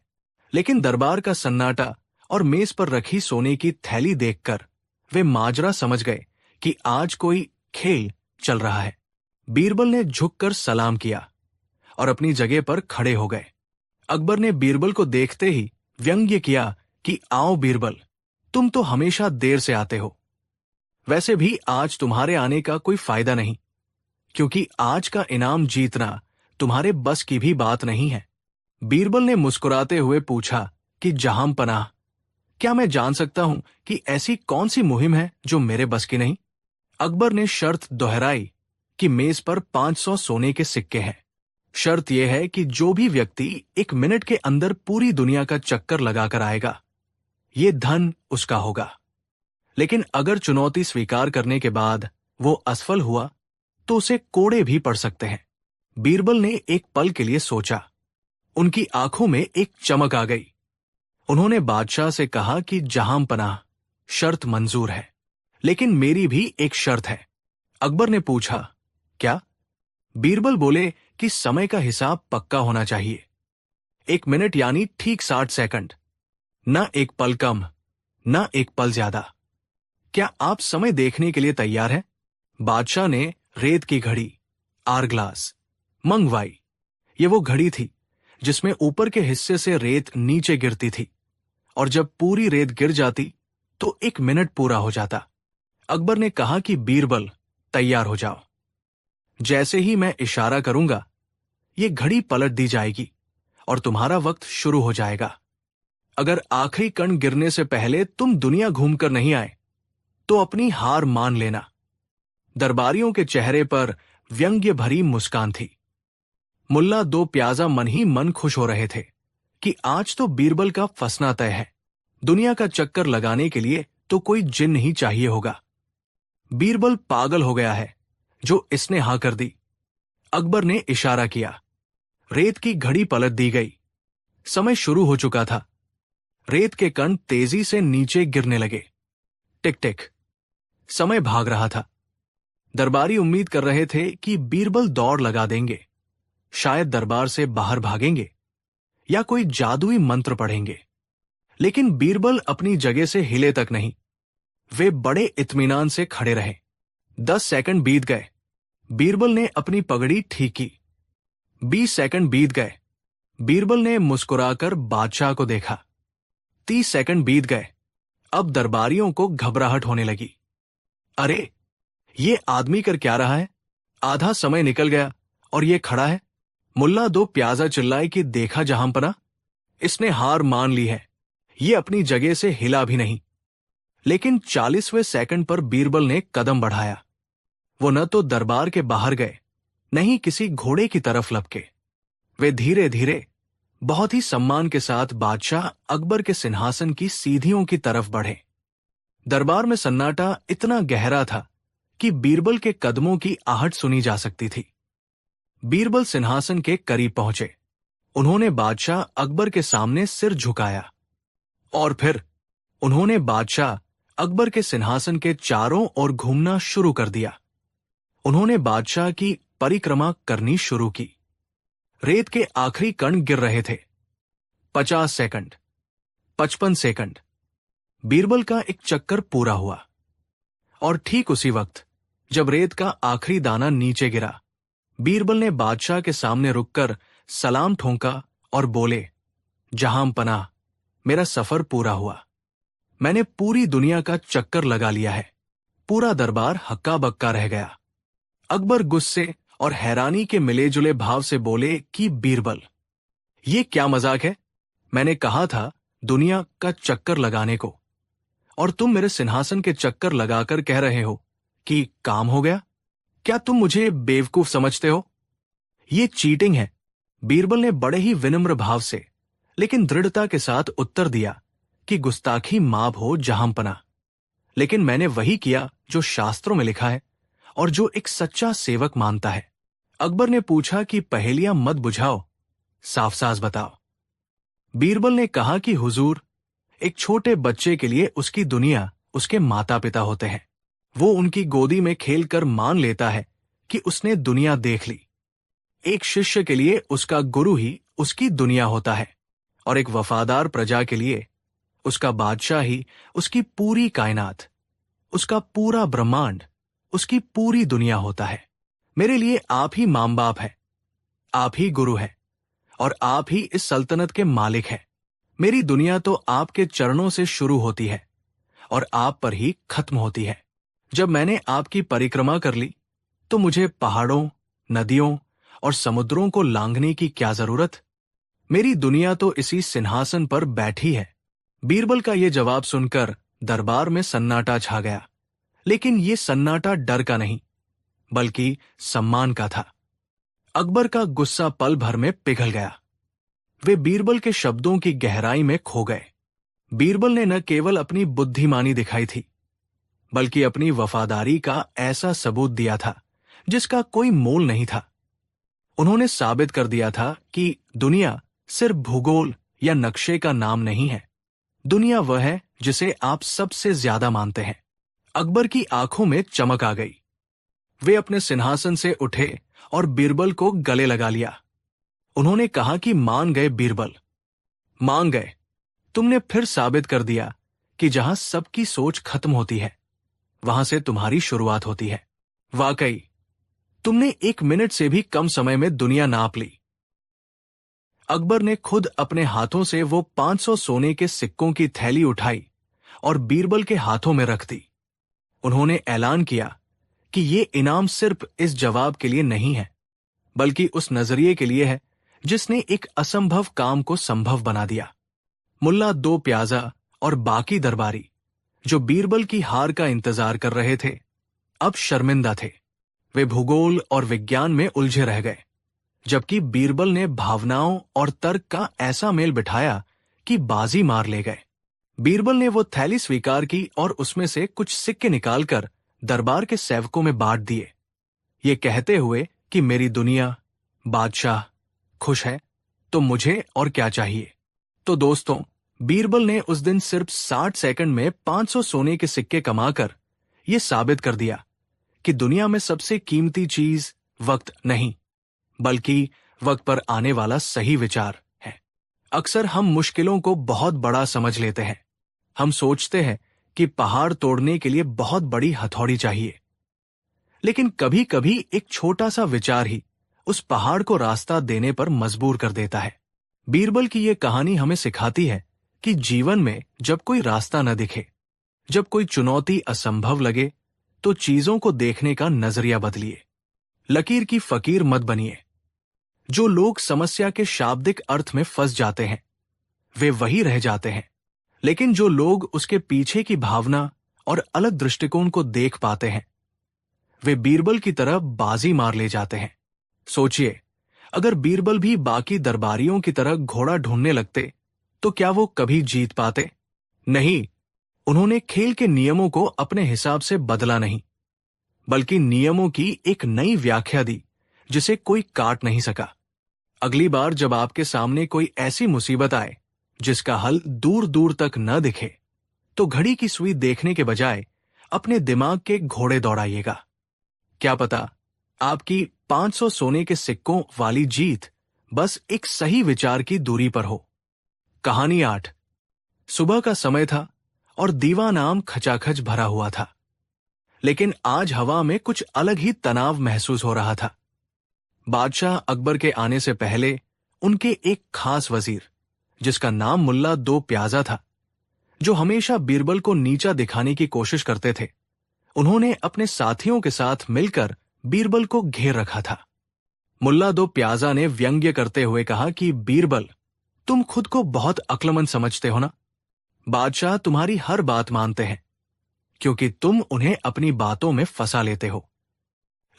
लेकिन दरबार का सन्नाटा और मेज पर रखी सोने की थैली देखकर वे माजरा समझ गए कि आज कोई खेल चल रहा है। बीरबल ने झुककर सलाम किया और अपनी जगह पर खड़े हो गए। अकबर ने बीरबल को देखते ही व्यंग्य किया कि आओ बीरबल, तुम तो हमेशा देर से आते हो। वैसे भी आज तुम्हारे आने का कोई फायदा नहीं, क्योंकि आज का इनाम जीतना तुम्हारे बस की भी बात नहीं है। बीरबल ने मुस्कुराते हुए पूछा कि जहां पनाह, क्या मैं जान सकता हूं कि ऐसी कौन सी मुहिम है जो मेरे बस की नहीं? अकबर ने शर्त दोहराई कि मेज पर 500 सोने के सिक्के हैं। शर्त यह है कि जो भी व्यक्ति 1 मिनट के अंदर पूरी दुनिया का चक्कर लगाकर आएगा, ये धन उसका होगा। लेकिन अगर चुनौती स्वीकार करने के बाद वो असफल हुआ तो उसे कोड़े भी पड़ सकते हैं। बीरबल ने एक पल के लिए सोचा। उनकी आंखों में एक चमक आ गई। उन्होंने बादशाह से कहा कि जहां पनाह, शर्त मंजूर है, लेकिन मेरी भी एक शर्त है। अकबर ने पूछा, क्या? बीरबल बोले कि समय का हिसाब पक्का होना चाहिए। 1 मिनट यानी ठीक 60 सेकंड, न एक पल कम, न एक पल ज्यादा। क्या आप समय देखने के लिए तैयार हैं? बादशाह ने रेत की घड़ी, आरग्लास, मंगवाई। ये वो घड़ी थी जिसमें ऊपर के हिस्से से रेत नीचे गिरती थी, और जब पूरी रेत गिर जाती तो 1 मिनट पूरा हो जाता। अकबर ने कहा कि बीरबल, तैयार हो जाओ। जैसे ही मैं इशारा करूंगा, ये घड़ी पलट दी जाएगी और तुम्हारा वक्त शुरू हो जाएगा। अगर आखिरी कण गिरने से पहले तुम दुनिया घूमकर नहीं आए तो अपनी हार मान लेना। दरबारियों के चेहरे पर व्यंग्य भरी मुस्कान थी। मुल्ला दो प्याजा मन ही मन खुश हो रहे थे कि आज तो बीरबल का फंसना तय है। दुनिया का चक्कर लगाने के लिए तो कोई जिन नहीं चाहिए होगा। बीरबल पागल हो गया है जो इसने हां कर दी। अकबर ने इशारा किया। रेत की घड़ी पलट दी गई। समय शुरू हो चुका था। रेत के कण तेजी से नीचे गिरने लगे। टिक टिक। समय भाग रहा था। दरबारी उम्मीद कर रहे थे कि बीरबल दौड़ लगा देंगे, शायद दरबार से बाहर भागेंगे या कोई जादुई मंत्र पढ़ेंगे। लेकिन बीरबल अपनी जगह से हिले तक नहीं। वे बड़े इत्मीनान से खड़े रहे। 10 सेकंड बीत गए। बीरबल ने अपनी पगड़ी ठीक की। 20 सेकंड बीत गए। बीरबल ने मुस्कुराकर बादशाह को देखा। 30 सेकंड बीत गए। अब दरबारियों को घबराहट होने लगी। अरे, ये आदमी कर क्या रहा है? आधा समय निकल गया और ये खड़ा है। मुल्ला दो प्याजा चिल्लाए कि देखा जहांपना, इसने हार मान ली है। ये अपनी जगह से हिला भी नहीं। लेकिन 40वें सेकंड पर बीरबल ने कदम बढ़ाया। वो न तो दरबार के बाहर गए, न ही किसी घोड़े की तरफ लपके। वे धीरे धीरे, बहुत ही सम्मान के साथ बादशाह अकबर के सिंहासन की सीढ़ियों की तरफ बढ़े। दरबार में सन्नाटा इतना गहरा था कि बीरबल के कदमों की आहट सुनी जा सकती थी। बीरबल सिंहासन के करीब पहुंचे। उन्होंने बादशाह अकबर के सामने सिर झुकाया और फिर उन्होंने बादशाह अकबर के सिंहासन के चारों ओर घूमना शुरू कर दिया। उन्होंने बादशाह की परिक्रमा करनी शुरू की। रेत के आखिरी कण गिर रहे थे। 50 सेकंड, 55 सेकंड। बीरबल का एक चक्कर पूरा हुआ और ठीक उसी वक्त जब रेत का आखिरी दाना नीचे गिरा, बीरबल ने बादशाह के सामने रुककर सलाम ठोंका और बोले, जहां पनाह, मेरा सफर पूरा हुआ। मैंने पूरी दुनिया का चक्कर लगा लिया है। पूरा दरबार हक्का बक्का रह गया। अकबर गुस्से और हैरानी के मिले जुले भाव से बोले कि बीरबल, ये क्या मजाक है? मैंने कहा था दुनिया का चक्कर लगाने को, और तुम मेरे सिंहासन के चक्कर लगाकर कह रहे हो कि काम हो गया। क्या तुम मुझे बेवकूफ समझते हो? ये चीटिंग है। बीरबल ने बड़े ही विनम्र भाव से लेकिन दृढ़ता के साथ उत्तर दिया कि गुस्ताखी माफ हो जहांपना, लेकिन मैंने वही किया जो शास्त्रों में लिखा है और जो एक सच्चा सेवक मानता है। अकबर ने पूछा कि पहेलियां मत बुझाओ, साफ साफ बताओ। बीरबल ने कहा कि हुजूर, एक छोटे बच्चे के लिए उसकी दुनिया उसके माता पिता होते हैं। वो उनकी गोदी में खेलकर मान लेता है कि उसने दुनिया देख ली। एक शिष्य के लिए उसका गुरु ही उसकी दुनिया होता है, और एक वफादार प्रजा के लिए उसका बादशाह ही उसकी पूरी कायनात, उसका पूरा ब्रह्मांड, उसकी पूरी दुनिया होता है। मेरे लिए आप ही मां बाप है, आप ही गुरु है, और आप ही इस सल्तनत के मालिक हैं। मेरी दुनिया तो आपके चरणों से शुरू होती है और आप पर ही खत्म होती है। जब मैंने आपकी परिक्रमा कर ली तो मुझे पहाड़ों, नदियों और समुद्रों को लांघने की क्या जरूरत? मेरी दुनिया तो इसी सिंहासन पर बैठी है। बीरबल का ये जवाब सुनकर दरबार में सन्नाटा छा गया। लेकिन ये सन्नाटा डर का नहीं, बल्कि सम्मान का था। अकबर का गुस्सा पल भर में पिघल गया। वे बीरबल के शब्दों की गहराई में खो गए। बीरबल ने न केवल अपनी बुद्धिमानी दिखाई थी, बल्कि अपनी वफादारी का ऐसा सबूत दिया था जिसका कोई मोल नहीं था। उन्होंने साबित कर दिया था कि दुनिया सिर्फ भूगोल या नक्शे का नाम नहीं है। दुनिया वह है जिसे आप सबसे ज्यादा मानते हैं। अकबर की आंखों में चमक आ गई। वे अपने सिंहासन से उठे और बीरबल को गले लगा लिया। उन्होंने कहा कि मान गए बीरबल, मान गए। तुमने फिर साबित कर दिया कि जहां सबकी सोच खत्म होती है, वहां से तुम्हारी शुरुआत होती है। वाकई तुमने 1 मिनट से भी कम समय में दुनिया नाप ली। अकबर ने खुद अपने हाथों से वो 500 सोने के सिक्कों की थैली उठाई और बीरबल के हाथों में रख दी। उन्होंने ऐलान किया कि ये इनाम सिर्फ इस जवाब के लिए नहीं है, बल्कि उस नजरिए के लिए है जिसने एक असंभव काम को संभव बना दिया। मुल्ला दो प्याजा और बाकी दरबारी जो बीरबल की हार का इंतजार कर रहे थे, अब शर्मिंदा थे। वे भूगोल और विज्ञान में उलझे रह गए, जबकि बीरबल ने भावनाओं और तर्क का ऐसा मेल बिठाया कि बाजी मार ले गए। बीरबल ने वो थैली स्वीकार की और उसमें से कुछ सिक्के निकालकर दरबार के सेवकों में बांट दिए, ये कहते हुए कि मेरी दुनिया, बादशाह खुश है तो मुझे और क्या चाहिए। तो दोस्तों, बीरबल ने उस दिन सिर्फ 60 सेकंड में 500 सोने के सिक्के कमाकर यह साबित कर दिया कि दुनिया में सबसे कीमती चीज वक्त नहीं, बल्कि वक्त पर आने वाला सही विचार है। अक्सर हम मुश्किलों को बहुत बड़ा समझ लेते हैं। हम सोचते हैं कि पहाड़ तोड़ने के लिए बहुत बड़ी हथौड़ी चाहिए, लेकिन कभी कभी एक छोटा सा विचार ही उस पहाड़ को रास्ता देने पर मजबूर कर देता है। बीरबल की यह कहानी हमें सिखाती है कि जीवन में जब कोई रास्ता न दिखे, जब कोई चुनौती असंभव लगे, तो चीजों को देखने का नजरिया बदलिए। लकीर की फकीर मत बनिए। जो लोग समस्या के शाब्दिक अर्थ में फंस जाते हैं, वे वही रह जाते हैं, लेकिन जो लोग उसके पीछे की भावना और अलग दृष्टिकोण को देख पाते हैं, वे बीरबल की तरह बाजी मार ले जाते हैं। सोचिए, अगर बीरबल भी बाकी दरबारियों की तरह घोड़ा ढूंढने लगते, तो क्या वो कभी जीत पाते? नहीं। उन्होंने खेल के नियमों को अपने हिसाब से बदला नहीं, बल्कि नियमों की एक नई व्याख्या दी जिसे कोई काट नहीं सका। अगली बार जब आपके सामने कोई ऐसी मुसीबत आए जिसका हल दूर दूर तक न दिखे, तो घड़ी की सुई देखने के बजाय अपने दिमाग के घोड़े दौड़ाइएगा। क्या पता आपकी 500 सोने के सिक्कों वाली जीत बस एक सही विचार की दूरी पर हो। कहानी 8। सुबह का समय था और दीवान आम खचाखच भरा हुआ था, लेकिन आज हवा में कुछ अलग ही तनाव महसूस हो रहा था। बादशाह अकबर के आने से पहले उनके एक खास वजीर, जिसका नाम मुल्ला दो प्याजा था, जो हमेशा बीरबल को नीचा दिखाने की कोशिश करते थे, उन्होंने अपने साथियों के साथ मिलकर बीरबल को घेर रखा था। मुल्ला दो प्याजा ने व्यंग्य करते हुए कहा कि बीरबल, तुम खुद को बहुत अक्लमंद समझते हो ना? बादशाह तुम्हारी हर बात मानते हैं क्योंकि तुम उन्हें अपनी बातों में फंसा लेते हो,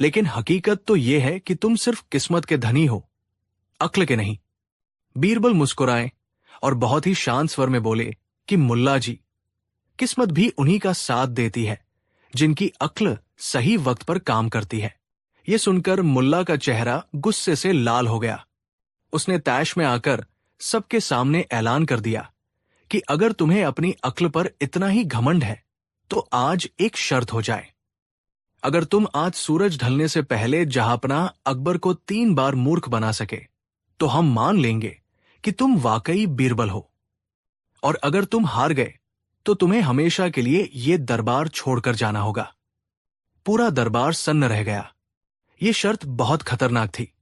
लेकिन हकीकत तो यह है कि तुम सिर्फ किस्मत के धनी हो, अक्ल के नहीं। बीरबल मुस्कुराए और बहुत ही शांत स्वर में बोले कि मुल्ला जी, किस्मत भी उन्हीं का साथ देती है जिनकी अक्ल सही वक्त पर काम करती है। यह सुनकर मुल्ला का चेहरा गुस्से से लाल हो गया। उसने तैश में आकर सबके सामने ऐलान कर दिया कि अगर तुम्हें अपनी अक्ल पर इतना ही घमंड है तो आज एक शर्त हो जाए। अगर तुम आज सूरज ढलने से पहले जहांपनाह अकबर को 3 बार मूर्ख बना सके, तो हम मान लेंगे कि तुम वाकई बीरबल हो। और अगर तुम हार गए तो तुम्हें हमेशा के लिए यह दरबार छोड़कर जाना होगा। पूरा दरबार सन्न रह गया। यह शर्त बहुत खतरनाक थी।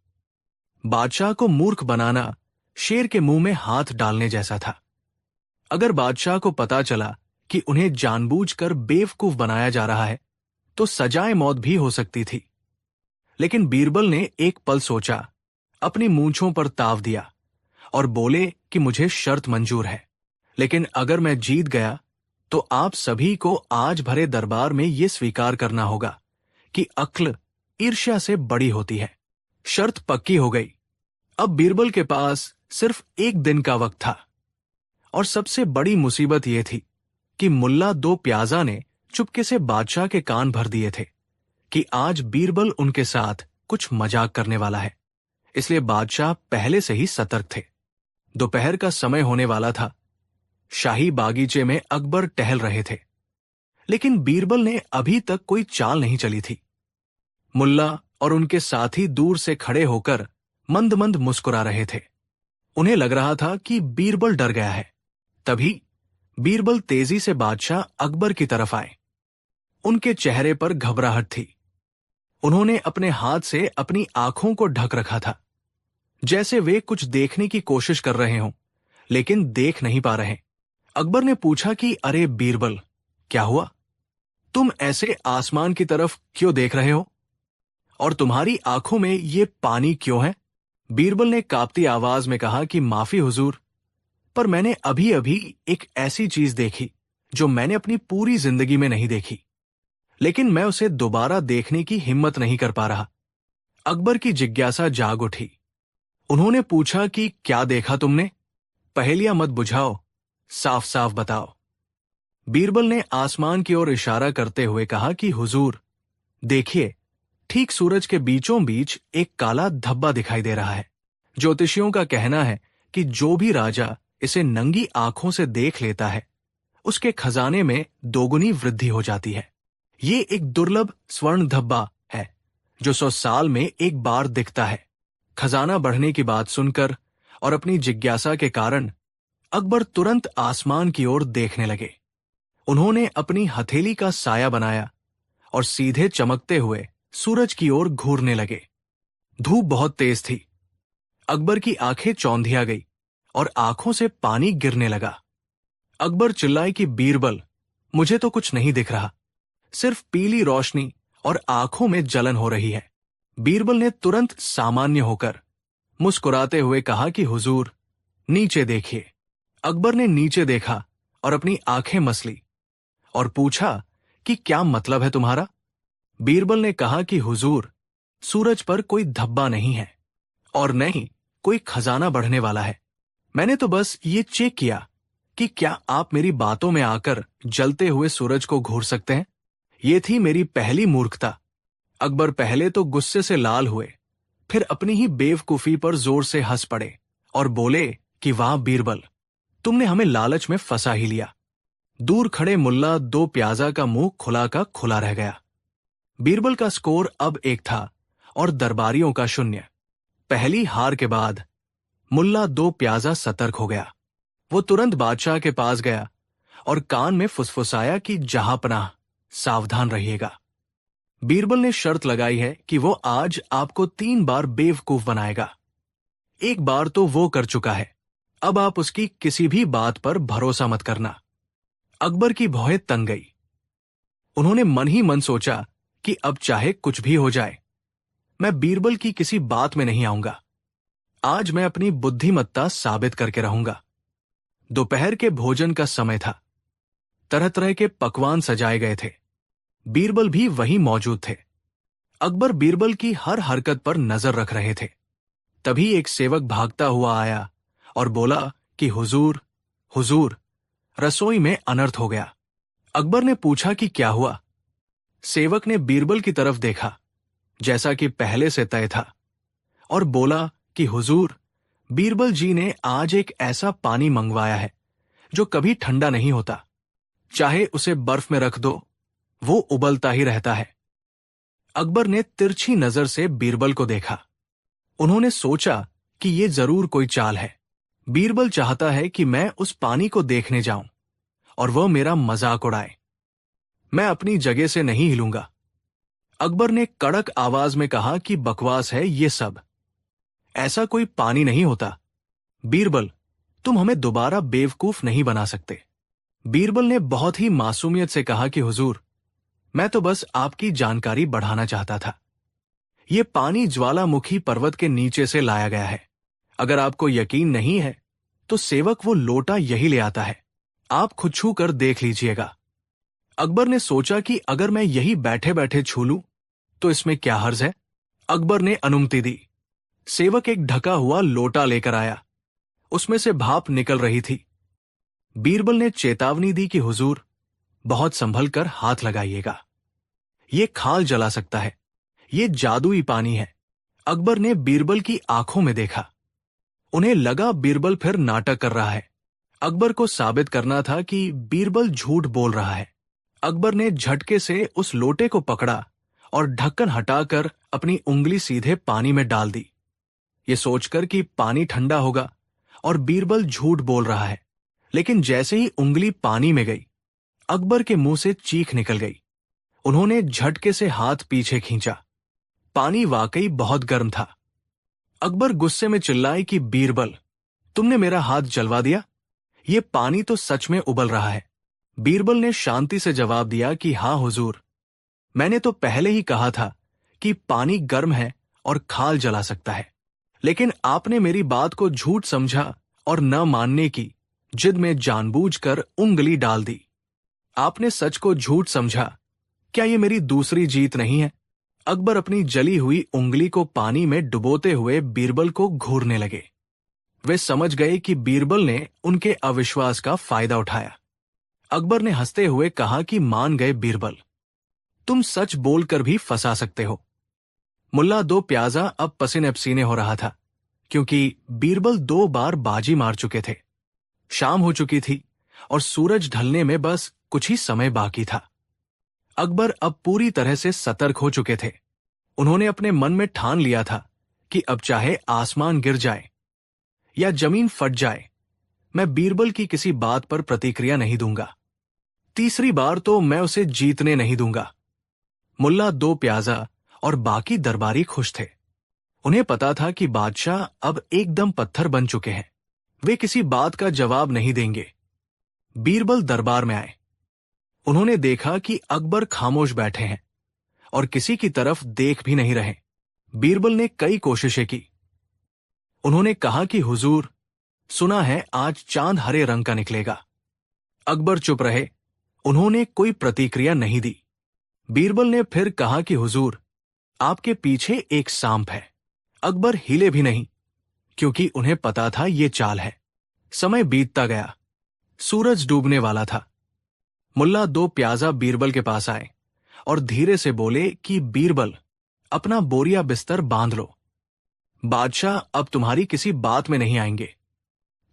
बादशाह को मूर्ख बनाना शेर के मुंह में हाथ डालने जैसा था। अगर बादशाह को पता चला कि उन्हें जानबूझकर बेवकूफ बनाया जा रहा है, तो सजाए मौत भी हो सकती थी। लेकिन बीरबल ने एक पल सोचा, अपनी मूंछों पर ताव दिया और बोले कि मुझे शर्त मंजूर है, लेकिन अगर मैं जीत गया तो आप सभी को आज भरे दरबार में यह स्वीकार करना होगा कि अक्ल ईर्ष्या से बड़ी होती है। शर्त पक्की हो गई। अब बीरबल के पास सिर्फ एक दिन का वक्त था और सबसे बड़ी मुसीबत यह थी कि मुल्ला दो प्याजा ने चुपके से बादशाह के कान भर दिए थे कि आज बीरबल उनके साथ कुछ मजाक करने वाला है। इसलिए बादशाह पहले से ही सतर्क थे। दोपहर का समय होने वाला था। शाही बागीचे में अकबर टहल रहे थे, लेकिन बीरबल ने अभी तक कोई चाल नहीं चली थी। मुल्ला और उनके साथी दूर से खड़े होकर मंद मंद मुस्कुरा रहे थे। उन्हें लग रहा था कि बीरबल डर गया है। तभी बीरबल तेजी से बादशाह अकबर की तरफ आए। उनके चेहरे पर घबराहट थी। उन्होंने अपने हाथ से अपनी आंखों को ढक रखा था, जैसे वे कुछ देखने की कोशिश कर रहे हों, लेकिन देख नहीं पा रहे। अकबर ने पूछा कि अरे बीरबल, क्या हुआ? तुम ऐसे आसमान की तरफ क्यों देख रहे हो? और तुम्हारी आंखों में ये पानी क्यों है? बीरबल ने कांपती आवाज में कहा कि माफी हुजूर, पर मैंने अभी अभी एक ऐसी चीज देखी जो मैंने अपनी पूरी जिंदगी में नहीं देखी, लेकिन मैं उसे दोबारा देखने की हिम्मत नहीं कर पा रहा। अकबर की जिज्ञासा जाग उठी। उन्होंने पूछा कि क्या देखा तुमने? पहेलियां मत बुझाओ, साफ साफ बताओ। बीरबल ने आसमान की ओर इशारा करते हुए कहा कि हुजूर, देखिए, ठीक सूरज के बीचों बीच एक काला धब्बा दिखाई दे रहा है। ज्योतिषियों का कहना है कि जो भी राजा इसे नंगी आंखों से देख लेता है, उसके खजाने में दोगुनी वृद्धि हो जाती है। ये एक दुर्लभ स्वर्ण धब्बा है जो 100 साल में एक बार दिखता है। खजाना बढ़ने की बात सुनकर और अपनी जिज्ञासा के कारण अकबर तुरंत आसमान की ओर देखने लगे। उन्होंने अपनी हथेली का साया बनाया और सीधे चमकते हुए सूरज की ओर घूरने लगे। धूप बहुत तेज थी। अकबर की आंखें चौंधिया गई और आंखों से पानी गिरने लगा। अकबर चिल्लाए कि बीरबल, मुझे तो कुछ नहीं दिख रहा, सिर्फ पीली रोशनी और आंखों में जलन हो रही है। बीरबल ने तुरंत सामान्य होकर मुस्कुराते हुए कहा कि हुजूर, नीचे देखिए। अकबर ने नीचे देखा और अपनी आंखें मसली और पूछा कि क्या मतलब है तुम्हारा? बीरबल ने कहा कि हुजूर, सूरज पर कोई धब्बा नहीं है और न ही कोई खजाना बढ़ने वाला है। मैंने तो बस ये चेक किया कि क्या आप मेरी बातों में आकर जलते हुए सूरज को घूर सकते हैं। ये थी मेरी पहली मूर्खता। अकबर पहले तो गुस्से से लाल हुए, फिर अपनी ही बेवकूफी पर जोर से हंस पड़े और बोले कि वाह बीरबल, तुमने हमें लालच में फंसा ही लिया। दूर खड़े मुल्ला दो प्याजा का मुंह खुला का खुला रह गया। बीरबल का स्कोर अब 1 था और दरबारियों का 0। पहली हार के बाद मुल्ला दो प्याजा सतर्क हो गया। वो तुरंत बादशाह के पास गया और कान में फुसफुसाया कि जहांपनाह, सावधान रहिएगा। बीरबल ने शर्त लगाई है कि वो आज आपको 3 बार बेवकूफ बनाएगा। एक बार तो वो कर चुका है, अब आप उसकी किसी भी बात पर भरोसा मत करना। अकबर की भौहें तंग गई। उन्होंने मन ही मन सोचा कि अब चाहे कुछ भी हो जाए, मैं बीरबल की किसी बात में नहीं आऊंगा। आज मैं अपनी बुद्धिमत्ता साबित करके रहूंगा। दोपहर के भोजन का समय था। तरह तरह के पकवान सजाए गए थे। बीरबल भी वहीं मौजूद थे। अकबर बीरबल की हर हरकत पर नजर रख रहे थे। तभी एक सेवक भागता हुआ आया और बोला कि हुजूर, हुजूर, रसोई में अनर्थ हो गया। अकबर ने पूछा कि क्या हुआ। सेवक ने बीरबल की तरफ देखा, जैसा कि पहले से तय था, और बोला कि हुजूर, बीरबल जी ने आज एक ऐसा पानी मंगवाया है जो कभी ठंडा नहीं होता। चाहे उसे बर्फ में रख दो, वो उबलता ही रहता है। अकबर ने तिरछी नजर से बीरबल को देखा। उन्होंने सोचा कि ये जरूर कोई चाल है। बीरबल चाहता है कि मैं उस पानी को देखने जाऊं और वह मेरा मजाक उड़ाए। मैं अपनी जगह से नहीं हिलूंगा। अकबर ने कड़क आवाज में कहा कि बकवास है ये सब। ऐसा कोई पानी नहीं होता। बीरबल, तुम हमें दोबारा बेवकूफ नहीं बना सकते। बीरबल ने बहुत ही मासूमियत से कहा कि हुजूर, मैं तो बस आपकी जानकारी बढ़ाना चाहता था। ये पानी ज्वालामुखी पर्वत के नीचे से लाया गया है। अगर आपको यकीन नहीं है तो सेवक वो लोटा यही ले आता है, आप खुद छू कर देख लीजिएगा। अकबर ने सोचा कि अगर मैं यही बैठे बैठे छू लूं तो इसमें क्या हर्ज है। अकबर ने अनुमति दी। सेवक एक ढका हुआ लोटा लेकर आया। उसमें से भाप निकल रही थी। बीरबल ने चेतावनी दी कि हुजूर, बहुत संभल कर हाथ लगाइएगा, ये खाल जला सकता है, ये जादुई पानी है। अकबर ने बीरबल की आंखों में देखा। उन्हें लगा बीरबल फिर नाटक कर रहा है। अकबर को साबित करना था कि बीरबल झूठ बोल रहा है। अकबर ने झटके से उस लोटे को पकड़ा और ढक्कन हटाकर अपनी उंगली सीधे पानी में डाल दी, ये सोचकर कि पानी ठंडा होगा और बीरबल झूठ बोल रहा है। लेकिन जैसे ही उंगली पानी में गई, अकबर के मुंह से चीख निकल गई। उन्होंने झटके से हाथ पीछे खींचा। पानी वाकई बहुत गर्म था। अकबर गुस्से में चिल्लाए कि बीरबल, तुमने मेरा हाथ जलवा दिया, ये पानी तो सच में उबल रहा है। बीरबल ने शांति से जवाब दिया कि हाँ हुजूर, मैंने तो पहले ही कहा था कि पानी गर्म है और खाल जला सकता है, लेकिन आपने मेरी बात को झूठ समझा और न मानने की जिद में जानबूझकर उंगली डाल दी। आपने सच को झूठ समझा, क्या ये मेरी दूसरी जीत नहीं है? अकबर अपनी जली हुई उंगली को पानी में डुबोते हुए बीरबल को घूरने लगे। वे समझ गए कि बीरबल ने उनके अविश्वास का फायदा उठाया। अकबर ने हंसते हुए कहा कि मान गए बीरबल, तुम सच बोलकर भी फंसा सकते हो। मुल्ला दो प्याजा अब पसीने पसीने हो रहा था, क्योंकि बीरबल 2 बार बाजी मार चुके थे। शाम हो चुकी थी और सूरज ढलने में बस कुछ ही समय बाकी था। अकबर अब पूरी तरह से सतर्क हो चुके थे। उन्होंने अपने मन में ठान लिया था कि अब चाहे आसमान गिर जाए या जमीन फट जाए, मैं बीरबल की किसी बात पर प्रतिक्रिया नहीं दूंगा। तीसरी बार तो मैं उसे जीतने नहीं दूंगा। मुल्ला दो प्याजा और बाकी दरबारी खुश थे। उन्हें पता था कि बादशाह अब एकदम पत्थर बन चुके हैं, वे किसी बात का जवाब नहीं देंगे। बीरबल दरबार में आए। उन्होंने देखा कि अकबर खामोश बैठे हैं और किसी की तरफ देख भी नहीं रहे। बीरबल ने कई कोशिशें की। उन्होंने कहा कि हुजूर, सुना है आज चांद हरे रंग का निकलेगा। अकबर चुप रहे, उन्होंने कोई प्रतिक्रिया नहीं दी। बीरबल ने फिर कहा कि हुजूर, आपके पीछे एक सांप है। अकबर हिले भी नहीं, क्योंकि उन्हें पता था ये चाल है। समय बीतता गया, सूरज डूबने वाला था। मुल्ला दो प्याजा बीरबल के पास आए और धीरे से बोले कि बीरबल, अपना बोरिया बिस्तर बांध लो। बादशाह अब तुम्हारी किसी बात में नहीं आएंगे,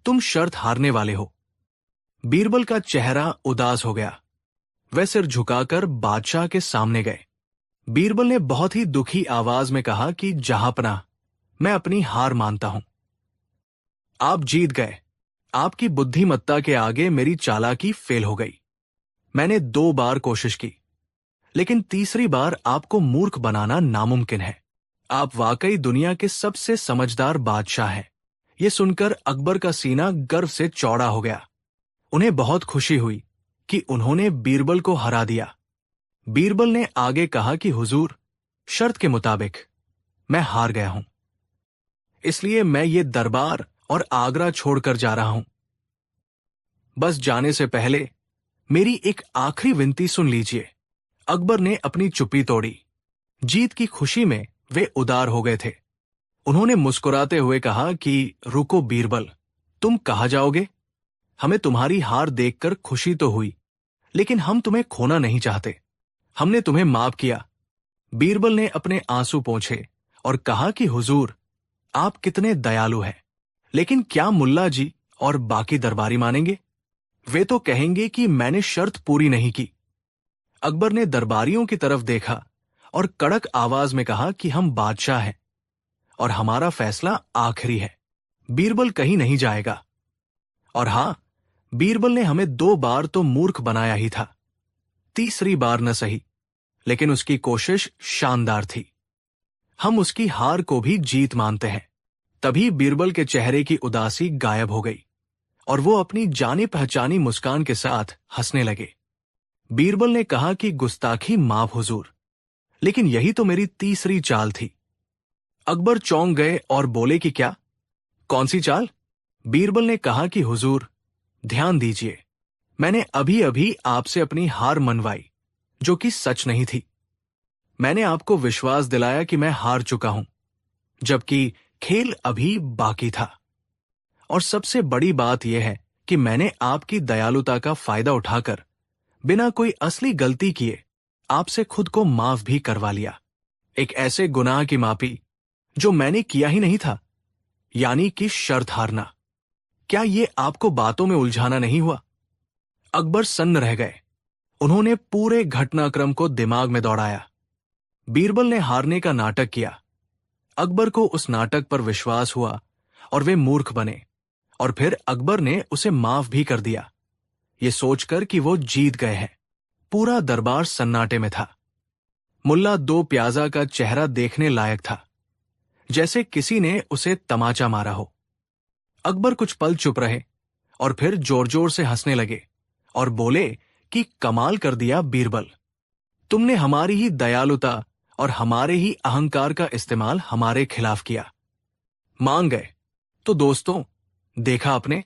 तुम शर्त हारने वाले हो। बीरबल का चेहरा उदास हो गया। वह सिर झुकाकर बादशाह के सामने गए। बीरबल ने बहुत ही दुखी आवाज में कहा कि जहांपनाह, मैं अपनी हार मानता हूं। आप जीत गए। आपकी बुद्धिमत्ता के आगे मेरी चालाकी फेल हो गई। मैंने 2 बार कोशिश की, लेकिन तीसरी बार आपको मूर्ख बनाना नामुमकिन है। आप वाकई दुनिया के सबसे समझदार बादशाह हैं। यह सुनकर अकबर का सीना गर्व से चौड़ा हो गया। उन्हें बहुत खुशी हुई कि उन्होंने बीरबल को हरा दिया। बीरबल ने आगे कहा कि हुजूर, शर्त के मुताबिक मैं हार गया हूं, इसलिए मैं ये दरबार और आगरा छोड़कर जा रहा हूं। बस जाने से पहले मेरी एक आखिरी विनती सुन लीजिए। अकबर ने अपनी चुप्पी तोड़ी। जीत की खुशी में वे उदार हो गए थे। उन्होंने मुस्कुराते हुए कहा कि रुको बीरबल, तुम कहाँ जाओगे? हमें तुम्हारी हार देखकर खुशी तो हुई, लेकिन हम तुम्हें खोना नहीं चाहते। हमने तुम्हें माफ किया। बीरबल ने अपने आंसू पोंछे और कहा कि हुजूर, आप कितने दयालु हैं। लेकिन क्या मुल्ला जी और बाकी दरबारी मानेंगे? वे तो कहेंगे कि मैंने शर्त पूरी नहीं की। अकबर ने दरबारियों की तरफ देखा और कड़क आवाज में कहा कि हम बादशाह हैं और हमारा फैसला आखिरी है। बीरबल कहीं नहीं जाएगा। और हां, बीरबल ने हमें 2 बार तो मूर्ख बनाया ही था, तीसरी बार न सही, लेकिन उसकी कोशिश शानदार थी। हम उसकी हार को भी जीत मानते हैं। तभी बीरबल के चेहरे की उदासी गायब हो गई और वो अपनी जानी पहचानी मुस्कान के साथ हंसने लगे। बीरबल ने कहा कि गुस्ताखी माफ हुजूर, लेकिन यही तो मेरी तीसरी चाल थी। अकबर चौंक गए और बोले कि क्या, कौन सी चाल? बीरबल ने कहा कि हुजूर, ध्यान दीजिए, मैंने अभी अभी आपसे अपनी हार मनवाई, जो कि सच नहीं थी। मैंने आपको विश्वास दिलाया कि मैं हार चुका हूं, जबकि खेल अभी बाकी था। और सबसे बड़ी बात यह है कि मैंने आपकी दयालुता का फायदा उठाकर बिना कोई असली गलती किए आपसे खुद को माफ भी करवा लिया। एक ऐसे गुनाह की माफी जो मैंने किया ही नहीं था, यानी कि शर्त हारना। क्या यह आपको बातों में उलझाना नहीं हुआ? अकबर सन्न रह गए। उन्होंने पूरे घटनाक्रम को दिमाग में दौड़ाया। बीरबल ने हारने का नाटक किया। अकबर को उस नाटक पर विश्वास हुआ और वे मूर्ख बने, और फिर अकबर ने उसे माफ भी कर दिया, ये सोचकर कि वो जीत गए हैं। पूरा दरबार सन्नाटे में था। मुल्ला दो प्याजा का चेहरा देखने लायक था, जैसे किसी ने उसे तमाचा मारा हो। अकबर कुछ पल चुप रहे और फिर जोर जोर से हंसने लगे और बोले कि कमाल कर दिया बीरबल, तुमने हमारी ही दयालुता और हमारे ही अहंकार का इस्तेमाल हमारे खिलाफ किया। मान गए। तो दोस्तों, देखा आपने,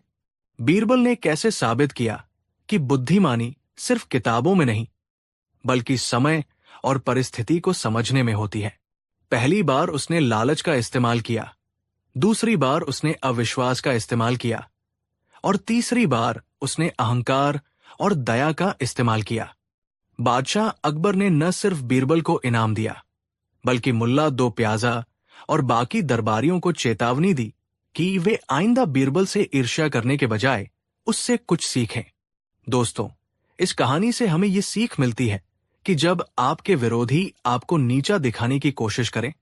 बीरबल ने कैसे साबित किया कि बुद्धिमानी सिर्फ किताबों में नहीं, बल्कि समय और परिस्थिति को समझने में होती है। पहली बार उसने लालच का इस्तेमाल किया, दूसरी बार उसने अविश्वास का इस्तेमाल किया, और तीसरी बार उसने अहंकार और दया का इस्तेमाल किया। बादशाह अकबर ने न सिर्फ बीरबल को इनाम दिया, बल्कि मुल्ला दो प्याजा और बाकी दरबारियों को चेतावनी दी कि वे आइंदा बीरबल से ईर्ष्या करने के बजाय उससे कुछ सीखें। दोस्तों, इस कहानी से हमें ये सीख मिलती है कि जब आपके विरोधी आपको नीचा दिखाने की कोशिश करें,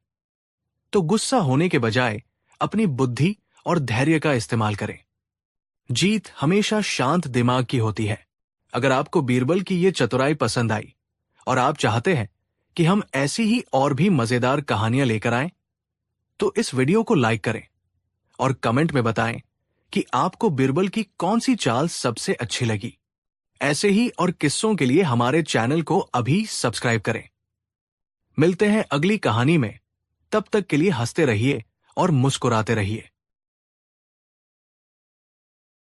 तो गुस्सा होने के बजाय अपनी बुद्धि और धैर्य का इस्तेमाल करें। जीत हमेशा शांत दिमाग की होती है। अगर आपको बीरबल की ये चतुराई पसंद आई और आप चाहते हैं कि हम ऐसी ही और भी मजेदार कहानियां लेकर आएं, तो इस वीडियो को लाइक करें और कमेंट में बताएं कि आपको बीरबल की कौन सी चाल सबसे अच्छी लगी। ऐसे ही और किस्सों के लिए हमारे चैनल को अभी सब्सक्राइब करें। मिलते हैं अगली कहानी में। तब तक के लिए हंसते रहिए और मुस्कुराते रहिए।